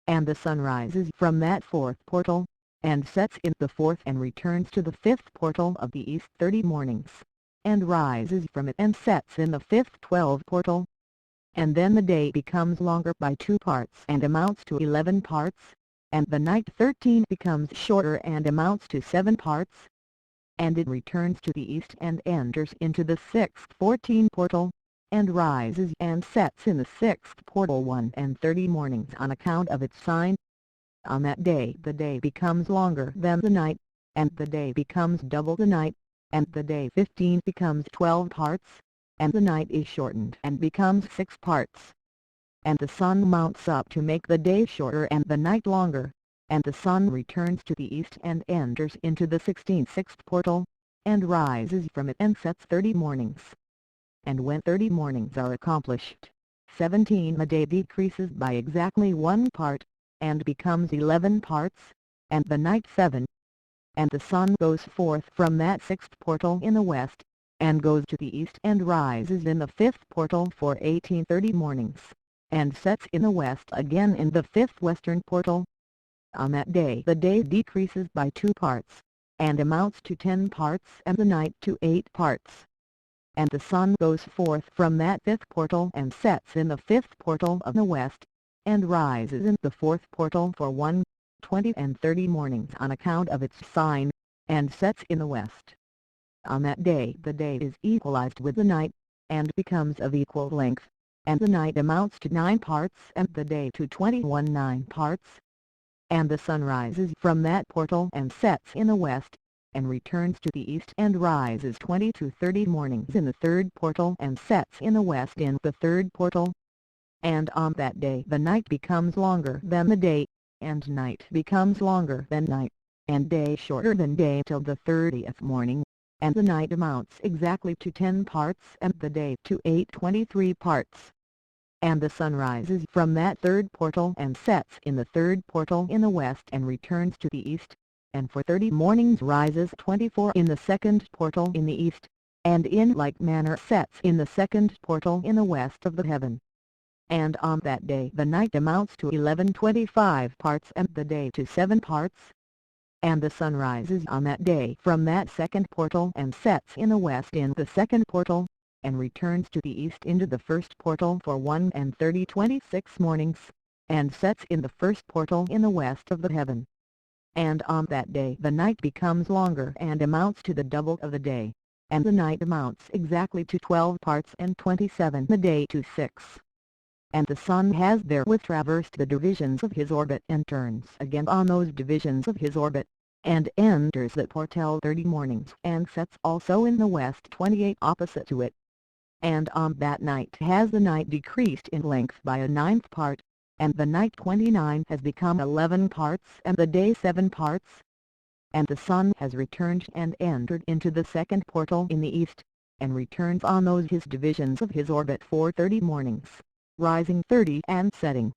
Speaker 1: And the sun rises from that fourth portal, and sets in the fourth and returns to the fifth portal of the east 30 mornings, and rises from it and sets in the fifth 12 portal. And then the day becomes longer by 2 parts and amounts to 11 parts, and the night 13 becomes shorter and amounts to 7 parts. And it returns to the east and enters into the sixth 14 portal, and rises and sets in the sixth portal 1 and 30 mornings on account of its sign. On that day the day becomes longer than the night, and the day becomes double the night, and the day 15 becomes 12 parts, and the night is shortened and becomes 6 parts. And the sun mounts up to make the day shorter and the night longer, and the sun returns to the east and enters into the 16th portal, and rises from it and sets 30 mornings. And when 30 mornings are accomplished, 17 the day decreases by exactly 1 part, and becomes 11 parts, and the night 7. And the sun goes forth from that 6th portal in the west, and goes to the east and rises in the 5th portal for 18:30 mornings, and sets in the west again in the 5th western portal. On that day the day decreases by 2 parts, and amounts to 10 parts and the night to 8 parts. And the sun goes forth from that 5th portal and sets in the 5th portal of the west, and rises in the 4th portal for 1, 20 and 30 mornings on account of its sign, and sets in the west. On that day the day is equalized with the night, and becomes of equal length, and the night amounts to 9 parts and the day to 21 9 parts. And the sun rises from that portal and sets in the west, and returns to the east and rises 20 to 30 mornings in the 3rd portal and sets in the west in the 3rd portal. And on that day the night becomes longer than the day, and night becomes longer than night, and day shorter than day till the 30th morning, and the night amounts exactly to 10 parts and the day to 8:23 parts. And the sun rises from that 3rd portal and sets in the 3rd portal in the west and returns to the east, and for 30 mornings rises 24 in the 2nd portal in the east, and in like manner sets in the 2nd portal in the west of the heaven. And on that day the night amounts to 11:25 parts and the day to 7 parts. And the sun rises on that day from that 2nd portal and sets in the west in the 2nd portal, and returns to the east into the 1st portal for 1 and 26 mornings, and sets in the 1st portal in the west of the heaven. And on that day the night becomes longer and amounts to the double of the day, and the night amounts exactly to 12 parts and 27 the day to 6. And the sun has therewith traversed the divisions of his orbit and turns again on those divisions of his orbit, and enters the portal 30 mornings and sets also in the west 28 opposite to it. And on that night has the night decreased in length by a ninth part, and the night 29 has become 11 parts and the day 7 parts. And the sun has returned and entered into the 2nd portal in the east, and returns on those his divisions of his orbit for 30 mornings, rising 30 and setting.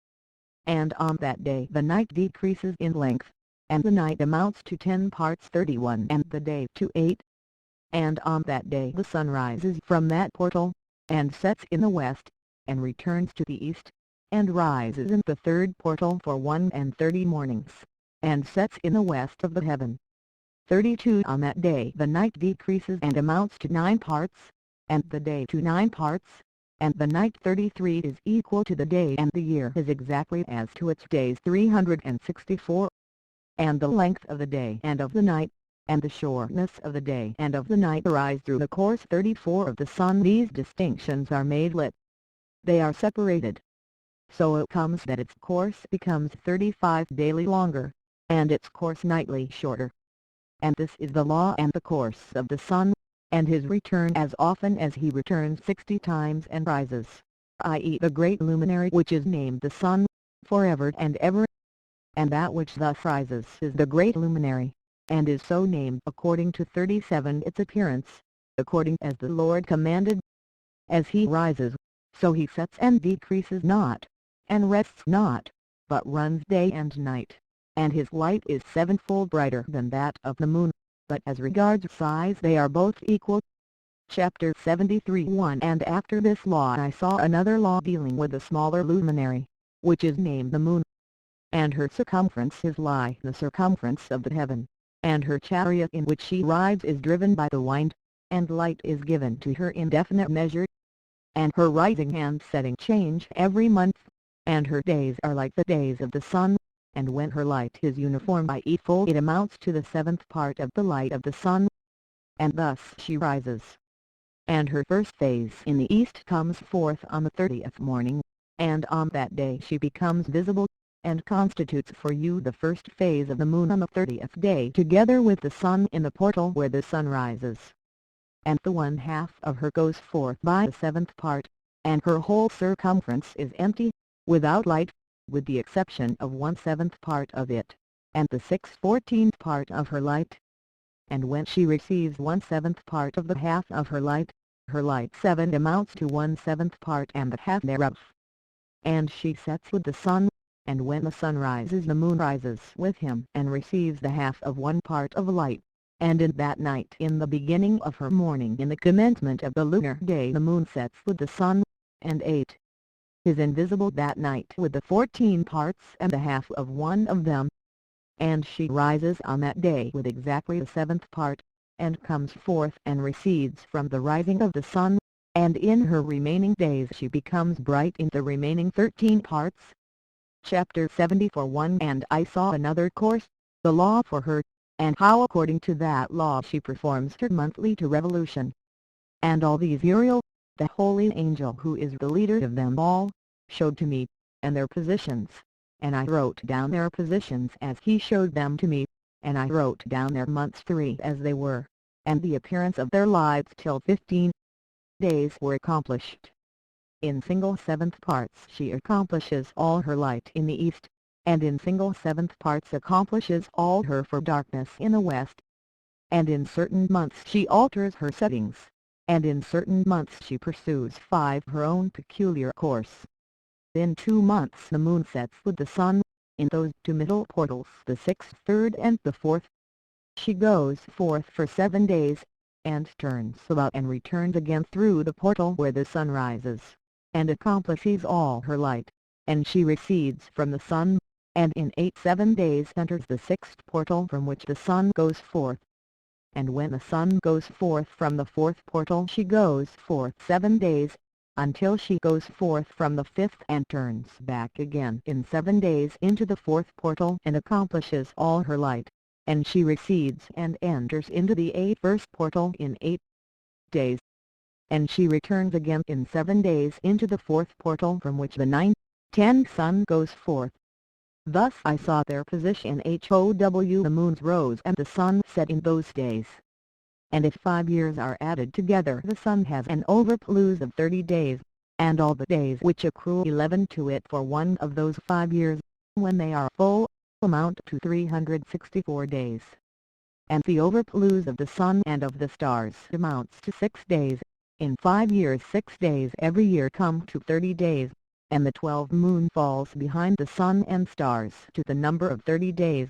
Speaker 1: And on that day the night decreases in length, and the night amounts to 10 parts 31 and the day to 8. And on that day the sun rises from that portal, and sets in the west, and returns to the east, and rises in the 3rd portal for 1 and 30 mornings, and sets in the west of the heaven. 32 On that day the night decreases and amounts to 9 parts, and the day to 9 parts, and the night 33 is equal to the day and the year is exactly as to its days 364. And the length of the day and of the night, and the shortness of the day and of the night arise through the course 34 of the sun. These distinctions are made lit. They are separated. So it comes that its course becomes 35 daily longer, and its course nightly shorter. And this is the law and the course of the sun, and his return as often as he returns 60 times and rises, i.e. the great luminary which is named the sun, forever and ever. And that which thus rises is the great luminary, and is so named according to 37 its appearance, according as the Lord commanded. As he rises, so he sets and decreases not, and rests not, but runs day and night, and his light is sevenfold brighter than that of the moon, but as regards size they are both equal. Chapter 73 1 And after this law I saw another law dealing with a smaller luminary, which is named the moon. And her circumference is like the circumference of the heaven, and her chariot in which she rides is driven by the wind, and light is given to her in definite measure. And her rising and setting change every month, and her days are like the days of the sun, and when her light is uniform by eightfold it amounts to the seventh part of the light of the sun. And thus she rises. And her first phase in the east comes forth on the 30th morning, and on that day she becomes visible, and constitutes for you the first phase of the moon on the 30th day together with the sun in the portal where the sun rises. And the one half of her goes forth by the seventh part, and her whole circumference is empty, without light, with the exception of 1/7 part of it, and the 6/14 part of her light. And when she receives 1/7 part of the half of her light 7 amounts to 1/7 part and the half thereof. And she sets with the sun, and when the sun rises the moon rises with him and receives the half of 1 part of light. And in that night in the beginning of her morning in the commencement of the lunar day the moon sets with the sun, and 8 is invisible that night with the 14 parts and the half of one of them. And she rises on that day with exactly the 7th part, and comes forth and recedes from the rising of the sun, and in her remaining days she becomes bright in the remaining 13 parts. Chapter 74 1 And I saw another course, the law for her, and how according to that law she performs her monthly to revolution. And all these Uriel, the holy angel who is the leader of them all, showed to me, and their positions, and I wrote down their positions as he showed them to me, and I wrote down their months 3 as they were, and the appearance of their lives till 15 days were accomplished. In single 7th parts she accomplishes all her light in the east, and in single 7th parts accomplishes all her for darkness in the west. And in certain months she alters her settings, and in certain months she pursues 5 her own peculiar course. In 2 months the moon sets with the sun, in those 2 middle portals the 6th, 3rd and the 4th. She goes forth for 7 days, and turns about and returns again through the portal where the sun rises, and accomplishes all her light, and she recedes from the sun, and in 7 days enters the 6th portal from which the sun goes forth. And when the sun goes forth from the 4th portal she goes forth 7 days, until she goes forth from the 5th and turns back again in 7 days into the 4th portal and accomplishes all her light, and she recedes and enters into the 1st portal in 8 days. And she returns again in 7 days into the 4th portal from which the 9, 10 sun goes forth. Thus I saw their position how the moons rose and the sun set in those days. And if 5 years are added together the sun has an overplus of 30 days, and all the days which accrue 11 to it for one of those 5 years, when they are full, amount to 364 days. And the overplus of the sun and of the stars amounts to 6 days. In 5 years 6 days every year come to 30 days, and the 12 moon falls behind the sun and stars to the number of 30 days.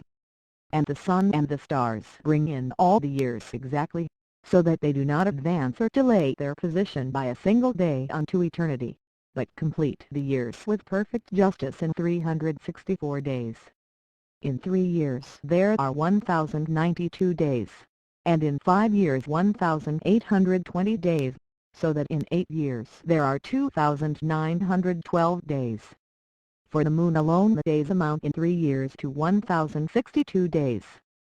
Speaker 1: And the sun and the stars bring in all the years exactly, so that they do not advance or delay their position by a single day unto eternity, but complete the years with perfect justice in 364 days. In 3 years there are 1092 days, and in 5 years 1820 days, so that in 8 years there are 2912 days. For the moon alone the days amount in 3 years to 1062 days,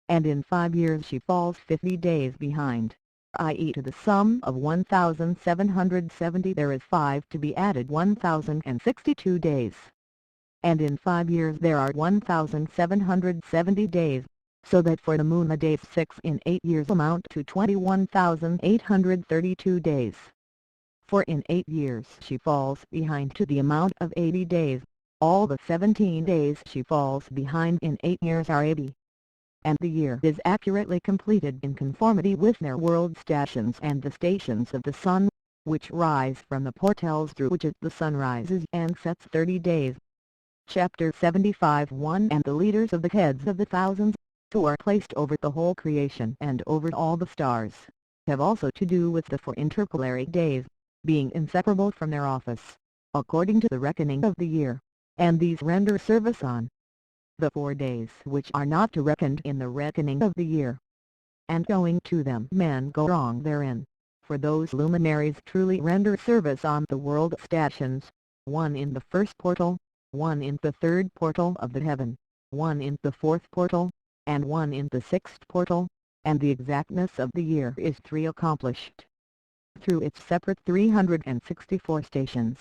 Speaker 1: and in 5 years she falls 50 days behind, i.e. to the sum of 1770 there is 5 to be added 1062 days. And in 5 years there are 1770 days, so that for the moon the days 6 in 8 years amount to 21,832 days. For in 8 years she falls behind to the amount of 80 days. All the 17 days she falls behind in 8 years are 80. And the year is accurately completed in conformity with their world stations and the stations of the sun, which rise from the portals through which the sun rises and sets 30 days. Chapter 75 1 And the leaders of the heads of the thousands, who are placed over the whole creation and over all the stars, have also to do with the 4 intercalary days, being inseparable from their office, according to the reckoning of the year, and these render service on the 4 days which are not to reckoned in the reckoning of the year. And owing to them men go wrong therein, for those luminaries truly render service on the world stations, one in the first portal, one in the third portal of the heaven, one in the fourth portal, and one in the sixth portal, and the exactness of the year is 3 accomplished through its separate 364 stations.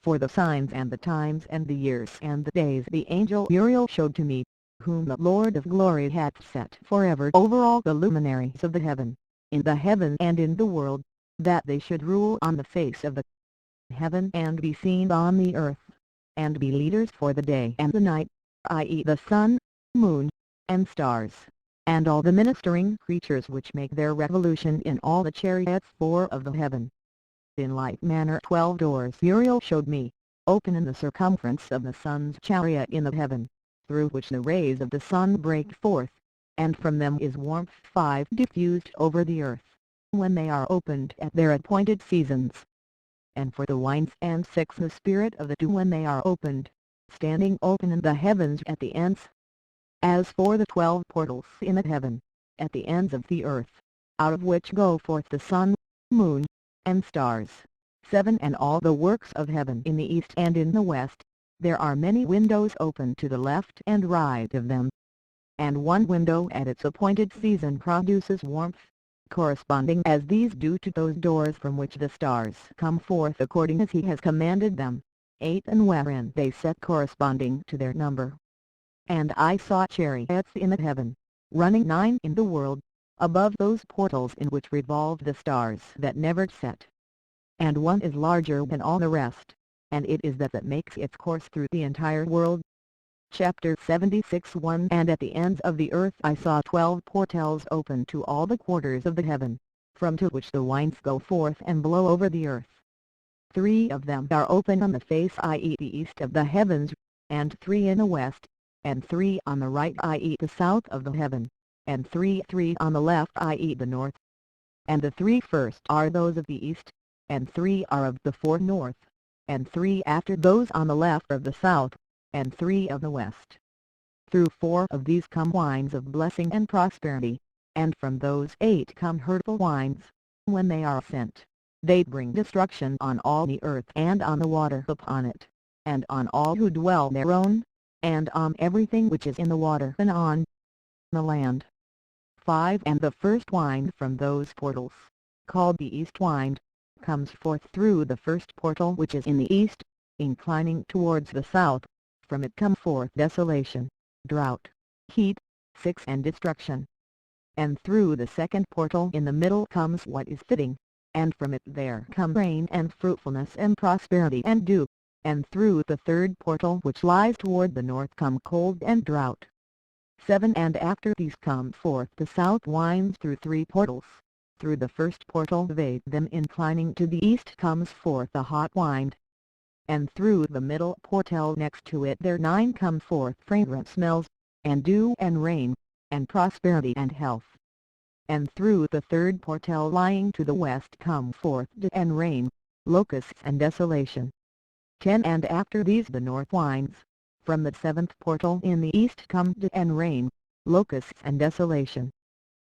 Speaker 1: For the signs and the times and the years and the days the angel Uriel showed to me, whom the Lord of glory hath set forever over all the luminaries of the heaven, in the heaven and in the world, that they should rule on the face of the heaven and be seen on the earth, and be leaders for the day and the night, i.e. the sun, moon, and stars, and all the ministering creatures which make their revolution in all the chariots 4 of the heaven. In like manner 12 doors Uriel showed me, open in the circumference of the sun's chariot in the heaven, through which the rays of the sun break forth, and from them is warmth 5 diffused over the earth, when they are opened at their appointed seasons. And for the wines and 6 the spirit of the 2 when they are opened, standing open in the heavens at the ends. As for the 12 portals in the heaven, at the ends of the earth, out of which go forth the sun, moon, and stars, 7 and all the works of heaven in the east and in the west, there are many windows open to the left and right of them. And one window at its appointed season produces warmth, corresponding as these do to those doors from which the stars come forth according as he has commanded them, 8 and wherein they set corresponding to their number. And I saw chariots in the heaven, running 9 in the world, above those portals in which revolve the stars that never set. And one is larger than all the rest, and it is that makes its course through the entire world. Chapter 76 1 And at the ends of the earth I saw 12 portals open to all the quarters of the heaven, from to which the winds go forth and blow over the earth. 3 of them are open on the face, i.e. the east of the heavens, and 3 in the west, and 3 on the right, i.e. the south of the heaven, and 3 on the left, i.e. the north. And the 3 first are those of the east, and 3 are of the 4 north, and 3 after those on the left of the south, and 3 of the west. Through 4 of these come wines of blessing and prosperity, and from those 8 come hurtful wines. When they are sent, they bring destruction on all the earth and on the water upon it, and on all who dwell thereon, and on everything which is in the water and on the land. 5 And the first wine from those portals, called the east wind, comes forth through the first portal which is in the east, inclining towards the south. From it come forth desolation, drought, heat, 6 and destruction. And through the second portal in the middle comes what is fitting, and from it there come rain and fruitfulness and prosperity and dew, and through the third portal which lies toward the north come cold and drought. 7 And after these come forth the south winds through 3 portals. Through the first portal they them inclining to the east comes forth the hot wind. And through the middle portal next to it there 9 come forth fragrant smells, and dew and rain, and prosperity and health. And through the third portal lying to the west come forth dew and rain, locusts and desolation. 10 And after these the north winds. From the 7th portal in the east come dew and rain, locusts and desolation.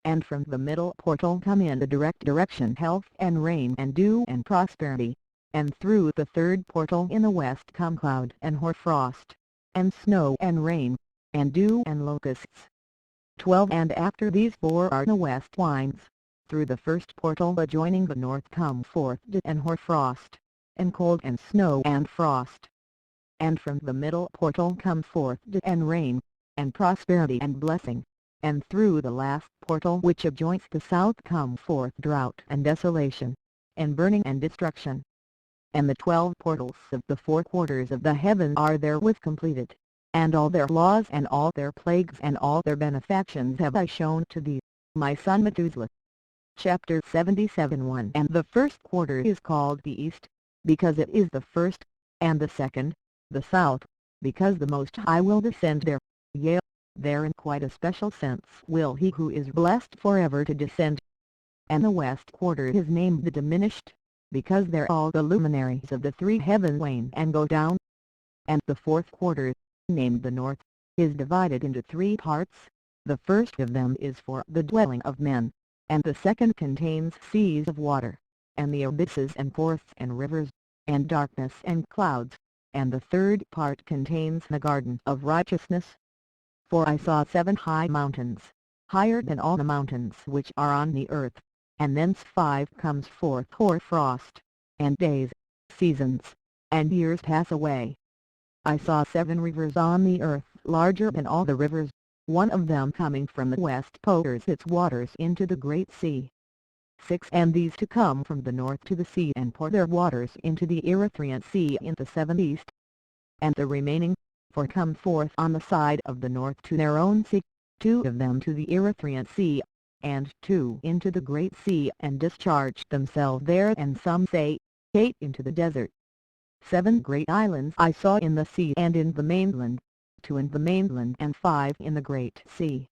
Speaker 1: And from the middle portal come in the direct direction health and rain and dew and prosperity. And through the third portal in the west come cloud and hoarfrost, and snow and rain, and dew and locusts. 12 And after these 4 are the west winds. Through the first portal adjoining the north come forth dew and hoarfrost, and cold and snow and frost. And from the middle portal come forth dew and rain, and prosperity and blessing. And through the last portal which adjoins the south come forth drought and desolation, and burning and destruction. And the 12 portals of the 4 quarters of the heaven are therewith completed, and all their laws and all their plagues and all their benefactions have I shown to thee, my son Methuselah. Chapter 77 1 And the first quarter is called the east, because it is the first, and the second, the south, because the Most High will descend there, yea, there in quite a special sense will he who is blessed forever to descend. And the west quarter is named the diminished, because there all the luminaries of the three heavens wane and go down. And the fourth quarter, named the north, is divided into three parts. The first of them is for the dwelling of men, and the second contains seas of water, and the abysses and forests and rivers, and darkness and clouds, and the third part contains the garden of righteousness. For I saw 7 high mountains, higher than all the mountains which are on the earth, and thence 5 comes forth hoar-frost, and days, seasons, and years pass away. I saw 7 rivers on the earth larger than all the rivers, one of them coming from the west pours its waters into the great sea. 6 and these to come from the north to the sea and pour their waters into the Erythraean Sea in the 7 east. And the remaining 4 come forth on the side of the north to their own sea, 2 of them to the Erythraean Sea, and 2 into the great sea and discharge themselves there, and some say, 8 into the desert. 7 great islands I saw in the sea and in the mainland, 2 in the mainland and 5 in the great sea.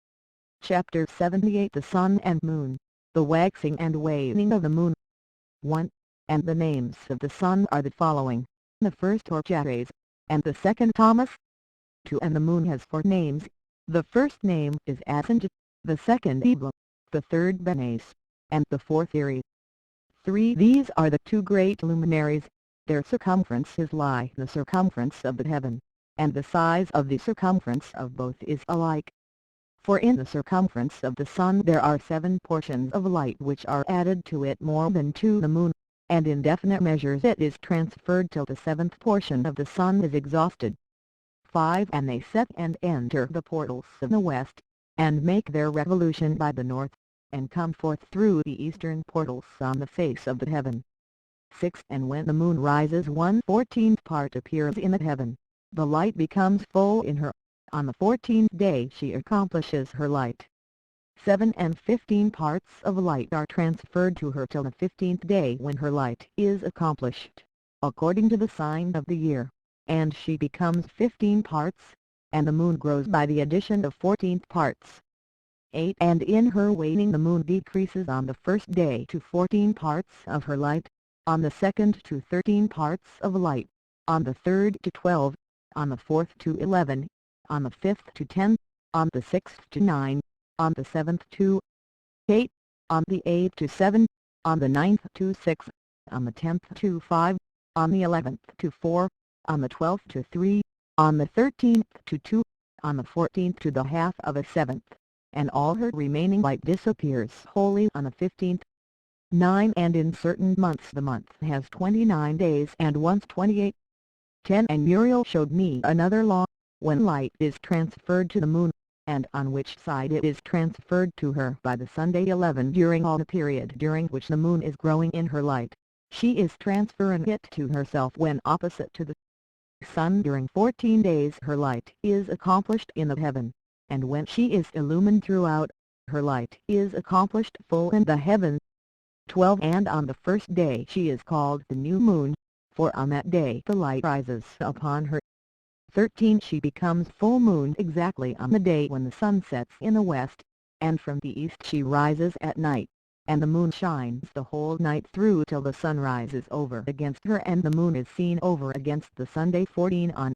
Speaker 1: Chapter 78 The Sun and Moon, the waxing and waning of the moon. 1. And the names of the sun are the following, the first Orgeres, and the second Thomas. 2 And the moon has 4 names, the first name is Asinja, the second Ebla, the third Benes, and the fourth Eris. 3 These are the 2 great luminaries, their circumference is like the circumference of the heaven, and the size of the circumference of both is alike. For in the circumference of the sun there are 7 portions of light which are added to it more than to the moon, and in definite measures it is transferred till the 7th portion of the sun is exhausted. 5 And they set and enter the portals of the west, and make their revolution by the north, and come forth through the eastern portals on the face of the heaven. 6 And when the moon rises 1/14th part appears in the heaven, the light becomes full in her, on the 14th day she accomplishes her light. 7 and 15 parts of light are transferred to her till the 15th day when her light is accomplished, according to the sign of the year, and she becomes 15 parts, and the moon grows by the addition of 14th parts. 8 And in her waning the moon decreases on the first day to 14 parts of her light, on the second to 13 parts of light, on the third to 12, on the fourth to 11, on the fifth to 10, on the sixth to 9, on the 7th to 8, on the 8th to 7, on the 9th to 6, on the 10th to 5, on the 11th to 4, on the 12th to 3, on the 13th to 2, on the 14th to the half of a 7th, and all her remaining light disappears wholly on the 15th. 9 And in certain months the month has 29 days and once 28. 10 And Muriel showed me another law, when light is transferred to the moon, and on which side it is transferred to her by the Sunday 11 during all the period during which the moon is growing in her light, she is transferring it to herself when opposite to the sun during 14 days her light is accomplished in the heaven, and when she is illumined throughout, her light is accomplished full in the heaven. 12 And on the first day she is called the new moon, for on that day the light rises upon her. 13 She becomes full moon exactly on the day when the sun sets in the west, and from the east she rises at night, and the moon shines the whole night through till the sun rises over against her and the moon is seen over against the Sunday. 14 On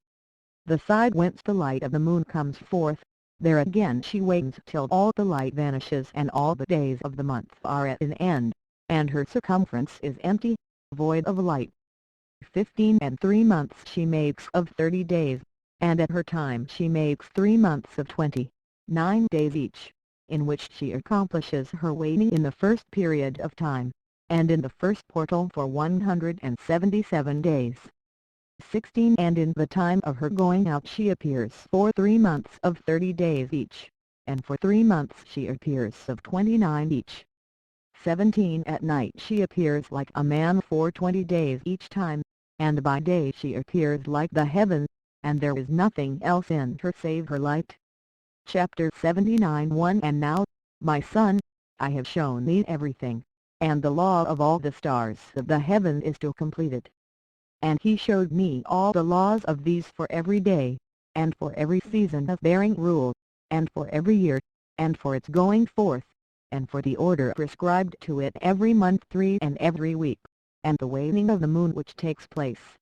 Speaker 1: the side whence the light of the moon comes forth, there again she wanes till all the light vanishes and all the days of the month are at an end, and her circumference is empty, void of light. 15 And 3 months she makes of 30 days, and at her time she makes 3 months of 29 days each, in which she accomplishes her waning in the first period of time, and in the first portal for 177 days. 16 And in the time of her going out she appears for 3 months of 30 days each, and for 3 months she appears of 29 each. 17 At night she appears like a man for 20 days each time, and by day she appears like the heaven, and there is nothing else in her save her light. Chapter 79 1 And now, my son, I have shown thee everything, and the law of all the stars of the heaven is to complete it. And he showed me all the laws of these for every day, and for every season of bearing rule, and for every year, and for its going forth, and for the order prescribed to it every month 3 and every week, and the waning of the moon which takes place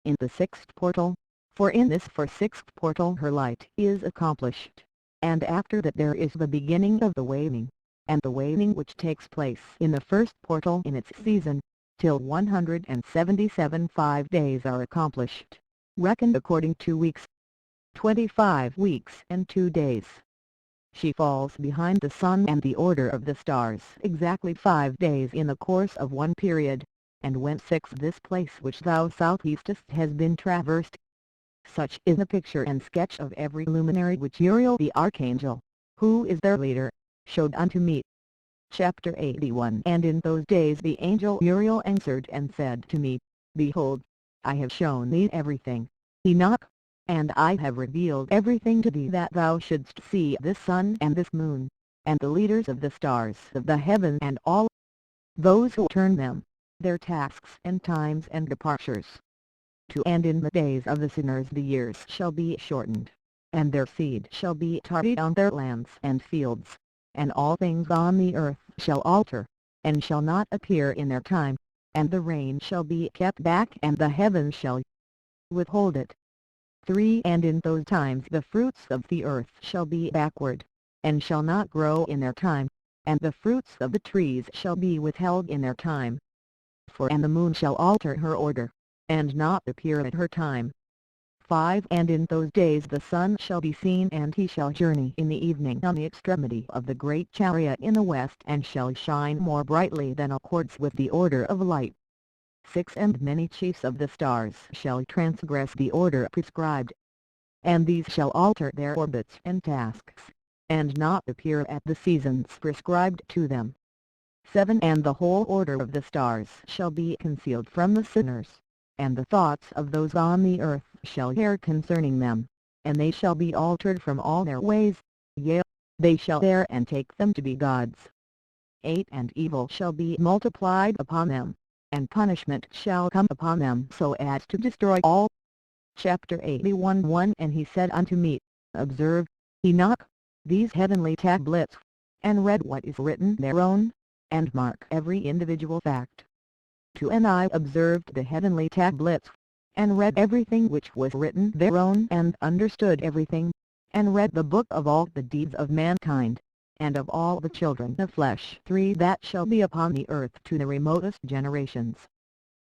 Speaker 1: in the sixth portal, for in this sixth portal her light is accomplished, and after that there is the beginning of the waning, and the waning which takes place in the first portal in its season, till 177 5 days are accomplished, reckoned according to weeks, 25 weeks and 2 days. She falls behind the sun and the order of the stars exactly 5 days in the course of one period, and when 6 this place which thou southeastest has been traversed. Such is the picture and sketch of every luminary which Uriel the archangel, who is their leader, showed unto me. Chapter 81. And in those days the angel Uriel answered and said to me, Behold, I have shown thee everything, Enoch, and I have revealed everything to thee that thou shouldst see this sun and this moon, and the leaders of the stars of the heaven and all those who turn them, their tasks and times and departures. And in the days of the sinners the years shall be shortened, and their seed shall be tarried on their lands and fields, and all things on the earth shall alter, and shall not appear in their time, and the rain shall be kept back and the heavens shall withhold it. 3 And in those times the fruits of the earth shall be backward, and shall not grow in their time, and the fruits of the trees shall be withheld in their time. And the moon shall alter her order, and not appear at her time. 5 And in those days the sun shall be seen, and he shall journey in the evening on the extremity of the great chariot in the west, and shall shine more brightly than accords with the order of light. 6 And many chiefs of the stars shall transgress the order prescribed, and these shall alter their orbits and tasks, and not appear at the seasons prescribed to them. 7 And the whole order of the stars shall be concealed from the sinners, and the thoughts of those on the earth shall err concerning them, and they shall be altered from all their ways, yea, they shall err and take them to be gods. 8 And evil shall be multiplied upon them, and punishment shall come upon them so as to destroy all. Chapter 81. 1 And he said unto me, Observe, Enoch, these heavenly tablets, and read what is written thereon, and mark every individual fact. 2 And I observed the heavenly tablets, and read everything which was written thereon, and understood everything, and read the book of all the deeds of mankind, and of all the children of flesh 3 that shall be upon the earth to the remotest generations.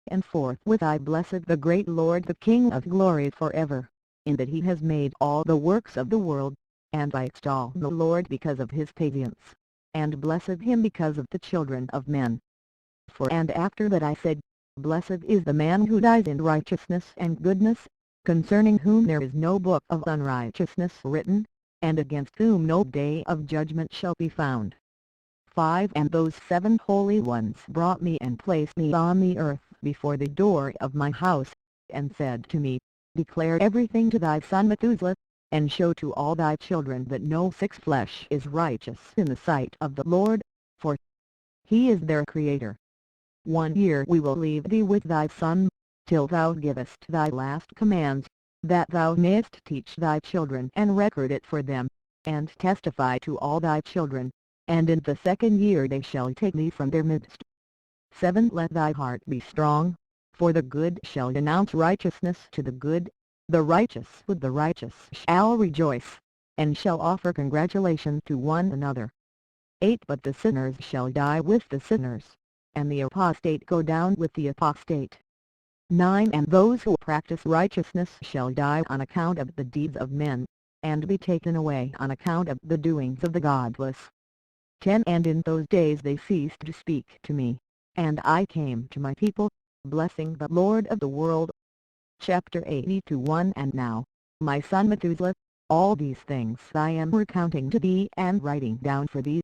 Speaker 1: And forthwith I blessed the great Lord the King of glory forever, in that he has made all the works of the world, and I extol the Lord because of his patience, and blessed him because of the children of men. And after that I said, Blessed is the man who dies in righteousness and goodness, concerning whom there is no book of unrighteousness written, and against whom no day of judgment shall be found. 5 And those 7 holy ones brought me and placed me on the earth before the door of my house, and said to me, Declare everything to thy son Methuselah, and show to all thy children that no sick flesh is righteous in the sight of the Lord, for he is their Creator. 1 year we will leave thee with thy son, till thou givest thy last commands, that thou mayest teach thy children and record it for them, and testify to all thy children, and in the 2nd year they shall take thee from their midst. 7 Let thy heart be strong, for the good shall denounce righteousness to the good, the righteous with the righteous shall rejoice, and shall offer congratulation to one another. 8 But the sinners shall die with the sinners, and the apostate go down with the apostate. 9 And those who practice righteousness shall die on account of the deeds of men, and be taken away on account of the doings of the godless. 10 And in those days they ceased to speak to me, and I came to my people, blessing the Lord of the world. Chapter 82. 1 And now, my son Methuselah, all these things I am recounting to thee and writing down for thee.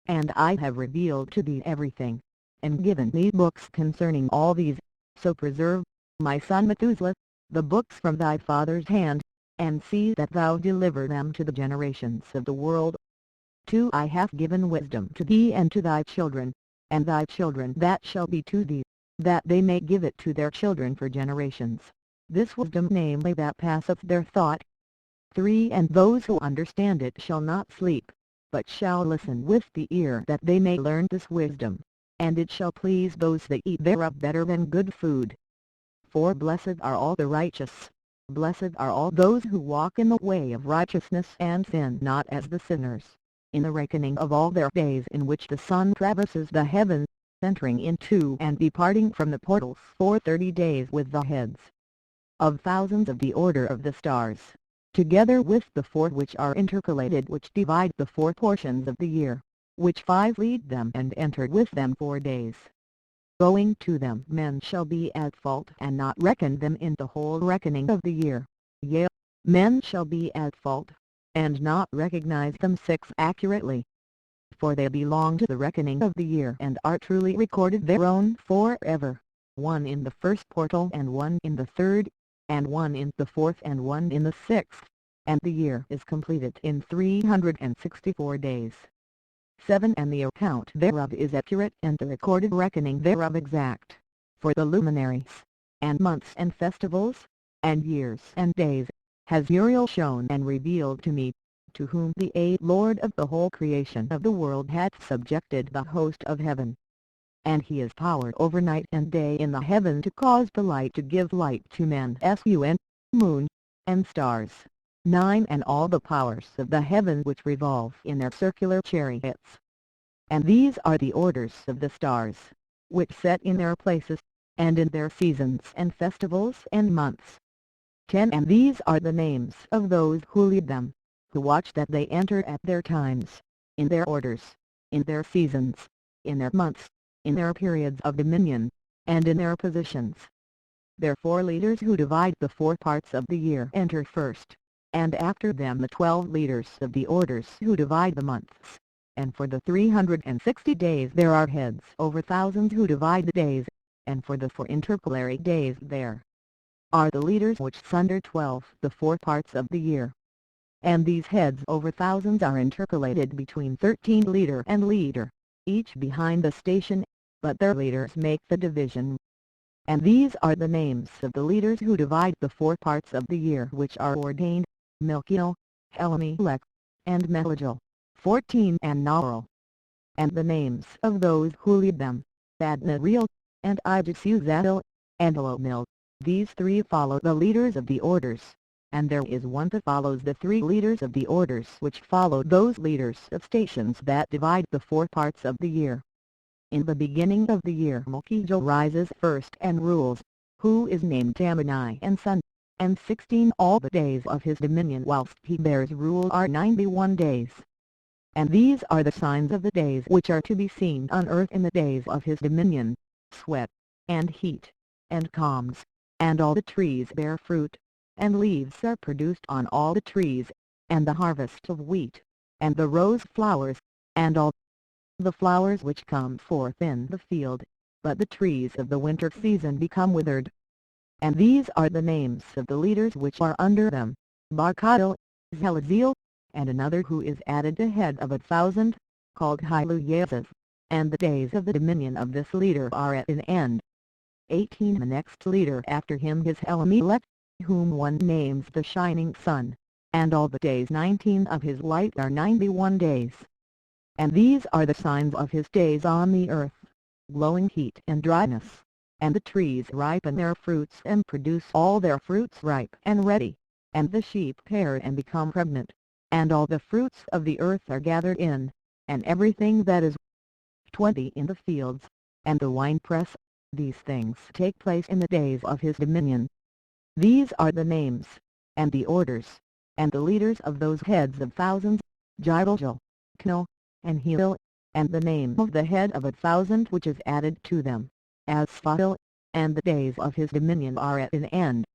Speaker 1: And I have revealed to thee everything, and given thee books concerning all these, so preserve, my son Methuselah, the books from thy father's hand, and see that thou deliver them to the generations of the world. 2 I have given wisdom to thee and to thy children, and thy children that shall be to thee, that they may give it to their children for generations, this wisdom namely that passeth their thought. 3. And those who understand it shall not sleep, but shall listen with the ear that they may learn this wisdom, and it shall please those that eat thereof better than good food. 4. Blessed are all the righteous, blessed are all those who walk in the way of righteousness and sin not as the sinners, in the reckoning of all their days in which the sun traverses the heavens, entering into and departing from the portals for 30 days with the heads of thousands of the order of the stars, together with the 4 which are intercalated which divide the 4 portions of the year, which 5 lead them and entered with them 4 days. Owing to them men shall be at fault and not reckon them in the whole reckoning of the year, yea, men shall be at fault, and not recognize them 6 accurately. For they belong to the reckoning of the year and are truly recorded thereon forever, 1 in the first portal and 1 in the third, and 1 in the fourth and 1 in the 6th, and the year is completed in 364 days. 7. And the account thereof is accurate and the recorded reckoning thereof exact, for the luminaries, and months and festivals, and years and days, has Uriel shown and revealed to me, to whom the Lord of the whole creation of the world hath subjected the host of heaven. And he is power over night and day in the heaven to cause the light to give light to men, sun, moon, and stars. 9. And all the powers of the heaven which revolve in their circular chariots. And these are the orders of the stars, which set in their places, and in their seasons and festivals and months. 10. And these are the names of those who lead them, who watch that they enter at their times, in their orders, in their seasons, in their months, in their periods of dominion, and in their positions. Their 4 leaders who divide the 4 parts of the year enter first, and after them the 12 leaders of the orders who divide the months, and for the 360 days there are heads over thousands who divide the days, and for the 4 intercalary days there are the leaders which sunder 12 the 4 parts of the year. And these heads over thousands are intercalated between 13 leader and leader, each behind the station, but their leaders make the division. And these are the names of the leaders who divide the 4 parts of the year which are ordained, Milkiel, Elimelech, and Mehaljel, 14 and Naarel. And the names of those who lead them, Adnareel, and Ijisuzaddel, and Elomil, these 3 follow the leaders of the orders, and there is one that follows the 3 leaders of the orders which follow those leaders of stations that divide the 4 parts of the year. In the beginning of the year Malchijah rises first and rules, who is named Tammani and son, and 16 all the days of his dominion whilst he bears rule are 91 days. And these are the signs of the days which are to be seen on earth in the days of his dominion, sweat, and heat, and calms, and all the trees bear fruit, and leaves are produced on all the trees, and the harvest of wheat, and the rose flowers, and all the flowers which come forth in the field, but the trees of the winter season become withered. And these are the names of the leaders which are under them, Barkadil, Zelaziel, and another who is added to head of 1,000, called Hiluyazes, and the days of the dominion of this leader are at an end. 18. The next leader after him is Elimelech, whom one names the shining sun, and all the days 19 of his light are 91 days. And these are the signs of his days on the earth, glowing heat and dryness, and the trees ripen their fruits and produce all their fruits ripe and ready, and the sheep pair and become pregnant, and all the fruits of the earth are gathered in, and everything that is 20 in the fields, and the winepress. These things take place in the days of his dominion. These are the names, and the orders, and the leaders of those heads of thousands, Jidal, Kno, and Helil, and the name of the head of 1,000 which is added to them, Asphadil, and the days of his dominion are at an end.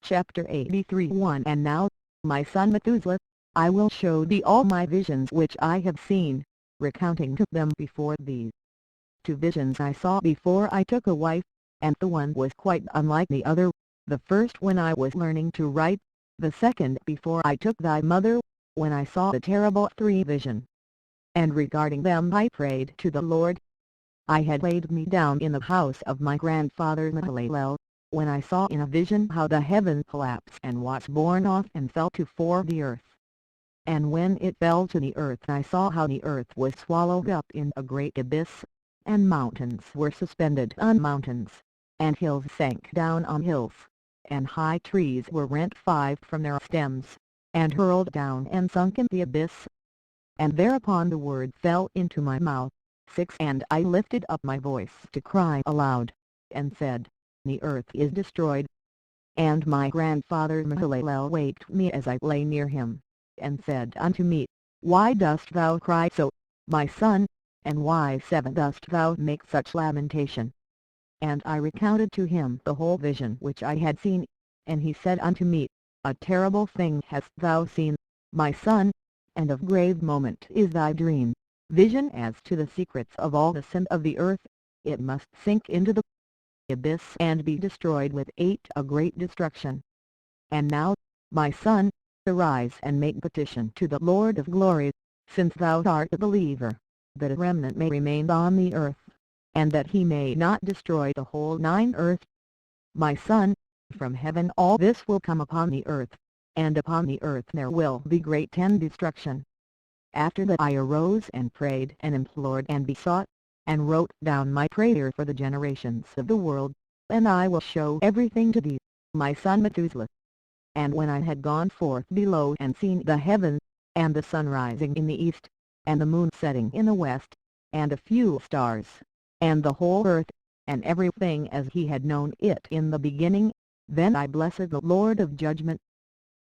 Speaker 1: Chapter 83. 1. And now, my son Methuselah, I will show thee all my visions which I have seen, recounting to them before thee. 2 visions I saw before I took a wife, and the one was quite unlike the other, the first when I was learning to write, the second before I took thy mother, when I saw the terrible 3 vision. And regarding them I prayed to the Lord. I had laid me down in the house of my grandfather Mahalalel, when I saw in a vision how the heaven collapsed and was borne off and fell to for the earth. And when it fell to the earth I saw how the earth was swallowed up in a great abyss, and mountains were suspended on mountains, and hills sank down on hills, and high trees were rent from their stems, and hurled down and sunk in the abyss. And thereupon the word fell into my mouth, 6. And I lifted up my voice to cry aloud, and said, The earth is destroyed. And my grandfather Mahalalel waked me as I lay near him, and said unto me, Why dost thou cry so, my son, and why dost thou make such lamentation? And I recounted to him the whole vision which I had seen, and he said unto me, A terrible thing hast thou seen, my son, and of grave moment is thy vision as to the secrets of all the sin of the earth. It must sink into the abyss and be destroyed with a great destruction. And now, my son, arise and make petition to the Lord of glory, since thou art a believer, that a remnant may remain on the earth, and that he may not destroy the whole earth. My son, from heaven all this will come upon the earth, and upon the earth there will be great destruction. After that I arose and prayed and implored and besought, and wrote down my prayer for the generations of the world, and I will show everything to thee, my son Methuselah. And when I had gone forth below and seen the heaven, and the sun rising in the east, and the moon setting in the west, and a few stars, and the whole earth, and everything as he had known it in the beginning, then I blessed the Lord of judgment,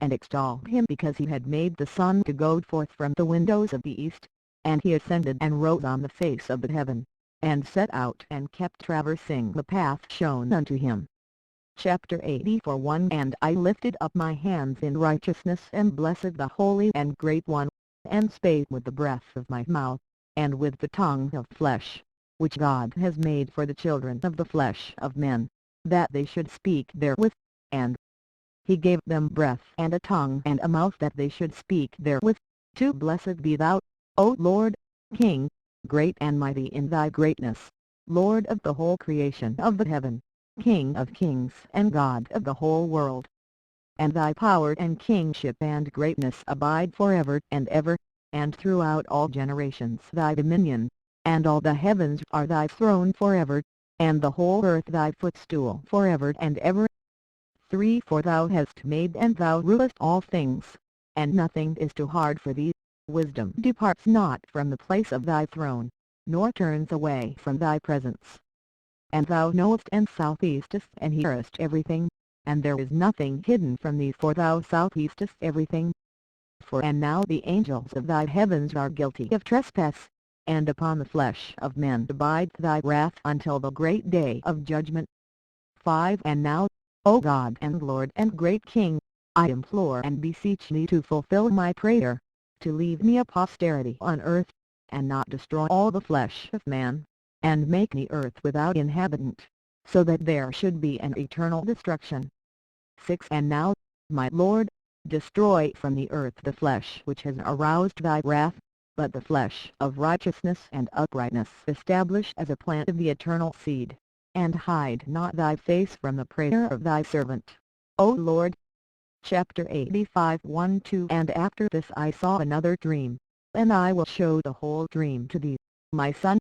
Speaker 1: and extolled him because he had made the sun to go forth from the windows of the east, and he ascended and rose on the face of the heaven, and set out and kept traversing the path shown unto him. Chapter 84 1 And I lifted up my hands in righteousness and blessed the Holy and Great One, and spake with the breath of my mouth, and with the tongue of flesh, which God has made for the children of the flesh of men, that they should speak therewith, and he gave them breath and a tongue and a mouth that they should speak therewith. 2 Blessed be thou, O Lord, King, great and mighty in thy greatness, Lord of the whole creation of the heaven, King of kings and God of the whole world. And thy power and kingship and greatness abide forever and ever, and throughout all generations thy dominion, and all the heavens are thy throne forever, and the whole earth thy footstool forever and ever. 3 For thou hast made and thou rulest all things, and nothing is too hard for thee. Wisdom departs not from the place of thy throne, nor turns away from thy presence. And thou knowest and southeastest and hearest everything, and there is nothing hidden from thee, for thou southeastest everything. And now the angels of thy heavens are guilty of trespass, and upon the flesh of men abide thy wrath until the great day of judgment. 5 And now, O God and Lord and great King, I implore and beseech thee to fulfill my prayer, to leave me a posterity on earth, and not destroy all the flesh of man, and make the earth without inhabitant, so that there should be an eternal destruction. 6 And now, my Lord, destroy from the earth the flesh which has aroused thy wrath, but the flesh of righteousness and uprightness establish as a plant of the eternal seed, and hide not thy face from the prayer of thy servant, O Lord. Chapter 85 1-2 And after this I saw another dream, and I will show the whole dream to thee, my son.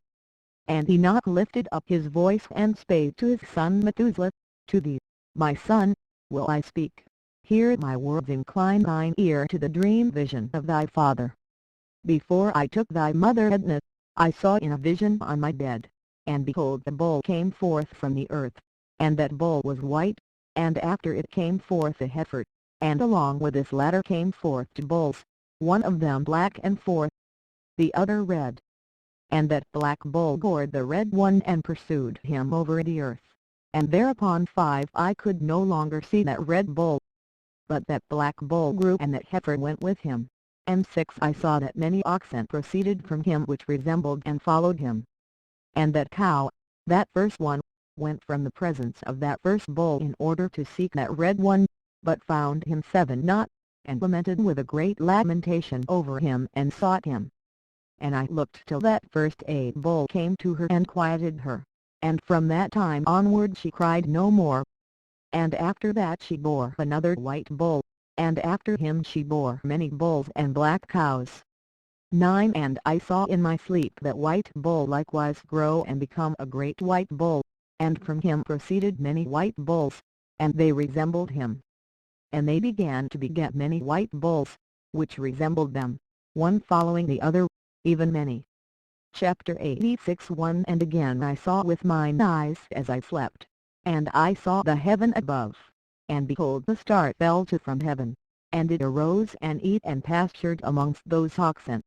Speaker 1: And Enoch lifted up his voice and spake to his son Methuselah, To thee, my son, will I speak, hear my words, incline thine ear to the dream vision of thy father. Before I took thy mother Edna, I saw in a vision on my bed, and behold a bull came forth from the earth, and that bull was white, and after it came forth a heifer, and along with this latter came forth 2 bulls, one of them black and the other red. And that black bull gored the red one and pursued him over the earth, and thereupon 5 I could no longer see that red bull, but that black bull grew and that heifer went with him, and 6 I saw that many oxen proceeded from him which resembled and followed him. And that cow, that first one, went from the presence of that first bull in order to seek that red one, but found him 7 not, and lamented with a great lamentation over him and sought him. And I looked till that first a bull came to her and quieted her, and from that time onward she cried no more. And after that she bore another white bull, and after him she bore many bulls and black cows. 9 And I saw in my sleep that white bull likewise grow and become a great white bull, and from him proceeded many white bulls, and they resembled him. And they began to beget many white bulls, which resembled them, one following the other, even many. Chapter 86 1 And again I saw with mine eyes as I slept, and I saw the heaven above, and behold the star fell to from heaven, and it arose and ate and pastured amongst those oxen.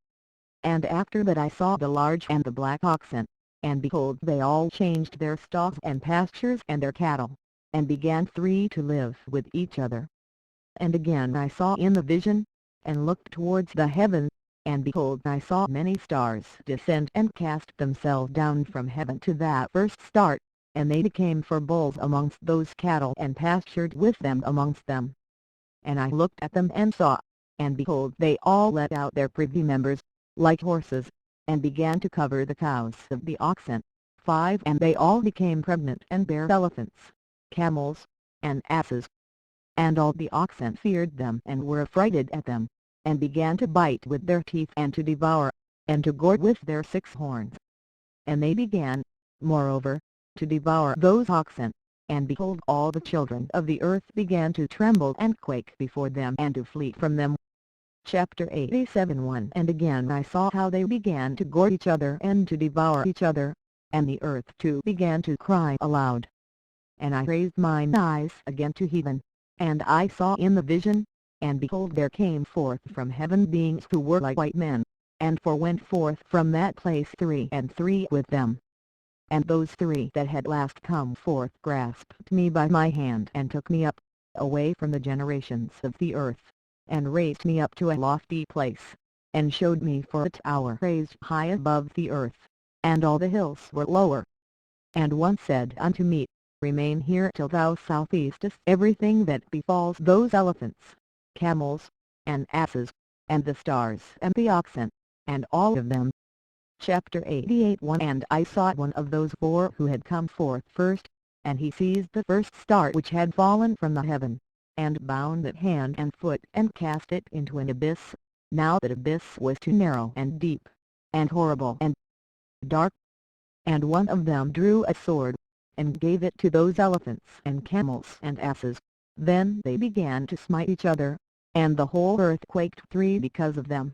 Speaker 1: And after that I saw the large and the black oxen, and behold they all changed their stalls and pastures and their cattle, and began three to live with each other. And again I saw in the vision, and looked towards the heaven, and behold I saw many stars descend and cast themselves down from heaven to that first start, and they became for bulls amongst those cattle and pastured with them amongst them. And I looked at them and saw, and behold they all let out their privy members, like horses, and began to cover the cows of the oxen. 5 And they all became pregnant and bare elephants, camels, and asses. And all the oxen feared them and were affrighted at them, and began to bite with their teeth and to devour, and to gore with their 6 horns. And they began, moreover, to devour those oxen, and behold all the children of the earth began to tremble and quake before them and to flee from them. Chapter 87 1 And again I saw how they began to gore each other and to devour each other, and the earth too began to cry aloud. And I raised mine eyes again to heaven, and I saw in the vision, and behold there came forth from heaven beings who were like white men, and went forth from that place 3 and 3 with them. And those 3 that had last come forth grasped me by my hand and took me up, away from the generations of the earth, and raised me up to a lofty place, and showed me for a tower raised high above the earth, and all the hills were lower. And one said unto me, Remain here till thou southeastest everything that befalls those elephants, camels, and asses, and the stars and the oxen, and all of them. Chapter 88 1 And I saw one of those 4 who had come forth first, and he seized the first star which had fallen from the heaven, and bound it hand and foot and cast it into an abyss. Now that abyss was too narrow and deep, and horrible and dark. And one of them drew a sword, and gave it to those elephants and camels and asses. Then they began to smite each other, and the whole earth quaked 3 because of them.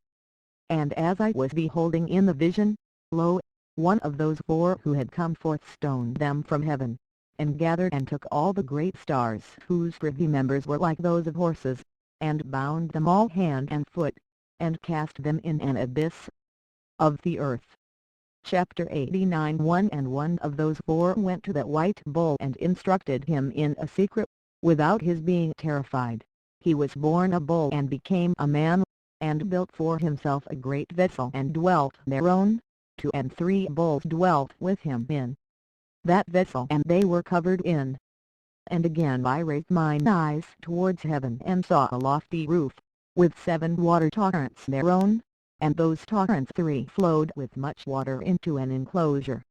Speaker 1: And as I was beholding in the vision, lo, one of those 4 who had come forth stoned them from heaven, and gathered and took all the great stars whose privy members were like those of horses, and bound them all hand and foot, and cast them in an abyss of the earth. Chapter 89 1 And one of those 4 went to that white bull and instructed him in a secret, without his being terrified. He was born a bull and became a man, and built for himself a great vessel and dwelt thereon. 2 And 3 bulls dwelt with him in that vessel, and they were covered in. And again I raised mine eyes towards heaven and saw a lofty roof, with 7 water torrents thereon, and those torrents 3 flowed with much water into an enclosure.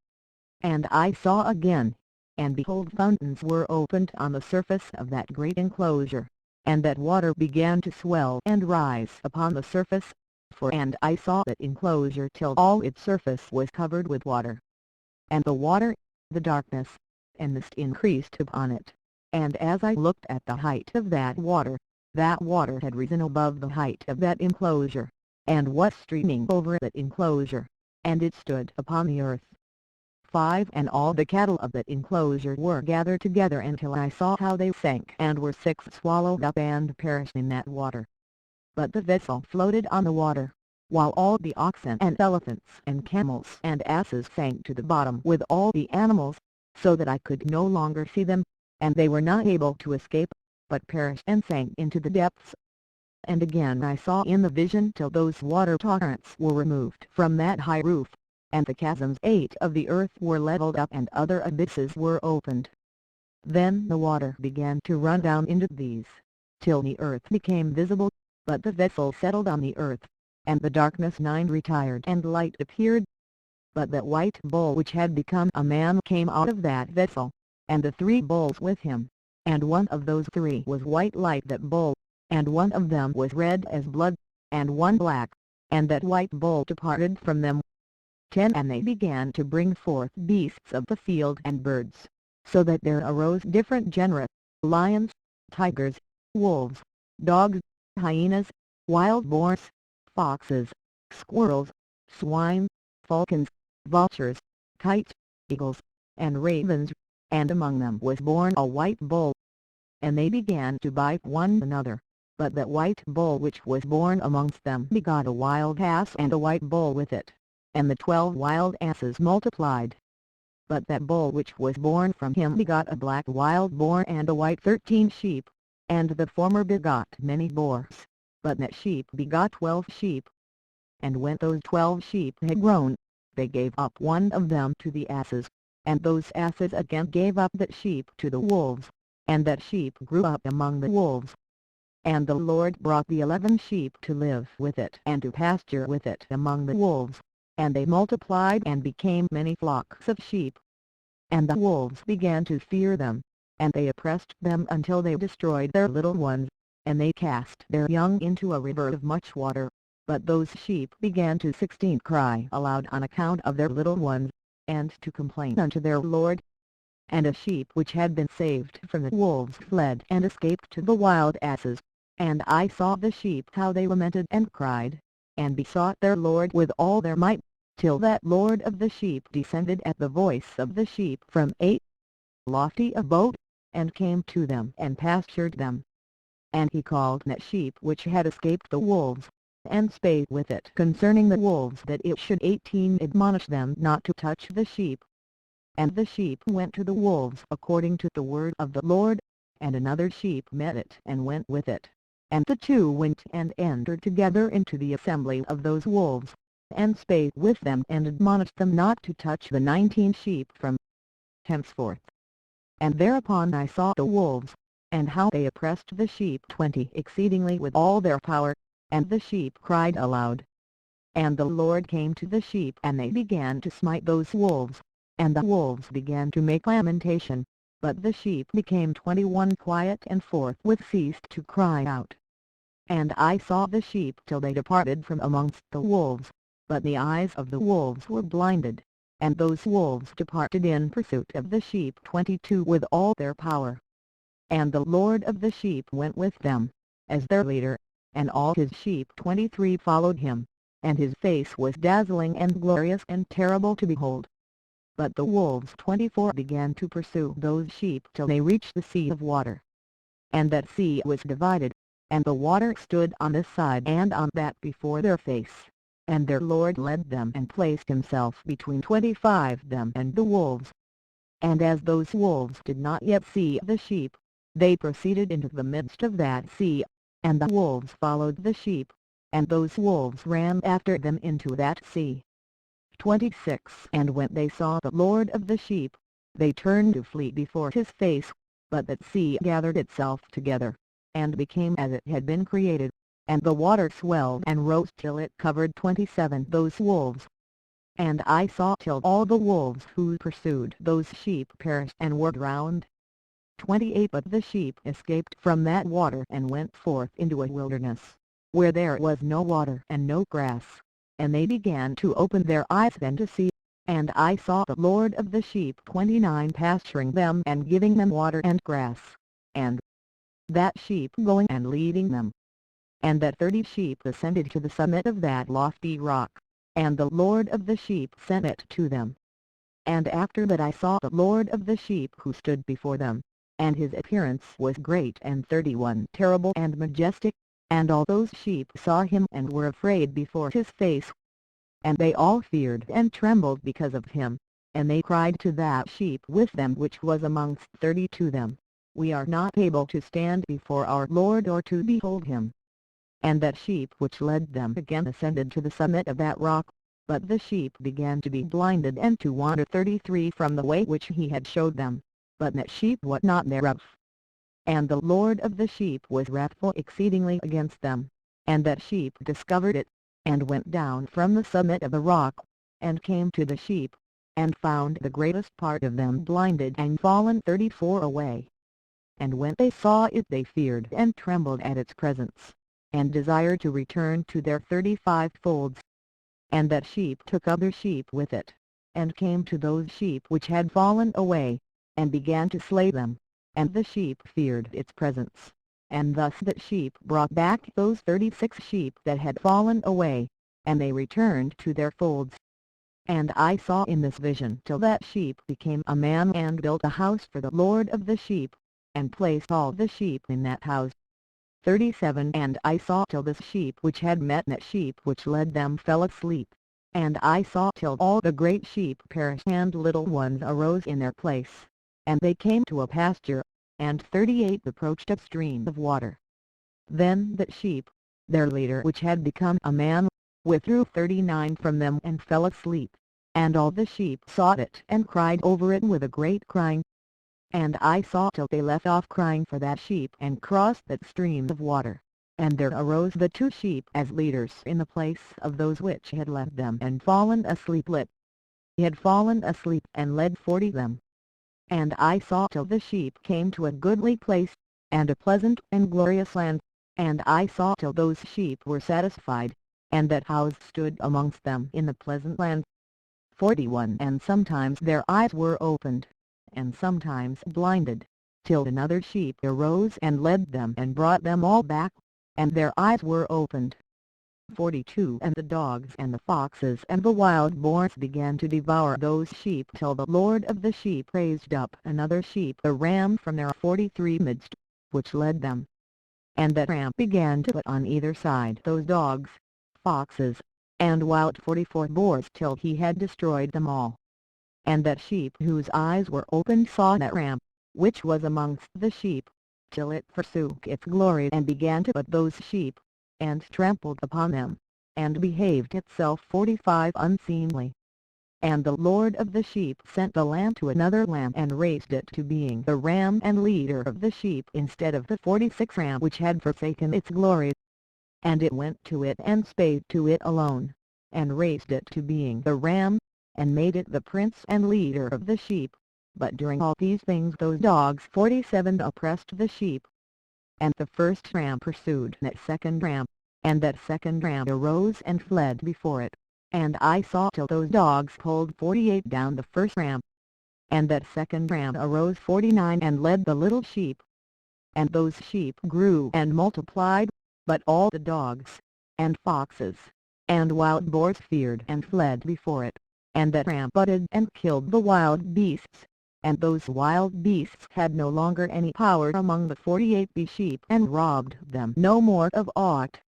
Speaker 1: And I saw again, and behold fountains were opened on the surface of that great enclosure, and that water began to swell and rise upon the surface, and I saw that enclosure till all its surface was covered with water. And the water, the darkness, and mist increased upon it, and as I looked at the height of that water had risen above the height of that enclosure, and was streaming over that enclosure, and it stood upon the earth. 5 And all the cattle of that enclosure were gathered together until I saw how they sank and were 6 swallowed up and perished in that water. But the vessel floated on the water, while all the oxen and elephants and camels and asses sank to the bottom with all the animals, so that I could no longer see them, and they were not able to escape, but perished and sank into the depths. And again I saw in the vision till those water torrents were removed from that high roof, and the chasms 8 of the earth were leveled up and other abysses were opened. Then the water began to run down into these, till the earth became visible, but the vessel settled on the earth, and the darkness 9 retired and light appeared. But that white bull which had become a man came out of that vessel, and the 3 bulls with him, and one of those 3 was white like that bull, and one of them was red as blood, and one black, and that white bull departed from them. 10 And they began to bring forth beasts of the field and birds, so that there arose different genera, lions, tigers, wolves, dogs, hyenas, wild boars, foxes, squirrels, swine, falcons, vultures, kites, eagles, and ravens, and among them was born a white bull. And they began to bite one another, but that white bull which was born amongst them begot a wild ass and a white bull with it, and the 12 wild asses multiplied. But that bull which was born from him begot a black wild boar and a white 13 sheep, and the former begot many boars, but that sheep begot 12 sheep. And when those 12 sheep had grown, they gave up one of them to the asses, and those asses again gave up that sheep to the wolves, and that sheep grew up among the wolves. And the Lord brought the 11 sheep to live with it and to pasture with it among the wolves, and they multiplied and became many flocks of sheep. And the wolves began to fear them, and they oppressed them until they destroyed their little ones, and they cast their young into a river of much water. But those sheep began to 16 cry aloud on account of their little ones, and to complain unto their Lord. And a sheep which had been saved from the wolves fled and escaped to the wild asses, and I saw the sheep how they lamented and cried, and besought their Lord with all their might, till that Lord of the sheep descended at the voice of the sheep from a lofty abode, and came to them and pastured them. And he called that sheep which had escaped the wolves, and spake with it concerning the wolves that it should 18 admonish them not to touch the sheep. And the sheep went to the wolves according to the word of the Lord, and another sheep met it and went with it, and the 2 went and entered together into the assembly of those wolves, and spake with them and admonished them not to touch the 19 sheep from henceforth. And thereupon I saw the wolves, and how they oppressed the sheep 20 exceedingly with all their power, and the sheep cried aloud. And the Lord came to the sheep and they began to smite those wolves, and the wolves began to make lamentation, but the sheep became 21 quiet and forthwith ceased to cry out. And I saw the sheep till they departed from amongst the wolves, but the eyes of the wolves were blinded, and those wolves departed in pursuit of the sheep 22 with all their power. And the Lord of the sheep went with them, as their leader, and all his sheep 23 followed him, and his face was dazzling and glorious and terrible to behold. But the wolves 24 began to pursue those sheep till they reached the sea of water. And that sea was divided, and the water stood on this side and on that before their face, and their Lord led them and placed himself between 25 them and the wolves. And as those wolves did not yet see the sheep, they proceeded into the midst of that sea, and the wolves followed the sheep, and those wolves ran after them into that sea. 26 And when they saw the Lord of the sheep, they turned to flee before his face, but that sea gathered itself together, and became as it had been created, and the water swelled and rose till it covered 27 those wolves. And I saw till all the wolves who pursued those sheep perished and were drowned. 28 But the sheep escaped from that water and went forth into a wilderness, where there was no water and no grass, and they began to open their eyes then to see, and I saw the Lord of the sheep 29 pasturing them and giving them water and grass, and that sheep going and leading them. And that 30 sheep ascended to the summit of that lofty rock, and the Lord of the sheep sent it to them. And after that I saw the Lord of the sheep who stood before them, and his appearance was great and 31 terrible and majestic, and all those sheep saw him and were afraid before his face. And they all feared and trembled because of him, and they cried to that sheep with them which was amongst 30 to them, We are not able to stand before our Lord or to behold him. And that sheep which led them again ascended to the summit of that rock, but the sheep began to be blinded and to wander 33 from the way which he had showed them, but that sheep wot not thereof. And the Lord of the sheep was wrathful exceedingly against them, and that sheep discovered it, and went down from the summit of the rock, and came to the sheep, and found the greatest part of them blinded and fallen 34 away. And when they saw it they feared and trembled at its presence, and desired to return to their 35 folds. And that sheep took other sheep with it, and came to those sheep which had fallen away, and began to slay them, and the sheep feared its presence. And thus that sheep brought back those 36 sheep that had fallen away, and they returned to their folds. And I saw in this vision till that sheep became a man and built a house for the Lord of the sheep, and placed all the sheep in that house. 37 And I saw till this sheep which had met that sheep which led them fell asleep, and I saw till all the great sheep perished and little ones arose in their place, and they came to a pasture, and 38 approached a stream of water. Then that sheep, their leader which had become a man, withdrew 39 from them and fell asleep, and all the sheep saw it and cried over it with a great crying. And I saw till they left off crying for that sheep and crossed that stream of water, and there arose the 2 sheep as leaders in the place of those which had left them and fallen asleep. He had fallen asleep and led 40 them. And I saw till the sheep came to a goodly place, and a pleasant and glorious land, and I saw till those sheep were satisfied, and that house stood amongst them in the pleasant land. 41 And sometimes their eyes were opened, and sometimes blinded, till another sheep arose and led them and brought them all back, and their eyes were opened. 42 And the dogs and the foxes and the wild boars began to devour those sheep till the Lord of the sheep raised up another sheep, a ram from their 43 midst, which led them. And that ram began to put on either side those dogs, foxes, and wild 44 boars till he had destroyed them all. And that sheep whose eyes were opened saw that ram, which was amongst the sheep, till it forsook its glory and began to put those sheep, and trampled upon them, and behaved itself 45 unseemly. And the Lord of the sheep sent the lamb to another lamb and raised it to being the ram and leader of the sheep instead of the 46 ram which had forsaken its glory. And it went to it and spake to it alone, and raised it to being the ram, and made it the prince and leader of the sheep. But during all these things those dogs 47 oppressed the sheep. And the first ram pursued that second ram, and that second ram arose and fled before it, and I saw till those dogs pulled 48 down the first ram. And that second ram arose 49 and led the little sheep. And those sheep grew and multiplied, but all the dogs, and foxes, and wild boars feared and fled before it, and that ram butted and killed the wild beasts, and those wild beasts had no longer any power among the 48 sheep and robbed them no more of aught.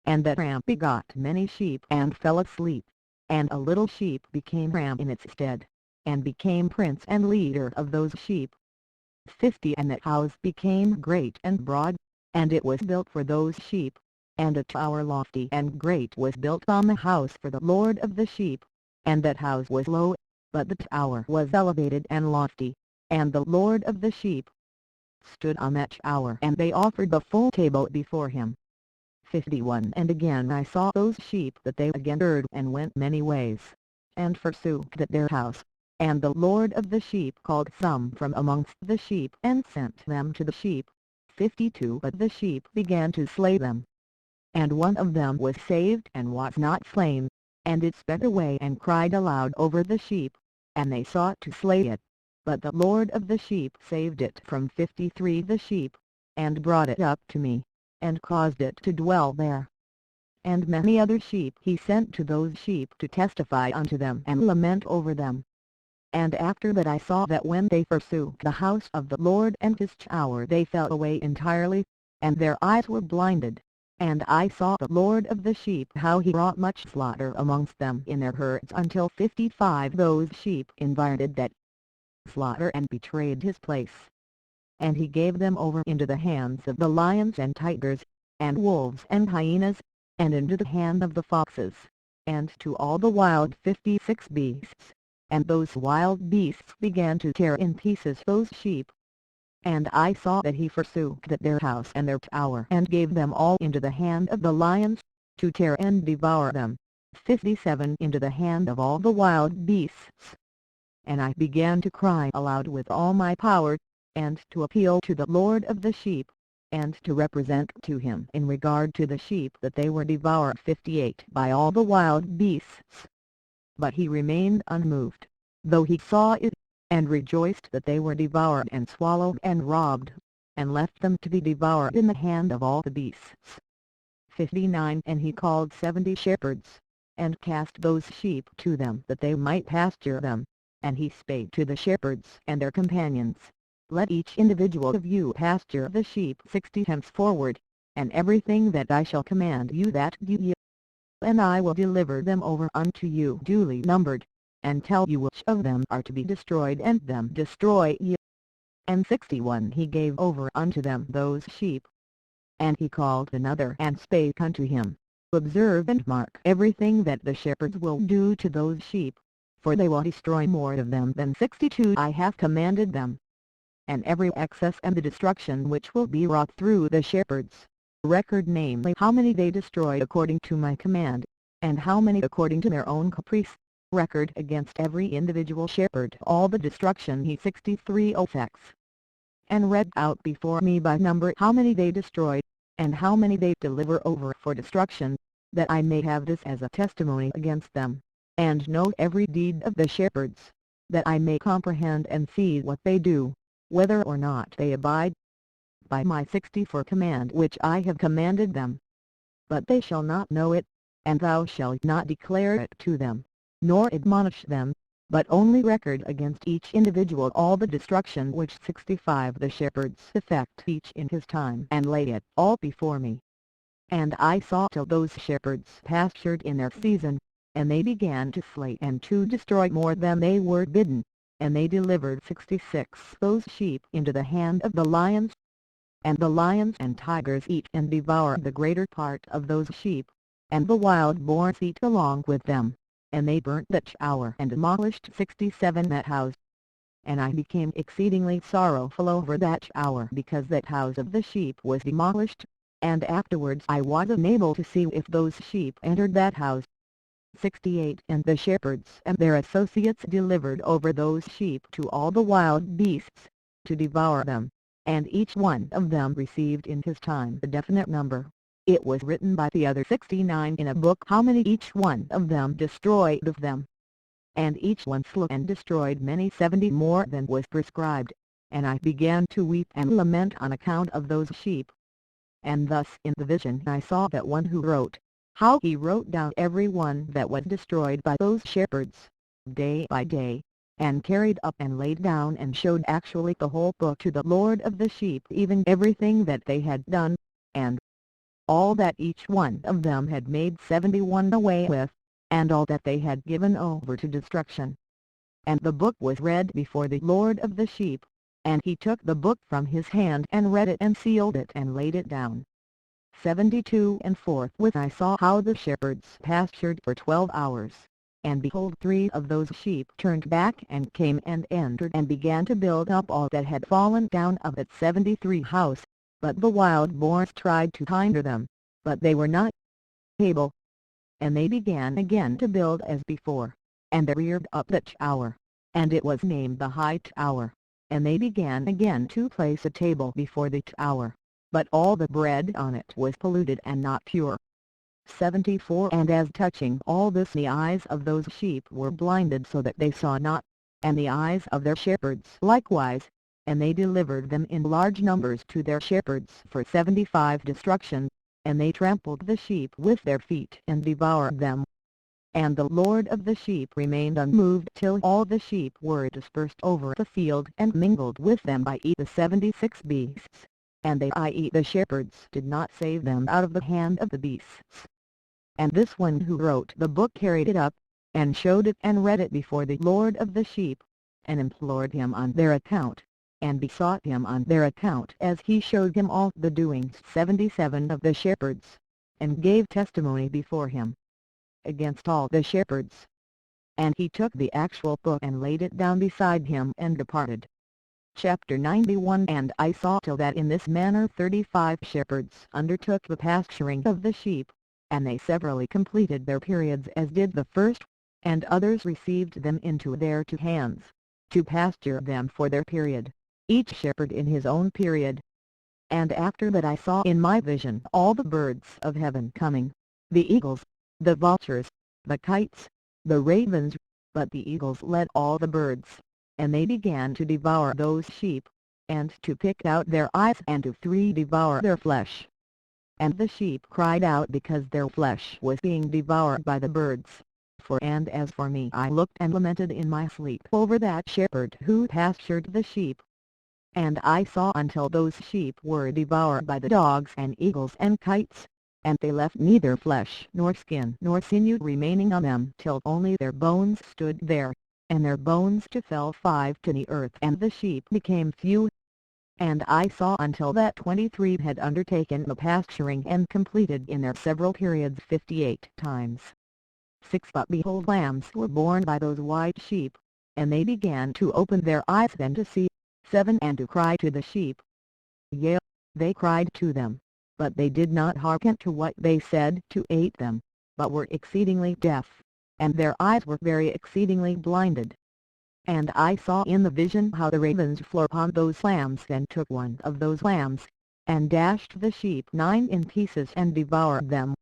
Speaker 1: And that ram begot many sheep and fell asleep, and a little sheep became ram in its stead, and became prince and leader of those sheep. 50 And that house became great and broad, and it was built for those sheep, and a tower lofty and great was built on the house for the Lord of the sheep, and that house was low, but the tower was elevated and lofty, and the Lord of the sheep stood on that tower, and they offered the full table before him. 51 And again I saw those sheep that they again erred and went many ways, and forsook their house, and the Lord of the sheep called some from amongst the sheep and sent them to the sheep. 52 But the sheep began to slay them. And one of them was saved and was not slain, and it sped away and cried aloud over the sheep, and they sought to slay it. But the Lord of the sheep saved it from 53 the sheep, and brought it up to me, and caused it to dwell there. And many other sheep he sent to those sheep to testify unto them and lament over them. And after that I saw that when they forsook the house of the Lord and his tower they fell away entirely, and their eyes were blinded. And I saw the Lord of the sheep how he wrought much slaughter amongst them in their herds until 55 those sheep environed that slaughter and betrayed his place. And he gave them over into the hands of the lions and tigers, and wolves and hyenas, and into the hand of the foxes, and to all the wild 56 beasts, and those wild beasts began to tear in pieces those sheep. And I saw that he forsook their house and their tower and gave them all into the hand of the lions, to tear and devour them, 57 into the hand of all the wild beasts. And I began to cry aloud with all my power, and to appeal to the Lord of the sheep, and to represent to him in regard to the sheep that they were devoured 58 by all the wild beasts. But he remained unmoved, though he saw it, and rejoiced that they were devoured and swallowed and robbed, and left them to be devoured in the hand of all the beasts. 59 And he called 70 shepherds, and cast those sheep to them that they might pasture them, and he spake to the shepherds and their companions, Let each individual of you pasture the sheep 60 henceforward, and everything that I shall command you that do ye. And I will deliver them over unto you duly numbered, and tell you which of them are to be destroyed, and them destroy ye. And 61 He gave over unto them those sheep. And he called another and spake unto him, Observe and mark everything that the shepherds will do to those sheep, for they will destroy more of them than 62 I have commanded them. And every excess and the destruction which will be wrought through the shepherds, record namely how many they destroy according to my command, and how many according to their own caprice, record against every individual shepherd all the destruction he 63 effects. And read out before me by number how many they destroy, and how many they deliver over for destruction, that I may have this as a testimony against them, and know every deed of the shepherds, that I may comprehend and see what they do, whether or not they abide by my 64 command which I have commanded them. But they shall not know it, and thou shalt not declare it to them, nor admonish them, but only record against each individual all the destruction which 65 the shepherds effect each in his time, and lay it all before me. And I saw till those shepherds pastured in their season, and they began to slay and to destroy more than they were bidden, and they delivered 66 those sheep into the hand of the lions. And the lions and tigers eat and devour the greater part of those sheep, and the wild boars eat along with them, and they burnt that shower and demolished 67 that house. And I became exceedingly sorrowful over that shower, because that house of the sheep was demolished, and afterwards I was unable to see if those sheep entered that house. 68 And the shepherds and their associates delivered over those sheep to all the wild beasts, to devour them, and each one of them received in his time a definite number. It was written by the other 69 in a book how many each one of them destroyed of them. And each one slew and destroyed many 70 more than was prescribed, and I began to weep and lament on account of those sheep. And thus in the vision I saw that one who wrote, how he wrote down every one that was destroyed by those shepherds, day by day, and carried up and laid down and showed actually the whole book to the Lord of the sheep, even everything that they had done, and all that each one of them had made 71 away with, and all that they had given over to destruction. And the book was read before the Lord of the sheep, and he took the book from his hand and read it and sealed it and laid it down. 72 And forthwith I saw how the shepherds pastured for 12 hours, and behold 3 of those sheep turned back and came and entered and began to build up all that had fallen down of that 73 house, but the wild boars tried to hinder them, but they were not able. And they began again to build as before, and they reared up that tower, and it was named the High Tower, and they began again to place a table before the tower, but all the bread on it was polluted and not pure. 74 And as touching all this the eyes of those sheep were blinded so that they saw not, and the eyes of their shepherds likewise, and they delivered them in large numbers to their shepherds for 75 destruction, and they trampled the sheep with their feet and devoured them. And the Lord of the sheep remained unmoved till all the sheep were dispersed over the field and mingled with them by the 76 beasts, and they i.e. the shepherds did not save them out of the hand of the beasts. And this one who wrote the book carried it up, and showed it and read it before the Lord of the sheep, and implored him on their account, and besought him on their account as he showed him all the doings 77 of the shepherds, and gave testimony before him against all the shepherds. And he took the actual book and laid it down beside him and departed. Chapter 91 And I saw till that in this manner 35 shepherds undertook the pasturing of the sheep, and they severally completed their periods as did the first, and others received them into their two hands, to pasture them for their period, each shepherd in his own period. And after that I saw in my vision all the birds of heaven coming, the eagles, the vultures, the kites, the ravens, but the eagles led all the birds, and they began to devour those sheep, and to pick out their eyes and to devour their flesh. And the sheep cried out because their flesh was being devoured by the birds. And as for me, I looked and lamented in my sleep over that shepherd who pastured the sheep. And I saw until those sheep were devoured by the dogs and eagles and kites, and they left neither flesh nor skin nor sinew remaining on them till only their bones stood there, and their bones fell 5 to the earth, and the sheep became few. And I saw until that 23 had undertaken the pasturing and completed in their several periods 58 times. 6 But behold, lambs were born by those white sheep, and they began to open their eyes then to see. 7 And to cry to the sheep. Yea, they cried to them, but they did not hearken to what they said to 8 them, but were exceedingly deaf, and their eyes were very exceedingly blinded. And I saw in the vision how the ravens flew upon those lambs and took one of those lambs, and dashed the sheep 9 in pieces and devoured them.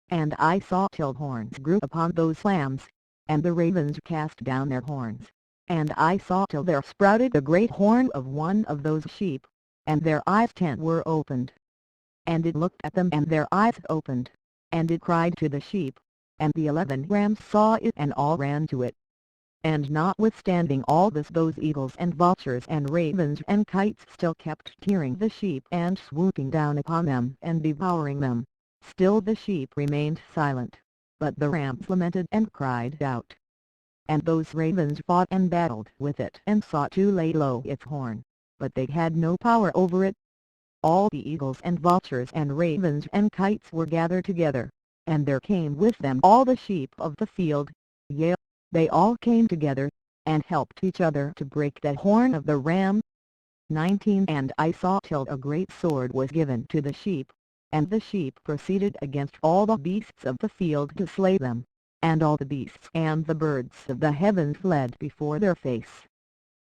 Speaker 1: And I saw till horns grew upon those lambs, and the ravens cast down their horns. And I saw till there sprouted a great horn of one of those sheep, and their eyes 10 were opened. And it looked at them and their eyes opened, and it cried to the sheep, and the 11 rams saw it and all ran to it. And notwithstanding all this those eagles and vultures and ravens and kites still kept tearing the sheep and swooping down upon them and devouring them. Still the sheep remained silent, but the rams lamented and cried out. And those ravens fought and battled with it and sought to lay low its horn, but they had no power over it. All the eagles and vultures and ravens and kites were gathered together, and there came with them all the sheep of the field, yea, they all came together, and helped each other to break the horn of the ram. 19 And I saw till a great sword was given to the sheep, and the sheep proceeded against all the beasts of the field to slay them, and all the beasts and the birds of the heaven fled before their face.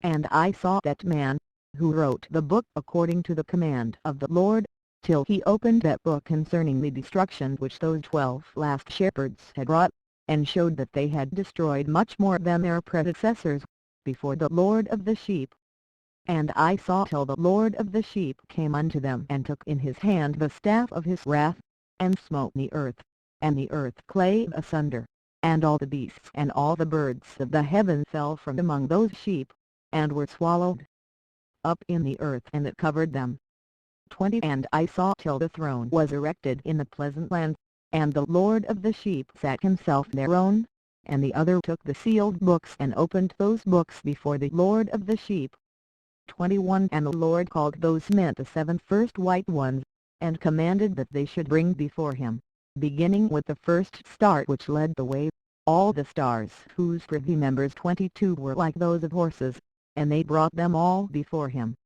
Speaker 1: And I saw that man, who wrote the book according to the command of the Lord, till he opened that book concerning the destruction which those 12 last shepherds had wrought, and showed that they had destroyed much more than their predecessors, before the Lord of the sheep. And I saw till the Lord of the sheep came unto them and took in his hand the staff of his wrath, and smote the earth, and the earth clave asunder, and all the beasts and all the birds of the heaven fell from among those sheep, and were swallowed up in the earth, and it covered them. 20 And I saw till the throne was erected in the pleasant land, and the Lord of the sheep sat himself thereon, and the other took the sealed books and opened those books before the Lord of the sheep. 21 And the Lord called those men the 7 first white ones, and commanded that they should bring before him, beginning with the first star which led the way, all the stars whose privy members 22 were like those of horses, and they brought them all before him.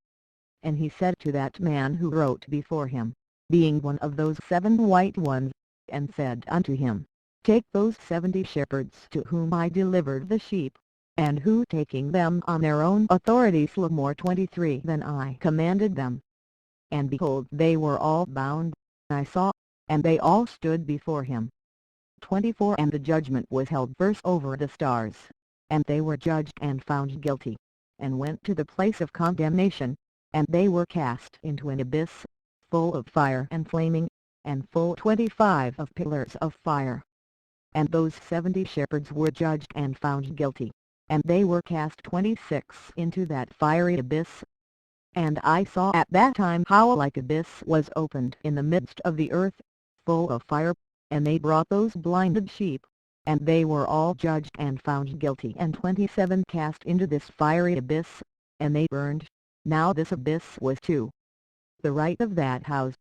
Speaker 1: And he said to that man who wrote before him, being one of those 7 white ones, and said unto him, Take those 70 shepherds to whom I delivered the sheep, and who taking them on their own authority slew more 23 than I commanded them. And behold, they were all bound, I saw, and they all stood before him. 24 And the judgment was held first over the stars, and they were judged and found guilty, and went to the place of condemnation, and they were cast into an abyss, full of fire and flaming, and full 25 of pillars of fire. And those 70 shepherds were judged and found guilty, and they were cast 26 into that fiery abyss. And I saw at that time how a like abyss was opened in the midst of the earth, full of fire, and they brought those blinded sheep, and they were all judged and found guilty, and 27 cast into this fiery abyss, and they burned. Now this abyss was to the right of that house.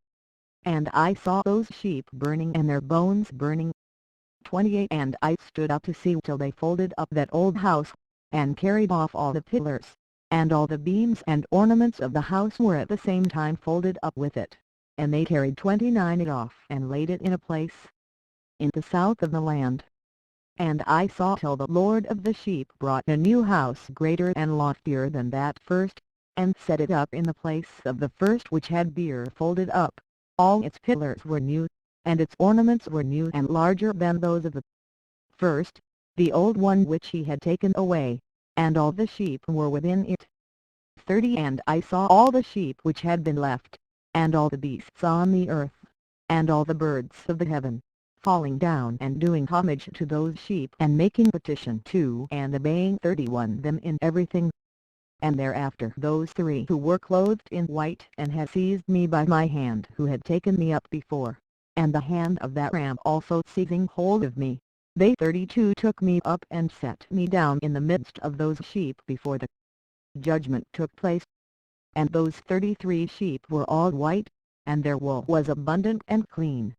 Speaker 1: And I saw those sheep burning and their bones burning. 28 And I stood up to see till they folded up that old house, and carried off all the pillars, and all the beams and ornaments of the house were at the same time folded up with it, and they carried 29 it off and laid it in a place. in the south of the land. And I saw till the Lord of the sheep brought a new house greater and loftier than that first, and set it up in the place of the first which had been folded up. All its pillars were new, and its ornaments were new and larger than those of the first, the old one which he had taken away, and all the sheep were within it. 30 And I saw all the sheep which had been left, and all the beasts on the earth, and all the birds of the heaven, falling down and doing homage to those sheep and making petition to and obeying 31 them in everything. And thereafter those three who were clothed in white and had seized me by my hand who had taken me up before, and the hand of that ram also seizing hold of me, they 32 took me up and set me down in the midst of those sheep before the judgment took place. And those 33 sheep were all white, and their wool was abundant and clean.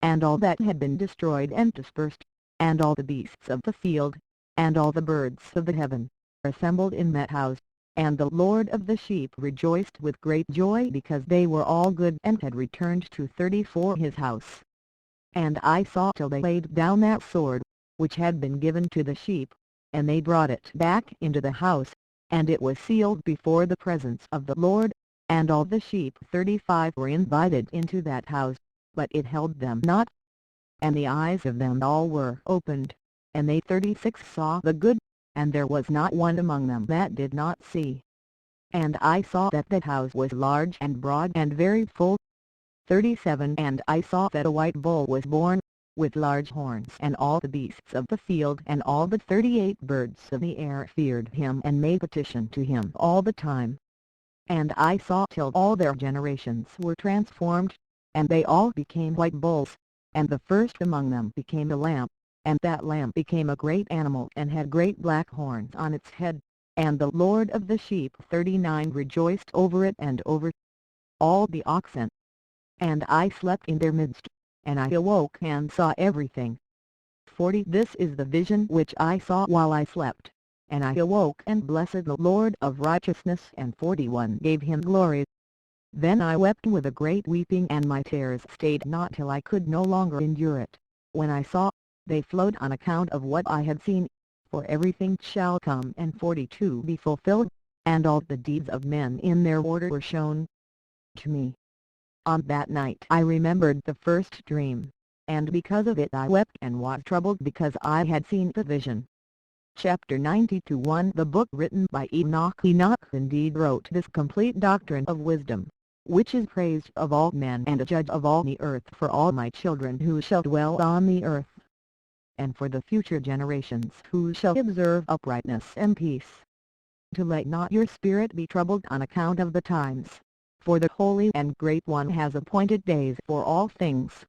Speaker 1: And all that had been destroyed and dispersed, and all the beasts of the field, and all the birds of the heaven, assembled in that house, and the Lord of the sheep rejoiced with great joy because they were all good and had returned to 34 his house. And I saw till they laid down that sword, which had been given to the sheep, and they brought it back into the house, and it was sealed before the presence of the Lord, and all the sheep 35 were invited into that house, but it held them not. And the eyes of them all were opened, and they 36 saw the good, and there was not one among them that did not see. And I saw that the house was large and broad and very full. 37 And I saw that a white bull was born, with large horns, and all the beasts of the field and all the 38 birds of the air feared him and made petition to him all the time. And I saw till all their generations were transformed, and they all became white bulls, and the first among them became a lamb, and that lamb became a great animal and had great black horns on its head, and the Lord of the sheep 39 rejoiced over it and over all the oxen. And I slept in their midst, and I awoke and saw everything. 40 This is the vision which I saw while I slept, and I awoke and blessed the Lord of righteousness, and 41 gave him glory. Then I wept with a great weeping, and my tears stayed not till I could no longer endure it, when I saw, they flowed on account of what I had seen, for everything shall come and 42 be fulfilled, and all the deeds of men in their order were shown to me. On that night I remembered the first dream, and because of it I wept and was troubled because I had seen the vision. Chapter 92 1 The book written by Enoch. Enoch indeed wrote this complete doctrine of wisdom, which is praised of all men and a judge of all the earth for all my children who shall dwell on the earth, and for the future generations who shall observe uprightness and peace. To let not your spirit be troubled on account of the times, for the Holy and Great One has appointed days for all things.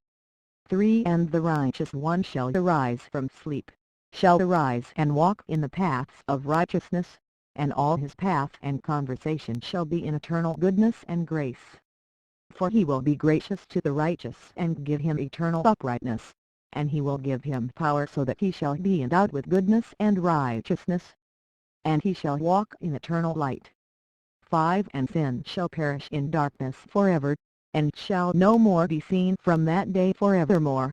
Speaker 1: 3 And the righteous one shall arise from sleep, shall arise and walk in the paths of righteousness, and all his path and conversation shall be in eternal goodness and grace. For he will be gracious to the righteous and give him eternal uprightness, and he will give him power so that he shall be endowed with goodness and righteousness, and he shall walk in eternal light. 5 And sin shall perish in darkness forever, and shall no more be seen from that day forevermore.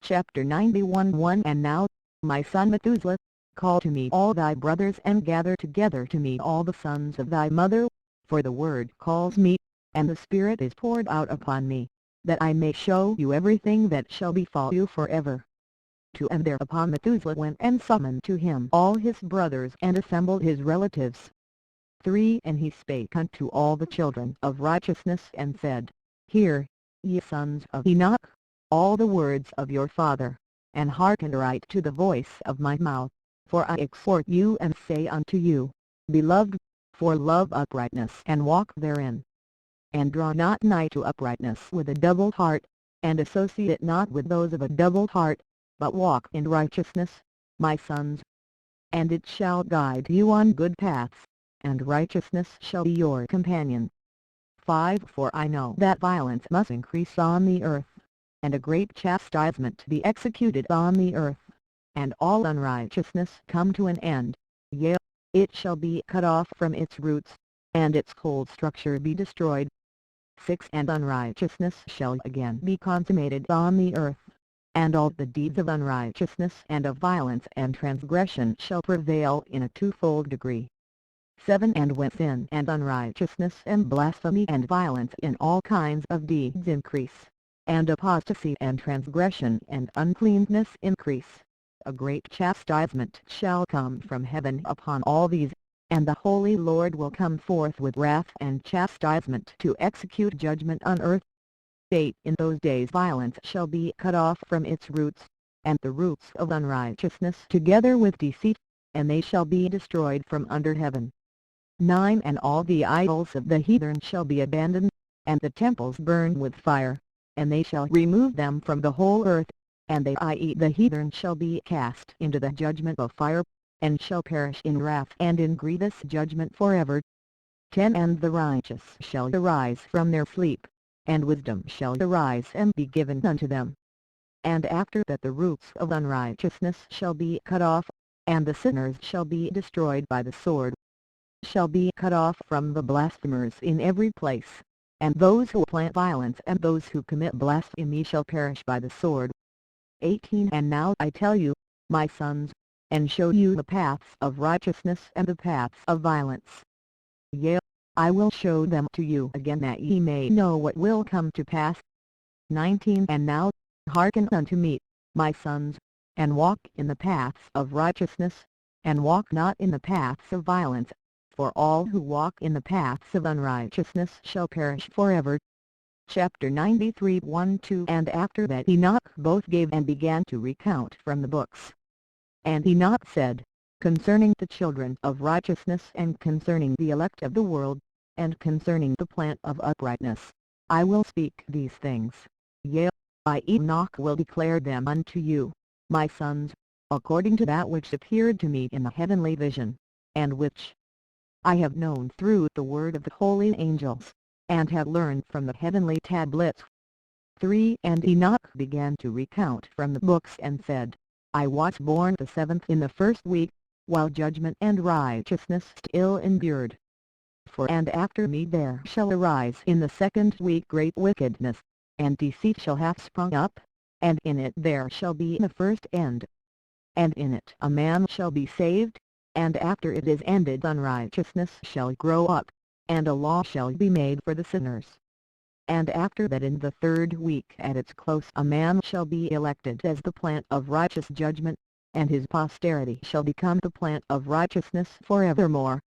Speaker 1: Chapter 91 1 And now, my son Methuselah, call to me all thy brothers and gather together to me all the sons of thy mother, for the word calls me, and the Spirit is poured out upon me, that I may show you everything that shall befall you forever. 2 And thereupon Methuselah went and summoned to him all his brothers and assembled his relatives. 3 And he spake unto all the children of righteousness and said, Hear, ye sons of Enoch, all the words of your father, and hearken right to the voice of my mouth, for I exhort you and say unto you, Beloved, for love uprightness and walk therein. And draw not nigh to uprightness with a double heart, and associate not with those of a double heart, but walk in righteousness, my sons. And it shall guide you on good paths, and righteousness shall be your companion. 5 For I know that violence must increase on the earth, and a great chastisement be executed on the earth, and all unrighteousness come to an end, yea, it shall be cut off from its roots, and its whole structure be destroyed. 6 And unrighteousness shall again be consummated on the earth, and all the deeds of unrighteousness and of violence and transgression shall prevail in a twofold degree. 7. And when sin and unrighteousness and blasphemy and violence in all kinds of deeds increase, and apostasy and transgression and uncleanness increase, a great chastisement shall come from heaven upon all these, and the Holy Lord will come forth with wrath and chastisement to execute judgment on earth. 8. In those days violence shall be cut off from its roots, and the roots of unrighteousness together with deceit, and they shall be destroyed from under heaven. 9. And all the idols of the heathen shall be abandoned, and the temples burned with fire, and they shall remove them from the whole earth, and they, i.e. the heathen, shall be cast into the judgment of fire, and shall perish in wrath and in grievous judgment forever. 10. And the righteous shall arise from their sleep, and wisdom shall arise and be given unto them. And after that the roots of unrighteousness shall be cut off, and the sinners shall be destroyed by the sword, shall be cut off from the blasphemers in every place, and those who plant violence and those who commit blasphemy shall perish by the sword. 18. And now I tell you, my sons, and show you the paths of righteousness and the paths of violence. Yea, I will show them to you again, that ye may know what will come to pass. 19. And now, hearken unto me, my sons, and walk in the paths of righteousness, and walk not in the paths of violence, for all who walk in the paths of unrighteousness shall perish forever. Chapter 93. 1-2. And after that Enoch both gave and began to recount from the books. And Enoch said, concerning the children of righteousness, and concerning the elect of the world, and concerning the plant of uprightness, I will speak these things. Yea, I Enoch will declare them unto you, my sons, according to that which appeared to me in the heavenly vision, and which I have known through the word of the holy angels, and have learned from the heavenly tablets. 3. And Enoch began to recount from the books and said, I was born the 7th in the 1st week, while judgment and righteousness still endured. For and after me there shall arise in the 2nd week great wickedness, and deceit shall have sprung up, and in it there shall be the first end. And in it a man shall be saved, and after it is ended unrighteousness shall grow up, and a law shall be made for the sinners. And after that in the 3rd week at its close a man shall be elected as the plant of righteous judgment, and his posterity shall become the plant of righteousness forevermore.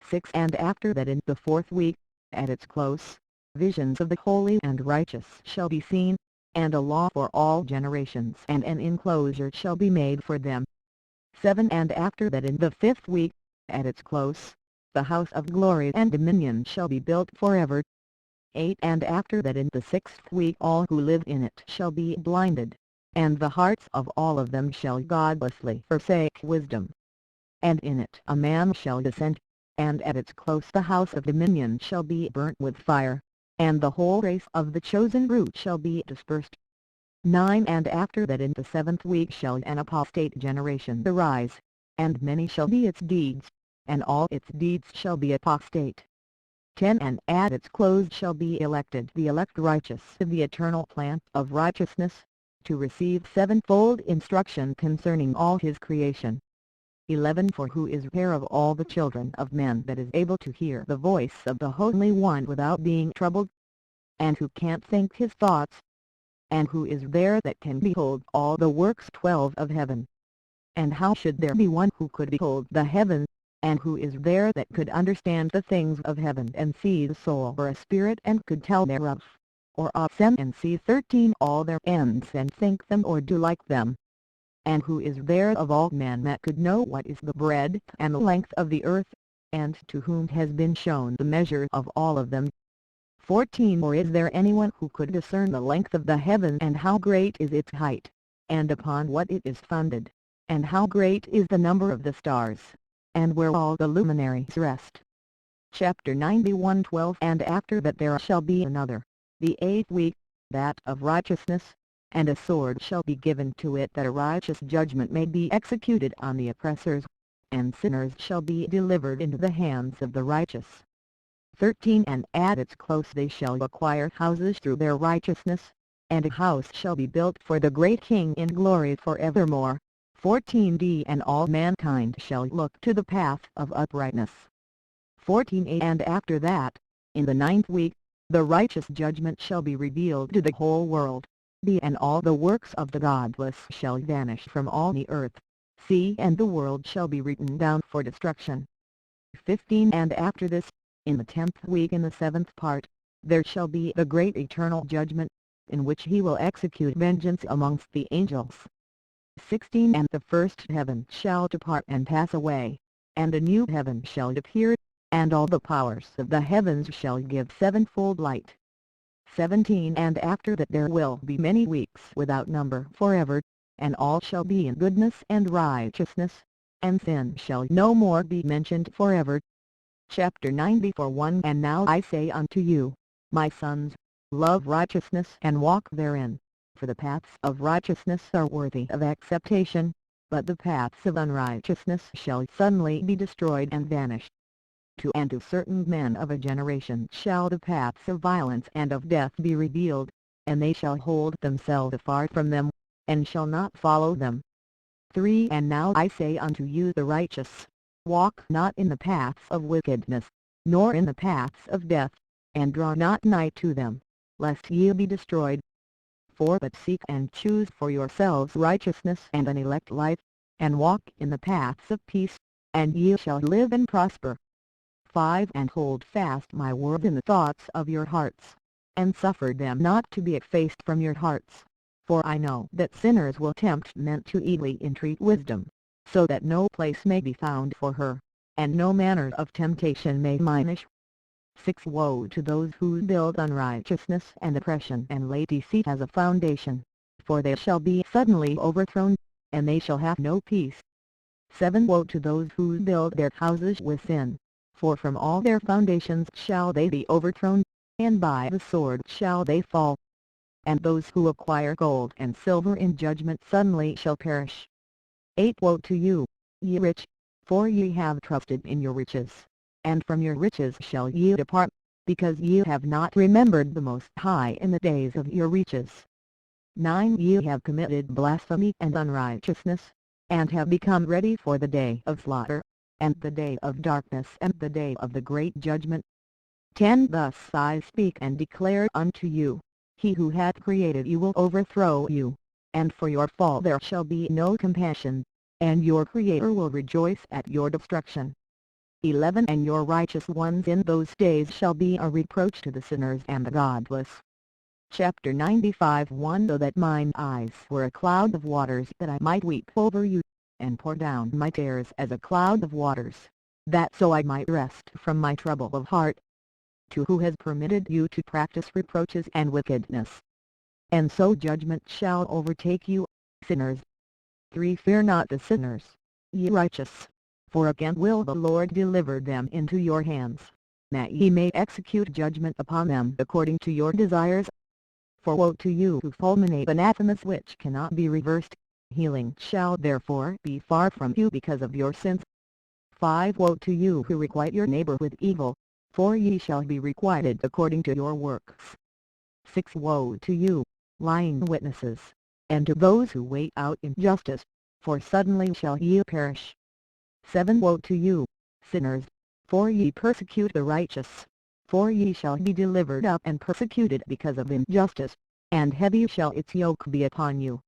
Speaker 1: 6. And after that in the 4th week, at its close, visions of the holy and righteous shall be seen, and a law for all generations, and an enclosure shall be made for them. 7. And after that in the 5th week, at its close, the house of glory and dominion shall be built forever. 8. And after that in the 6th week all who live in it shall be blinded, and the hearts of all of them shall godlessly forsake wisdom. And in it a man shall descend, and at its close the house of dominion shall be burnt with fire, and the whole race of the chosen root shall be dispersed. 9. And after that in the 7th week shall an apostate generation arise, and many shall be its deeds, and all its deeds shall be apostate. 10. And at its close shall be elected the elect righteous of the eternal plant of righteousness, to receive sevenfold instruction concerning all his creation. 11. For who is heir of all the children of men that is able to hear the voice of the Holy One without being troubled? And who can't think his thoughts? And who is there that can behold all the works 12 of heaven? And how should there be one who could behold the heavens? And who is there that could understand the things of heaven, and see the soul or a spirit, and could tell thereof, or ascend and see 13 all their ends, and think them or do like them? And who is there of all men that could know what is the breadth and the length of the earth, and to whom has been shown the measure of all of them? 14. Or is there anyone who could discern the length of the heaven, and how great is its height, and upon what it is founded, and how great is the number of the stars, and where all the luminaries rest? Chapter 91. 12. And after that there shall be another, the 8th week, that of righteousness, and a sword shall be given to it, that a righteous judgment may be executed on the oppressors, and sinners shall be delivered into the hands of the righteous. 13. And at its close they shall acquire houses through their righteousness, and a house shall be built for the great King in glory forevermore. 14d And all mankind shall look to the path of uprightness. 14a And after that, in the 9th week, the righteous judgment shall be revealed to the whole world. And all the works of the godless shall vanish from all the earth. And the world shall be written down for destruction. 15 And after this, in the 10th week in the 7th part, there shall be the great eternal judgment, in which he will execute vengeance amongst the angels. 16 And the first heaven shall depart and pass away, and a new heaven shall appear, and all the powers of the heavens shall give sevenfold light. 17 And after that there will be many weeks without number forever, and all shall be in goodness and righteousness, and sin shall no more be mentioned forever. Chapter 94 And now I say unto you, my sons, love righteousness and walk therein, for the paths of righteousness are worthy of acceptation, but the paths of unrighteousness shall suddenly be destroyed and vanish. And to certain men of a generation shall the paths of violence and of death be revealed, and they shall hold themselves afar from them, and shall not follow them. 3 And now I say unto you the righteous, walk not in the paths of wickedness, nor in the paths of death, and draw not nigh to them, lest ye be destroyed. 4 But seek and choose for yourselves righteousness and an elect life, and walk in the paths of peace, and ye shall live and prosper. 5 And hold fast my word in the thoughts of your hearts, and suffer them not to be effaced from your hearts. For I know that sinners will tempt men to evilly entreat wisdom, so that no place may be found for her, and no manner of temptation may minish. 6 Woe to those who build unrighteousness and oppression and lay deceit as a foundation, for they shall be suddenly overthrown, and they shall have no peace. 7 Woe to those who build their houses with sin, for from all their foundations shall they be overthrown, and by the sword shall they fall. And those who acquire gold and silver in judgment suddenly shall perish. 8 Woe to you, ye rich, for ye have trusted in your riches, and from your riches shall ye depart, because ye have not remembered the Most High in the days of your riches. 9 Ye have committed blasphemy and unrighteousness, and have become ready for the day of slaughter, and the day of darkness and the day of the great judgment. 10 Thus I speak and declare unto you, he who hath created you will overthrow you, and for your fall there shall be no compassion, and your Creator will rejoice at your destruction. 11 And your righteous ones in those days shall be a reproach to the sinners and the godless. Chapter 95 1 So that mine eyes were a cloud of waters that I might weep over you, and pour down my tears as a cloud of waters, that so I might rest from my trouble of heart. 2 Who has permitted you to practice reproaches and wickedness? And so judgment shall overtake you, sinners. 3 Fear not the sinners, ye righteous, for again will the Lord deliver them into your hands, that ye may execute judgment upon them according to your desires. For woe to you who fulminate anathemas which cannot be reversed, healing shall therefore be far from you because of your sins. 5 Woe to you who requite your neighbor with evil, for ye shall be requited according to your works. 6 Woe to you, lying witnesses, and to those who wait out injustice, for suddenly shall ye perish. 7 Woe to you, sinners, for ye persecute the righteous, for ye shall be delivered up and persecuted because of injustice, and heavy shall its yoke be upon you.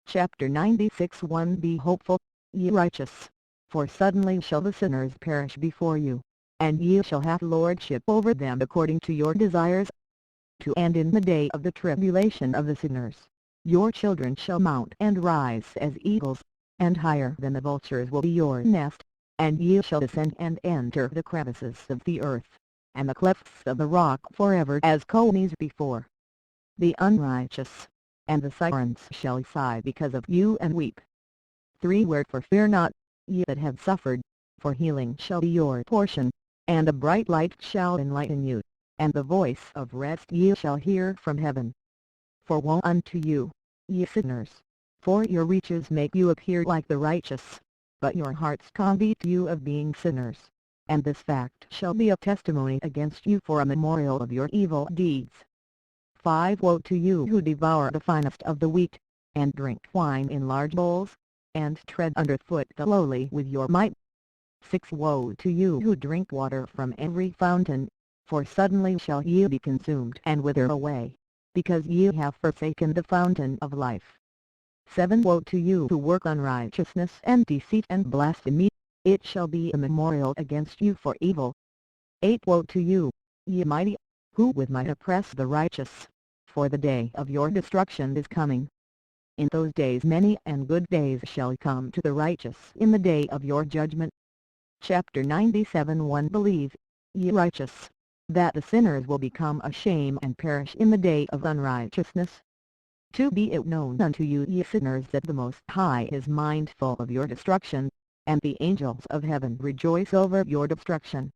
Speaker 1: Chapter 96 1 Be hopeful, ye righteous, for suddenly shall the sinners perish before you, and ye shall have lordship over them according to your desires. 2 And in the day of the tribulation of the sinners, your children shall mount and rise as eagles, and higher than the vultures will be your nest, and ye shall descend and enter the crevices of the earth, and the clefts of the rock forever as conies before. The unrighteous and the sirens shall sigh because of you and weep. 3 Wherefore fear not, ye that have suffered, for healing shall be your portion, and a bright light shall enlighten you, and the voice of rest ye shall hear from heaven. For woe unto you, ye sinners, for your riches make you appear like the righteous, but your hearts convict you of being sinners, and this fact shall be a testimony against you for a memorial of your evil deeds. 5. Woe to you who devour the finest of the wheat, and drink wine in large bowls, and tread underfoot the lowly with your might. 6. Woe to you who drink water from every fountain, for suddenly shall ye be consumed and wither away, because ye have forsaken the fountain of life. 7. Woe to you who work unrighteousness and deceit and blasphemy, it shall be a memorial against you for evil. 8. Woe to you, ye mighty, who with might oppress the righteous, for the day of your destruction is coming. In those days many and good days shall come to the righteous in the day of your judgment. Chapter 97. 1. Believe, ye righteous, that the sinners will become a shame and perish in the day of unrighteousness. 2. Be it known unto you, ye sinners, that the Most High is mindful of your destruction, and the angels of heaven rejoice over your destruction.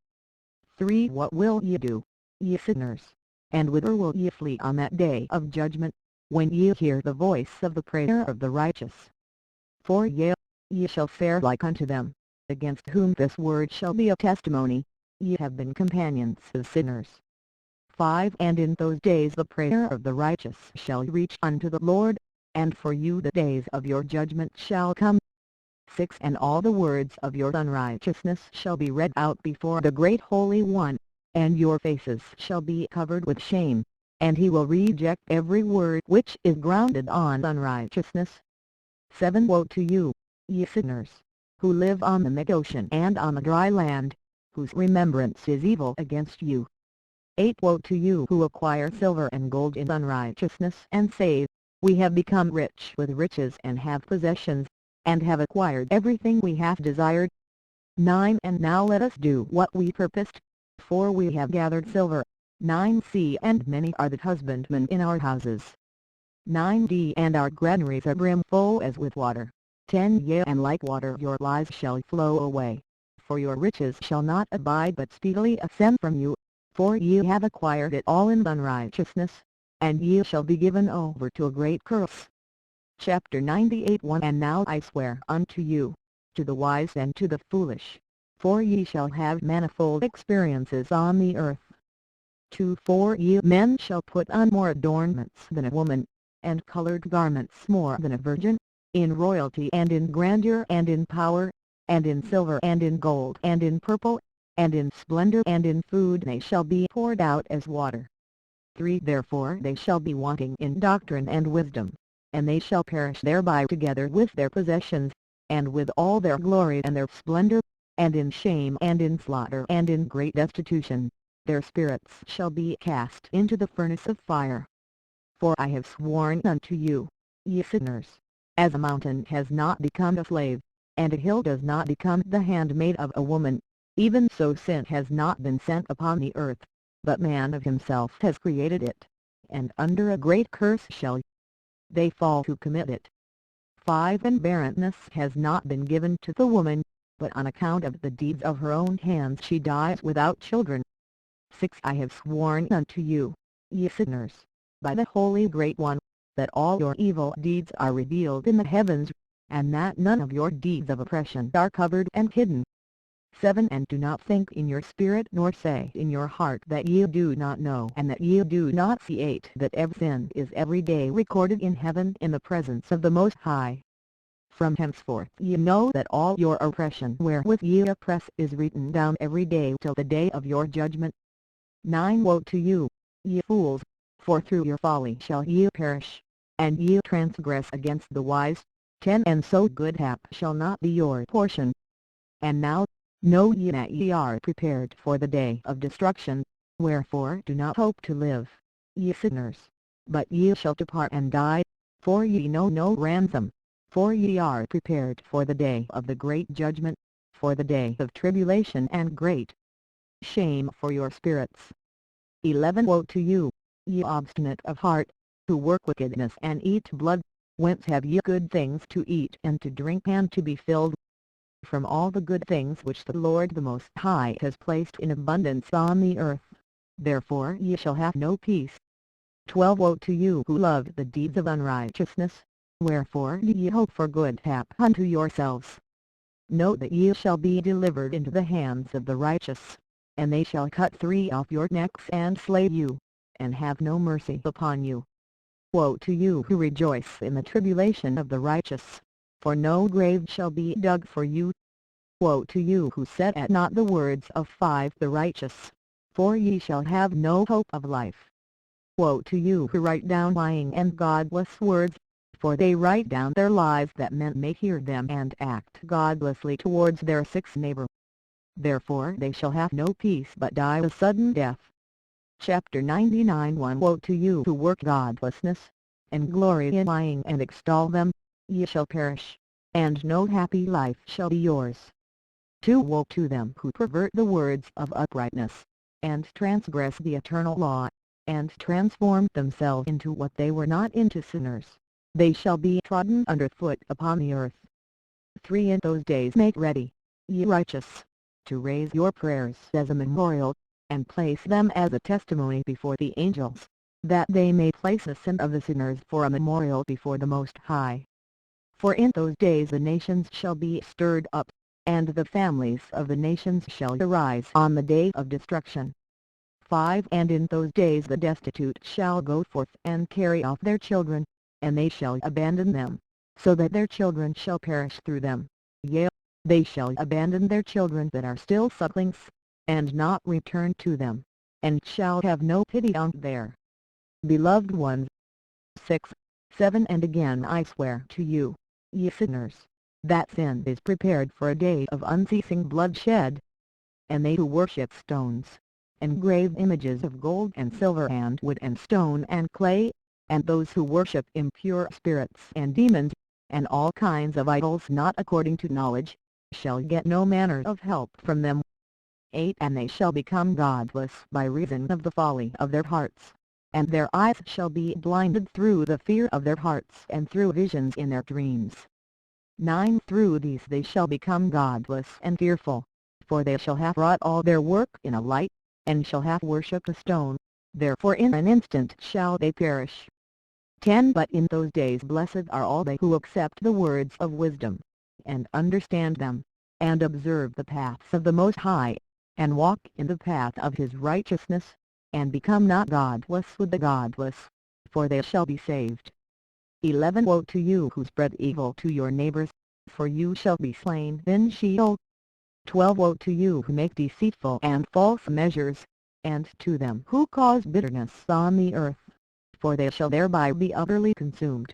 Speaker 1: 3. What will ye do, ye sinners, and whither will ye flee on that day of judgment, when ye hear the voice of the prayer of the righteous? 4. Yea, ye shall fare like unto them, against whom this word shall be a testimony, ye have been companions of sinners. 5. And in those days the prayer of the righteous shall reach unto the Lord, and for you the days of your judgment shall come. 6. And all the words of your unrighteousness shall be read out before the great Holy One, and your faces shall be covered with shame, and he will reject every word which is grounded on unrighteousness. 7. Woe to you, ye sinners, who live on the mid-ocean and on the dry land, whose remembrance is evil against you. 8. Woe to you who acquire silver and gold in unrighteousness and say, we have become rich with riches and have possessions, and have acquired everything we have desired. 9. And now let us do what we purposed, for we have gathered silver. 9. See, and many are the husbandmen in our houses. 9. And our granaries are brimful as with water. 10. Yea, and like water your lies shall flow away, for your riches shall not abide but speedily ascend from you, for ye have acquired it all in unrighteousness, and ye shall be given over to a great curse. Chapter 98. 1. And now I swear unto you, to the wise and to the foolish, for ye shall have manifold experiences on the earth. 2. For ye men shall put on more adornments than a woman, and colored garments more than a virgin, in royalty and in grandeur and in power, and in silver and in gold and in purple, and in splendor and in food they shall be poured out as water. 3. Therefore they shall be wanting in doctrine and wisdom, and they shall perish thereby together with their possessions, and with all their glory and their splendor, and in shame and in slaughter and in great destitution, their spirits shall be cast into the furnace of fire. For I have sworn unto you, ye sinners, as a mountain has not become a slave, and a hill does not become the handmaid of a woman, even so sin has not been sent upon the earth, but man of himself has created it, and under a great curse shall they fall who commit it. 5. And barrenness has not been given to the woman, but on account of the deeds of her own hands she dies without children. 6. I have sworn unto you, ye sinners, by the Holy Great One, that all your evil deeds are revealed in the heavens, and that none of your deeds of oppression are covered and hidden. 7. And do not think in your spirit nor say in your heart that ye do not know and that ye do not see. 8. That every sin is every day recorded in heaven in the presence of the Most High. From henceforth ye know that all your oppression wherewith ye oppress is written down every day till the day of your judgment. 9. Woe to you, ye fools, for through your folly shall ye perish, and ye transgress against the wise. 10. And so good hap shall not be your portion. And now, know ye that ye are prepared for the day of destruction, wherefore do not hope to live, ye sinners, but ye shall depart and die, for ye know no ransom, for ye are prepared for the day of the great judgment, for the day of tribulation and great shame for your spirits. 11. Woe to you, ye obstinate of heart, who work wickedness and eat blood, whence have ye good things to eat and to drink and to be filled? From all the good things which the Lord the Most High has placed in abundance on the earth, therefore ye shall have no peace. 12. Woe to you who love the deeds of unrighteousness, wherefore do ye hope for good hap unto yourselves? Know that ye shall be delivered into the hands of the righteous, and they shall cut 3 off your necks and slay you, and have no mercy upon you. Woe to you who rejoice in the tribulation of the righteous, for no grave shall be dug for you. Woe to you who set at naught the words of the righteous, for ye shall have no hope of life. Woe to you who write down lying and godless words, for they write down their lies that men may hear them and act godlessly towards their sixth neighbor. Therefore they shall have no peace but die a sudden death. Chapter 99. 1. Woe to you who work godlessness, and glory in lying and extol them, ye shall perish, and no happy life shall be yours. 2. Woe to them who pervert the words of uprightness, and transgress the eternal law, and transform themselves into what they were not, into sinners. They shall be trodden under foot upon the earth. 3. In those days make ready, ye righteous, to raise your prayers as a memorial, and place them as a testimony before the angels, that they may place the sin of the sinners for a memorial before the Most High. For in those days the nations shall be stirred up, and the families of the nations shall arise on the day of destruction. 5. And in those days the destitute shall go forth and carry off their children, and they shall abandon them, so that their children shall perish through them. Yea, they shall abandon their children that are still sucklings, and not return to them, and shall have no pity on their beloved ones. 6. 7. And again I swear to you, ye sinners, that sin is prepared for a day of unceasing bloodshed. And they who worship stones, and grave images of gold and silver and wood and stone and clay, and those who worship impure spirits and demons, and all kinds of idols not according to knowledge, shall get no manner of help from them. 8. And they shall become godless by reason of the folly of their hearts, and their eyes shall be blinded through the fear of their hearts and through visions in their dreams. 9. Through these they shall become godless and fearful, for they shall have wrought all their work in a light, and shall have worshipped a stone, therefore in an instant shall they perish. 10. But in those days blessed are all they who accept the words of wisdom, and understand them, and observe the paths of the Most High, and walk in the path of his righteousness, and become not godless with the godless, for they shall be saved. 11. Woe to you who spread evil to your neighbors, for you shall be slain in Sheol. 12. Woe to you who make deceitful and false measures, and to them who cause bitterness on the earth, for they shall thereby be utterly consumed.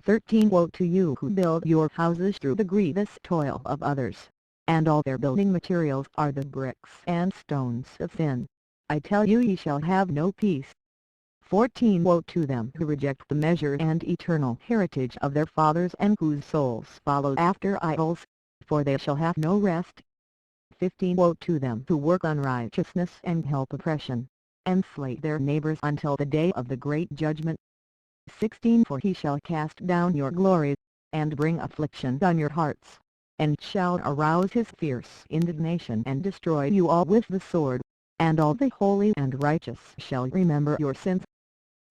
Speaker 1: 13. Woe to you who build your houses through the grievous toil of others, and all their building materials are the bricks and stones of sin. I tell you, ye shall have no peace. 14. Woe to them who reject the measure and eternal heritage of their fathers, and whose souls follow after idols, for they shall have no rest. 15. Woe to them who work unrighteousness and help oppression, and slay their neighbors until the day of the great judgment. 16. For he shall cast down your glory, and bring affliction on your hearts, and shall arouse his fierce indignation and destroy you all with the sword, and all the holy and righteous shall remember your sins.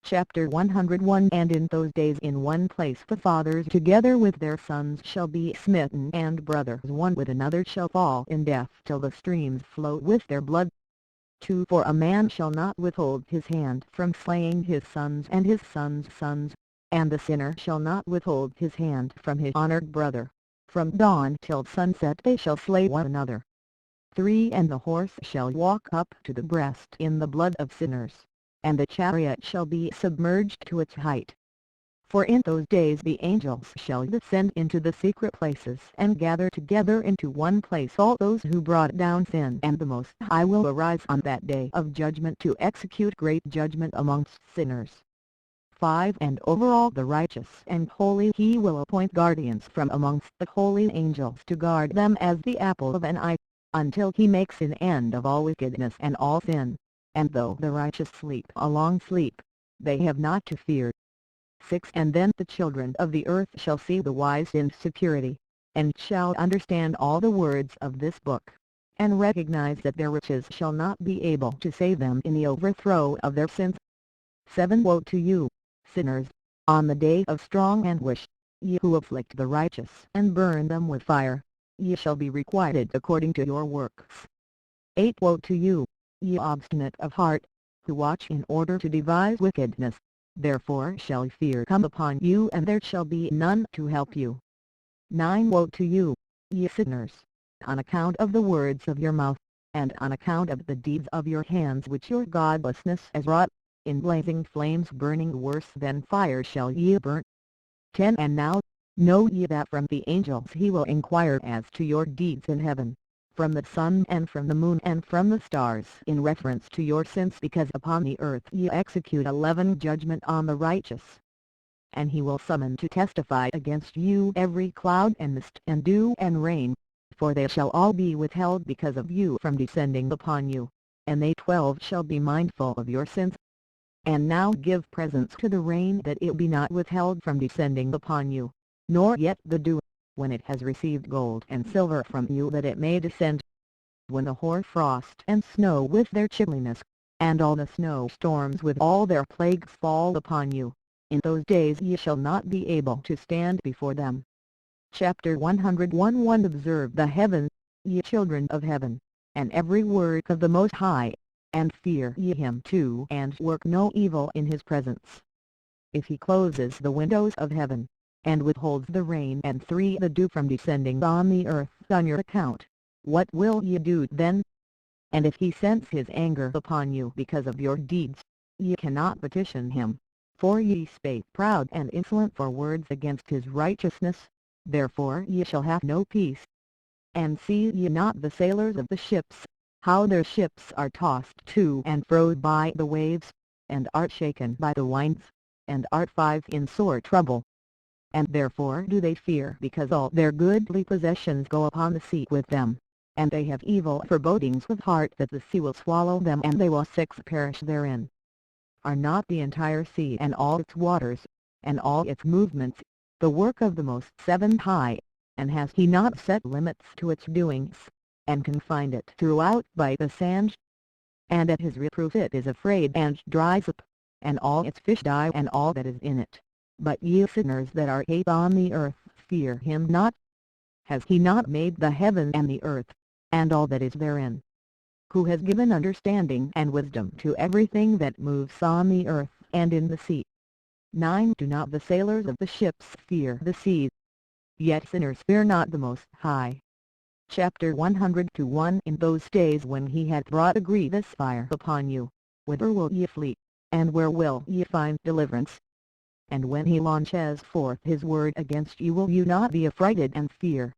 Speaker 1: Chapter 101. And in those days in one place the fathers together with their sons shall be smitten, and brothers one with another shall fall in death till the streams flow with their blood. 2. For a man shall not withhold his hand from slaying his sons and his sons' sons, and the sinner shall not withhold his hand from his honored brother. From dawn till sunset they shall slay one another. 3. And the horse shall walk up to the breast in the blood of sinners, and the chariot shall be submerged to its height. For in those days the angels shall descend into the secret places and gather together into one place all those who brought down sin, and the Most High will arise on that day of judgment to execute great judgment amongst sinners. 5. And over all the righteous and holy he will appoint guardians from amongst the holy angels to guard them as the apple of an eye, until he makes an end of all wickedness and all sin. And though the righteous sleep a long sleep, they have not to fear. 6. And then the children of the earth shall see the wise in security, and shall understand all the words of this book, and recognize that their riches shall not be able to save them in the overthrow of their sins. 7. Woe to you, sinners, on the day of strong anguish, ye who afflict the righteous and burn them with fire, ye shall be requited according to your works. 8. Woe to you, ye obstinate of heart, who watch in order to devise wickedness, therefore shall fear come upon you and there shall be none to help you. 9 Woe to you, ye sinners, on account of the words of your mouth, and on account of the deeds of your hands which your godlessness has wrought, in blazing flames burning worse than fire shall ye burn. 10 And now, know ye that from the angels he will inquire as to your deeds in heaven, from the sun and from the moon and from the stars in reference to your sins, because upon the earth ye execute 11 judgment on the righteous. And he will summon to testify against you every cloud and mist and dew and rain, for they shall all be withheld because of you from descending upon you, and they 12 shall be mindful of your sins. And now give presents to the rain that it be not withheld from descending upon you, nor yet the dew, when it has received gold and silver from you that it may descend. When the hoar frost and snow with their chilliness, and all the snowstorms with all their plagues fall upon you, in those days ye shall not be able to stand before them. Chapter 101 Observe the heavens, ye children of heaven, and every work of the Most High, and fear ye him too, and work no evil in his presence. If he closes the windows of heaven, and withholds the rain and the dew from descending on the earth on your account, what will ye do then? And if he sends his anger upon you because of your deeds, ye cannot petition him, for ye spake proud and insolent for words against his righteousness, therefore ye shall have no peace. And see ye not the sailors of the ships, how their ships are tossed to and fro by the waves, and are shaken by the winds, and are 5 in sore trouble? And therefore do they fear, because all their goodly possessions go upon the sea with them, and they have evil forebodings with heart that the sea will swallow them and they will 6 perish therein. Are not the entire sea and all its waters, and all its movements, the work of the Most 7 High, and has he not set limits to its doings, and confined it throughout by the sand? And at his reproof it is afraid and dries up, and all its fish die and all that is in it. But ye sinners that are on the earth fear him not. Has he not made the heaven and the earth, and all that is therein? Who has given understanding and wisdom to everything that moves on the earth and in the sea? 9 Do not the sailors of the ships fear the sea? Yet sinners fear not the Most High. Chapter 101 In those days when he hath brought a grievous fire upon you, whither will ye flee, and where will ye find deliverance? And when he launches forth his word against you, will you not be affrighted and fear?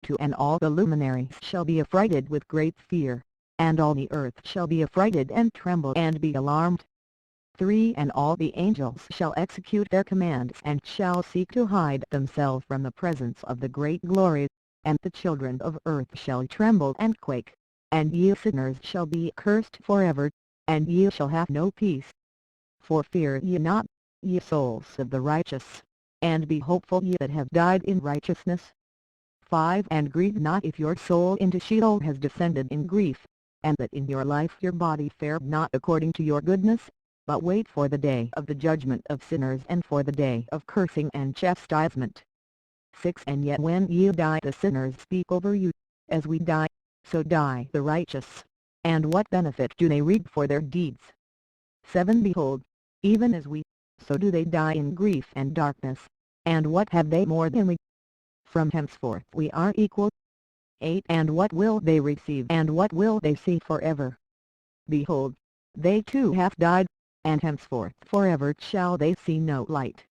Speaker 1: 2 And all the luminaries shall be affrighted with great fear, and all the earth shall be affrighted and tremble and be alarmed. 3 And all the angels shall execute their commands and shall seek to hide themselves from the presence of the great glory, and the children of earth shall tremble and quake, and ye sinners shall be cursed forever, and ye shall have no peace. For fear ye not, ye souls of the righteous, and be hopeful ye that have died in righteousness. 5 And grieve not if your soul into Sheol has descended in grief, and that in your life your body fare not according to your goodness, but wait for the day of the judgment of sinners and for the day of cursing and chastisement. 6 And yet when ye die the sinners speak over you, as we die, so die the righteous, and what benefit do they reap for their deeds? 7 Behold, even as we, so do they die in grief and darkness, and what have they more than we? From henceforth we are equal. 8 And what will they receive and what will they see forever? Behold, they too have died, and henceforth forever shall they see no light.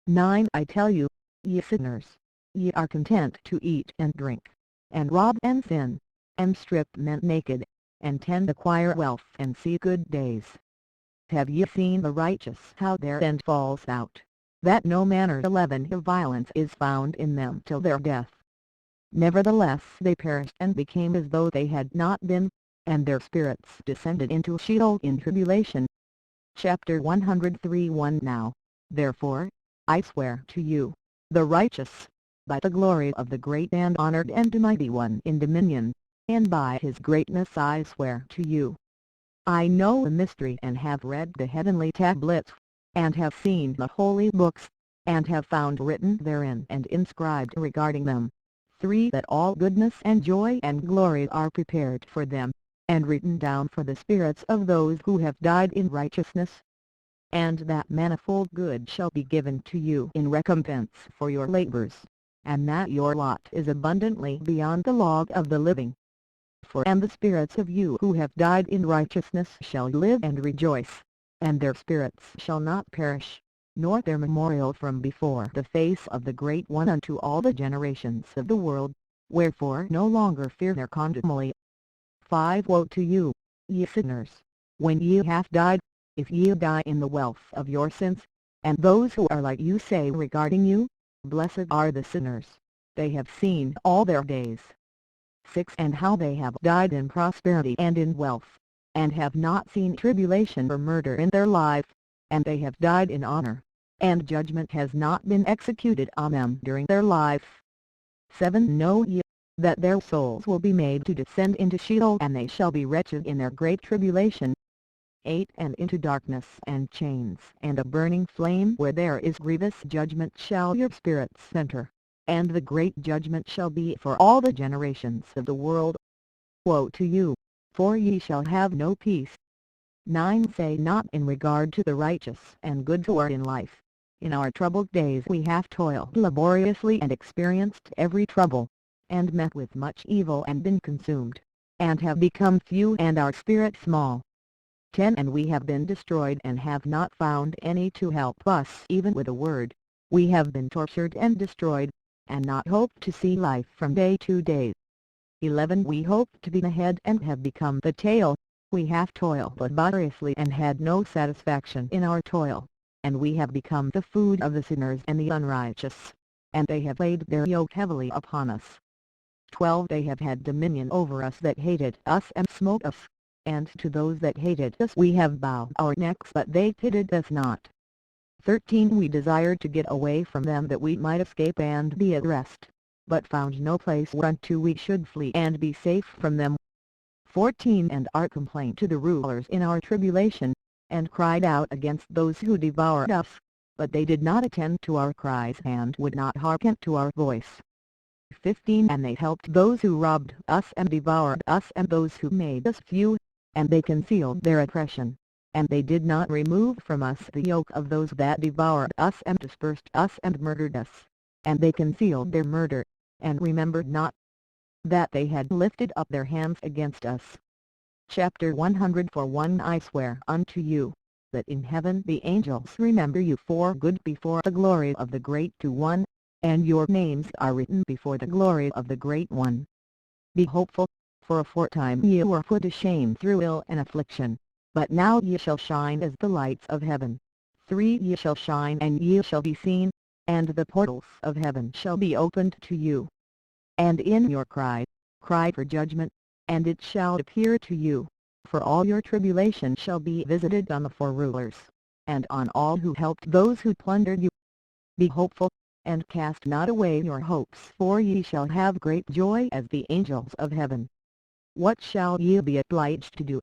Speaker 1: 9 I tell you, ye sinners, ye are content to eat and drink, and rob and sin, and strip men naked, and tend acquire wealth and see good days. Have ye seen the righteous how their end falls out, that no manner 11 of violence is found in them till their death? Nevertheless they perished and became as though they had not been, and their spirits descended into Sheol in tribulation. Chapter 103 1 Now, therefore, I swear to you, the righteous, by the glory of the great and honored and mighty one in dominion, and by his greatness I swear to you. I know the mystery and have read the heavenly tablets, and have seen the holy books, and have found written therein and inscribed regarding them, 3 That all goodness and joy and glory are prepared for them, and written down for the spirits of those who have died in righteousness. And that manifold good shall be given to you in recompense for your labors, and that your lot is abundantly beyond the log of the living. For and the spirits of you who have died in righteousness shall live and rejoice, and their spirits shall not perish, nor their memorial from before the face of the Great One unto all the generations of the world, wherefore no longer fear their contumely. 5 Woe to you, ye sinners, when ye have died, if ye die in the wealth of your sins, and those who are like you say regarding you, Blessed are the sinners, they have seen all their days. 6 And how they have died in prosperity and in wealth, and have not seen tribulation or murder in their life, and they have died in honor, and judgment has not been executed on them during their life. 7 Know ye, that their souls will be made to descend into Sheol, and they shall be wretched in their great tribulation. 8 And into darkness and chains and a burning flame, where there is grievous judgment, shall your spirits enter, and the great judgment shall be for all the generations of the world. Woe to you, for ye shall have no peace. 9 Say not in regard to the righteous and good who are in life, in our troubled days we have toiled laboriously and experienced every trouble, and met with much evil and been consumed, and have become few and our spirit small. 10 And we have been destroyed and have not found any to help us even with a word, we have been tortured and destroyed, and not hoped to see life from day to day. 11 We hoped to be the head and have become the tail, we have toiled laboriously and had no satisfaction in our toil, and we have become the food of the sinners and the unrighteous, and they have laid their yoke heavily upon us. 12 They have had dominion over us that hated us and smote us, and to those that hated us we have bowed our necks, but they pitied us not. 13 We desired to get away from them that we might escape and be at rest, but found no place whereunto we should flee and be safe from them. 14 And our complaint to the rulers in our tribulation, and cried out against those who devoured us, but they did not attend to our cries and would not hearken to our voice. 15 And they helped those who robbed us and devoured us, and those who made us few, and they concealed their oppression, and they did not remove from us the yoke of those that devoured us and dispersed us and murdered us, and they concealed their murder, and remembered not that they had lifted up their hands against us. Chapter 100 For one I swear unto you, that in heaven the angels remember you for good before the glory of the Great One, and your names are written before the glory of the Great One. Be hopeful, for aforetime ye were put to shame through ill and affliction, but now ye shall shine as the lights of heaven. 3 Ye shall shine and ye shall be seen, and the portals of heaven shall be opened to you. And in your cry for judgment, and it shall appear to you, for all your tribulation shall be visited on the four rulers, and on all who helped those who plundered you. Be hopeful, and cast not away your hopes, for ye shall have great joy as the angels of heaven. What shall ye be obliged to do?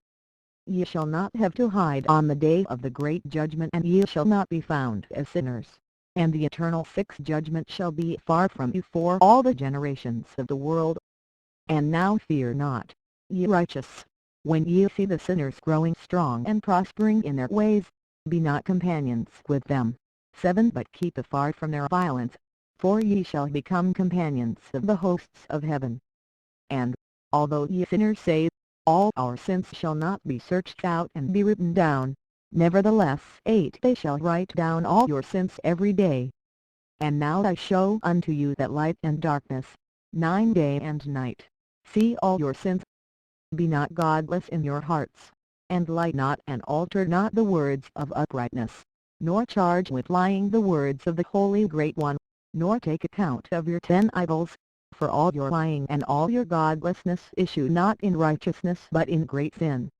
Speaker 1: Ye shall not have to hide on the day of the great judgment, and ye shall not be found as sinners, and the eternal fixed judgment shall be far from you for all the generations of the world. And now fear not, ye righteous, when ye see the sinners growing strong and prospering in their ways, be not companions with them. 7 But keep afar from their violence, for ye shall become companions of the hosts of heaven. And, although ye sinners say, all our sins shall not be searched out and be written down, nevertheless 8 They shall write down all your sins every day. And now I show unto you that light and darkness, 9 Day and night. See all your sins. Be not godless in your hearts, and lie not and alter not the words of uprightness, nor charge with lying the words of the Holy Great One, nor take account of your 10 idols, for all your lying and all your godlessness issue not in righteousness but in great sin.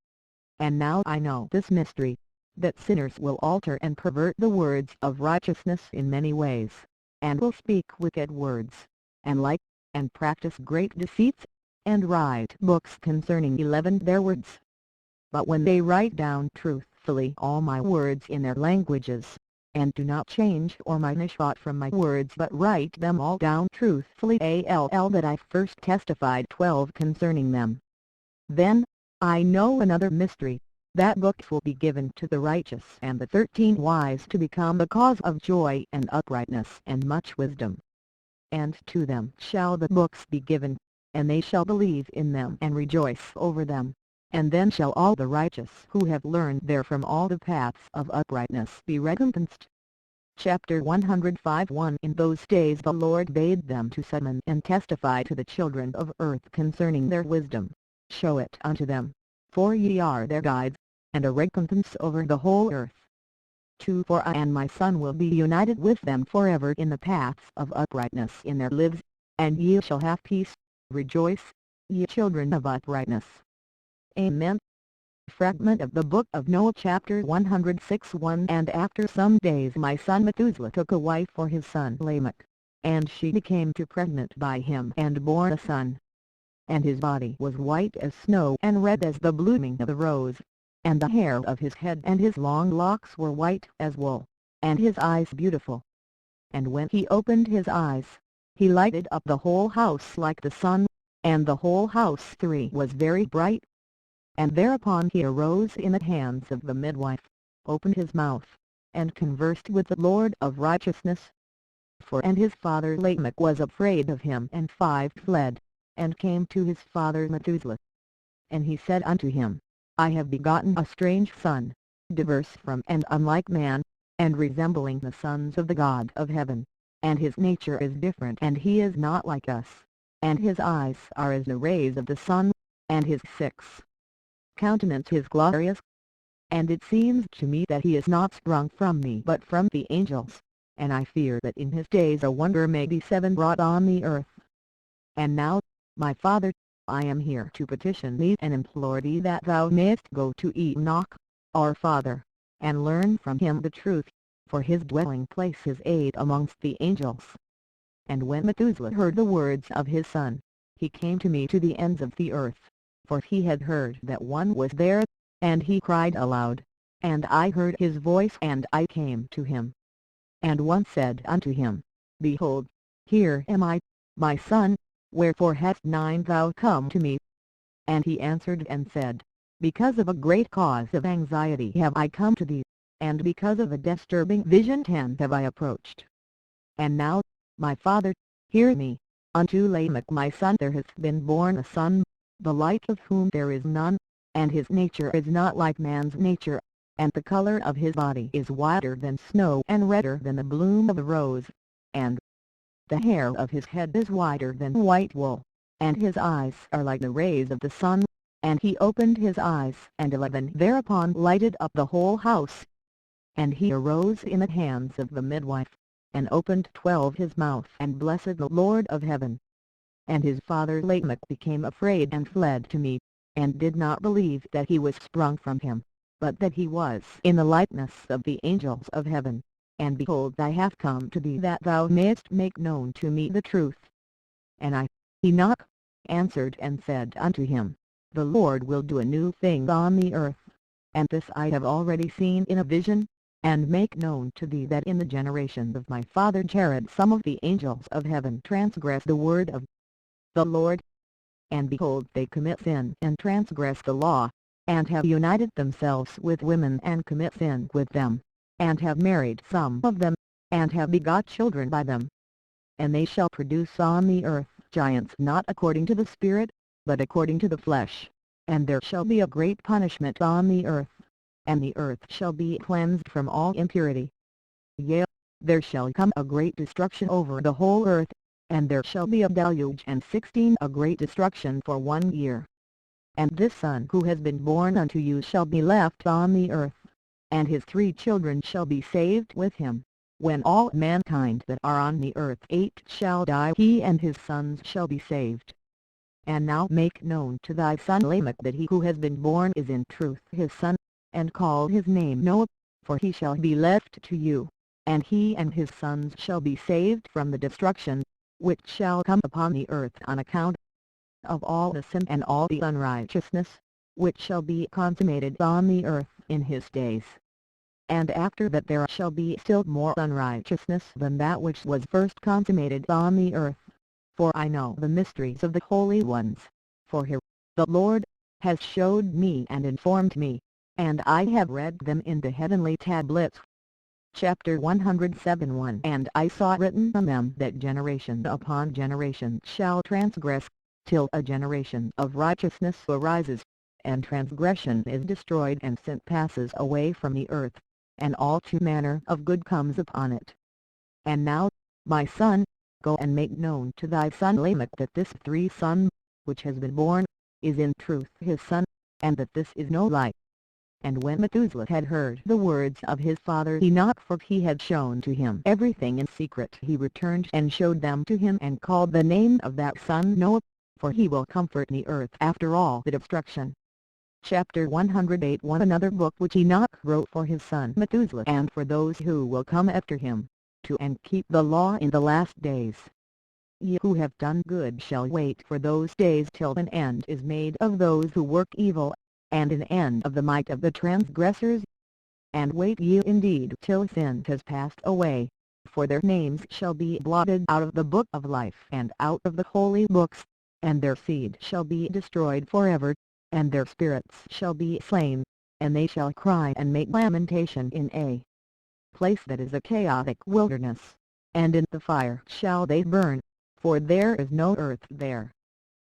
Speaker 1: And now I know this mystery, that sinners will alter and pervert the words of righteousness in many ways, and will speak wicked words, and lie, and practice great deceits, and write books concerning 11 their words. But when they write down truthfully all my words in their languages, and do not change or diminish aught from my words but write them all down truthfully, that I first testified 12 concerning them. Then I know another mystery, that books will be given to the righteous and the 13 wise to become a cause of joy and uprightness and much wisdom. And to them shall the books be given, and they shall believe in them and rejoice over them, and then shall all the righteous who have learned therefrom all the paths of uprightness be recompensed. Chapter 105. In those days the Lord bade them to summon and testify to the children of earth concerning their wisdom, show it unto them, for ye are their guides, and a recompense over the whole earth. 2. For I and my Son will be united with them forever in the paths of uprightness in their lives, and ye shall have peace, rejoice, ye children of uprightness. Amen. Fragment of the Book of Noah, chapter 106. And after some days my son Methuselah took a wife for his son Lamech, and she became too pregnant by him and bore a son. And his body was white as snow and red as the blooming of the rose, and the hair of his head and his long locks were white as wool, and his eyes beautiful. And when he opened his eyes, he lighted up the whole house like the sun, and the whole house was very bright. And thereupon he arose in the hands of the midwife, opened his mouth, and conversed with the Lord of righteousness. And his father Lamech was afraid of him, and 5 fled, and came to his father Methuselah. And he said unto him, I have begotten a strange son, diverse from and unlike man, and resembling the sons of the God of heaven, and his nature is different, and he is not like us, and his eyes are as the rays of the sun, and his 6 countenance is glorious. And it seems to me that he is not sprung from me but from the angels, and I fear that in his days a wonder may be 7 brought on the earth. And now, my father, I am here to petition thee and implore thee that thou mayest go to Enoch, our father, and learn from him the truth, for his dwelling place is amongst the angels. And when Methuselah heard the words of his son, he came to me to the ends of the earth, for he had heard that one was there, and he cried aloud, and I heard his voice and I came to him. And one said unto him, Behold, here am I, my son, wherefore hast thou come to me? And he answered and said, Because of a great cause of anxiety have I come to thee, and because of a disturbing vision 10 have I approached. And now, my father, hear me. Unto Lamech my son there hath been born a son, the like of whom there is none, and his nature is not like man's nature, and the color of his body is whiter than snow and redder than the bloom of the rose, and the hair of his head is whiter than white wool, and his eyes are like the rays of the sun. And he opened his eyes, and 11 thereupon lighted up the whole house. And he arose in the hands of the midwife, and opened 12 his mouth and blessed the Lord of heaven. And his father Lamech became afraid and fled to me, and did not believe that he was sprung from him, but that he was in the likeness of the angels of heaven. And behold, I have come to thee that thou mayest make known to me the truth. And I, Enoch, answered and said unto him, The Lord will do a new thing on the earth, and this I have already seen in a vision, and make known to thee that in the generation of my father Jared some of the angels of heaven transgress the word of the Lord. And behold, they commit sin and transgress the law, and have united themselves with women and commit sin with them, and have married some of them, and have begot children by them. And they shall produce on the earth giants not according to the Spirit, but according to the flesh, and there shall be a great punishment on the earth, and the earth shall be cleansed from all impurity. Yea, there shall come a great destruction over the whole earth, and there shall be a deluge, and 16 a great destruction for 1 year. And this son who has been born unto you shall be left on the earth, and his 3 children shall be saved with him. When all mankind that are on the earth 8 shall die, he and his sons shall be saved. And now make known to thy son Lamech that he who has been born is in truth his son, and call his name Noah, for he shall be left to you, and he and his sons shall be saved from the destruction, which shall come upon the earth on account of all the sin and all the unrighteousness, which shall be consummated on the earth in his days. And after that there shall be still more unrighteousness than that which was first consummated on the earth. For I know the mysteries of the holy ones, for he, the Lord, has showed me and informed me, and I have read them in the heavenly tablets. Chapter 107 And I saw written on them that generation upon generation shall transgress, till a generation of righteousness arises, and transgression is destroyed and sin passes away from the earth, and all to manner of good comes upon it. And now, my son, go and make known to thy son Lamech that this son, which has been born, is in truth his son, and that this is no lie. And when Methuselah had heard the words of his father Enoch, for he had shown to him everything in secret, he returned and showed them to him, and called the name of that son Noah, for he will comfort the earth after all the destruction. Chapter 108 Another book which Enoch wrote for his son Methuselah and for those who will come after him, to and keep the law in the last days. Ye who have done good shall wait for those days till an end is made of those who work evil, and an end of the might of the transgressors. And wait ye indeed till sin has passed away, for their names shall be blotted out of the book of life and out of the holy books, and their seed shall be destroyed forever, and their spirits shall be slain, and they shall cry and make lamentation in a place that is a chaotic wilderness, and in the fire shall they burn, for there is no earth there.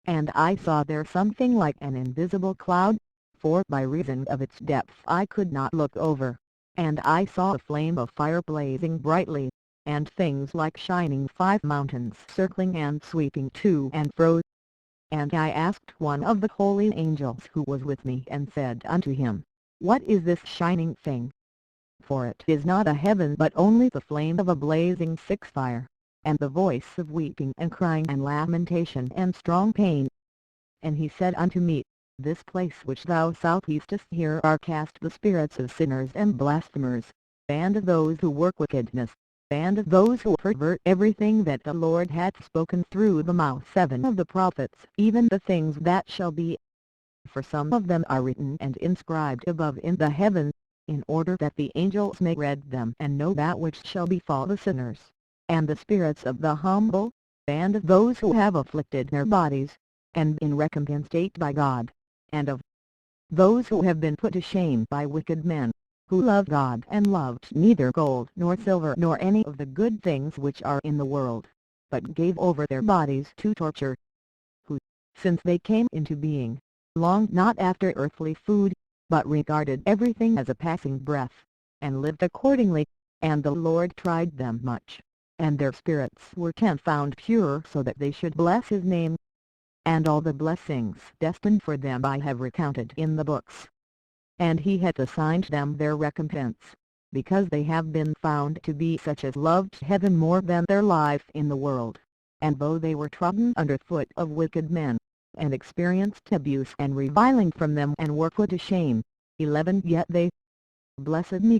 Speaker 1: And I saw there something like an invisible cloud, for by reason of its depth I could not look over, and I saw a flame of fire blazing brightly, and things like shining 5 mountains circling and sweeping to and fro. And I asked one of the holy angels who was with me, and said unto him, What is this shining thing? For it is not a heaven but only the flame of a blazing 6 fire, and the voice of weeping and crying and lamentation and strong pain. And he said unto me, This place which thou southeastest, here are cast the spirits of sinners and blasphemers, and of those who work wickedness, and of those who pervert everything that the Lord hath spoken through the mouth of the prophets, even the things that shall be. For some of them are written and inscribed above in the heavens, in order that the angels may read them and know that which shall befall the sinners, and the spirits of the humble, and of those who have afflicted their bodies, and been recompensed by God, and of those who have been put to shame by wicked men, who loved God and loved neither gold nor silver nor any of the good things which are in the world, but gave over their bodies to torture, who, since they came into being, longed not after earthly food, but regarded everything as a passing breath, and lived accordingly, and the Lord tried them much, and their spirits were found pure so that they should bless his name. And all the blessings destined for them I have recounted in the books. And he hath assigned them their recompense, because they have been found to be such as loved heaven more than their life in the world, and though they were trodden under foot of wicked men, and experienced abuse and reviling from them and were put to shame, 11 Yet they blessed me.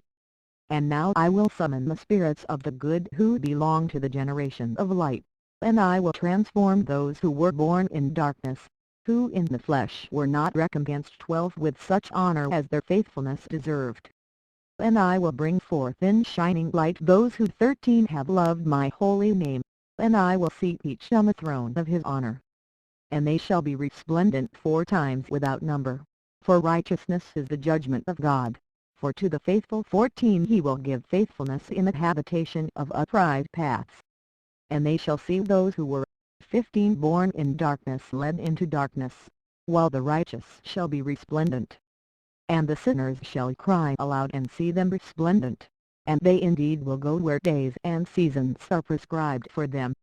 Speaker 1: And now I will summon the spirits of the good who belong to the generation of light, and I will transform those who were born in darkness, who in the flesh were not recompensed 12 with such honor as their faithfulness deserved. And I will bring forth in shining light those who 13 have loved my holy name, and I will seat each on the throne of his honor. And they shall be resplendent 4 times without number, for righteousness is the judgment of God, for to the faithful 14 he will give faithfulness in the habitation of upright paths. And they shall see those who were 15 born in darkness led into darkness, while the righteous shall be resplendent. And the sinners shall cry aloud and see them resplendent, and they indeed will go where days and seasons are prescribed for them,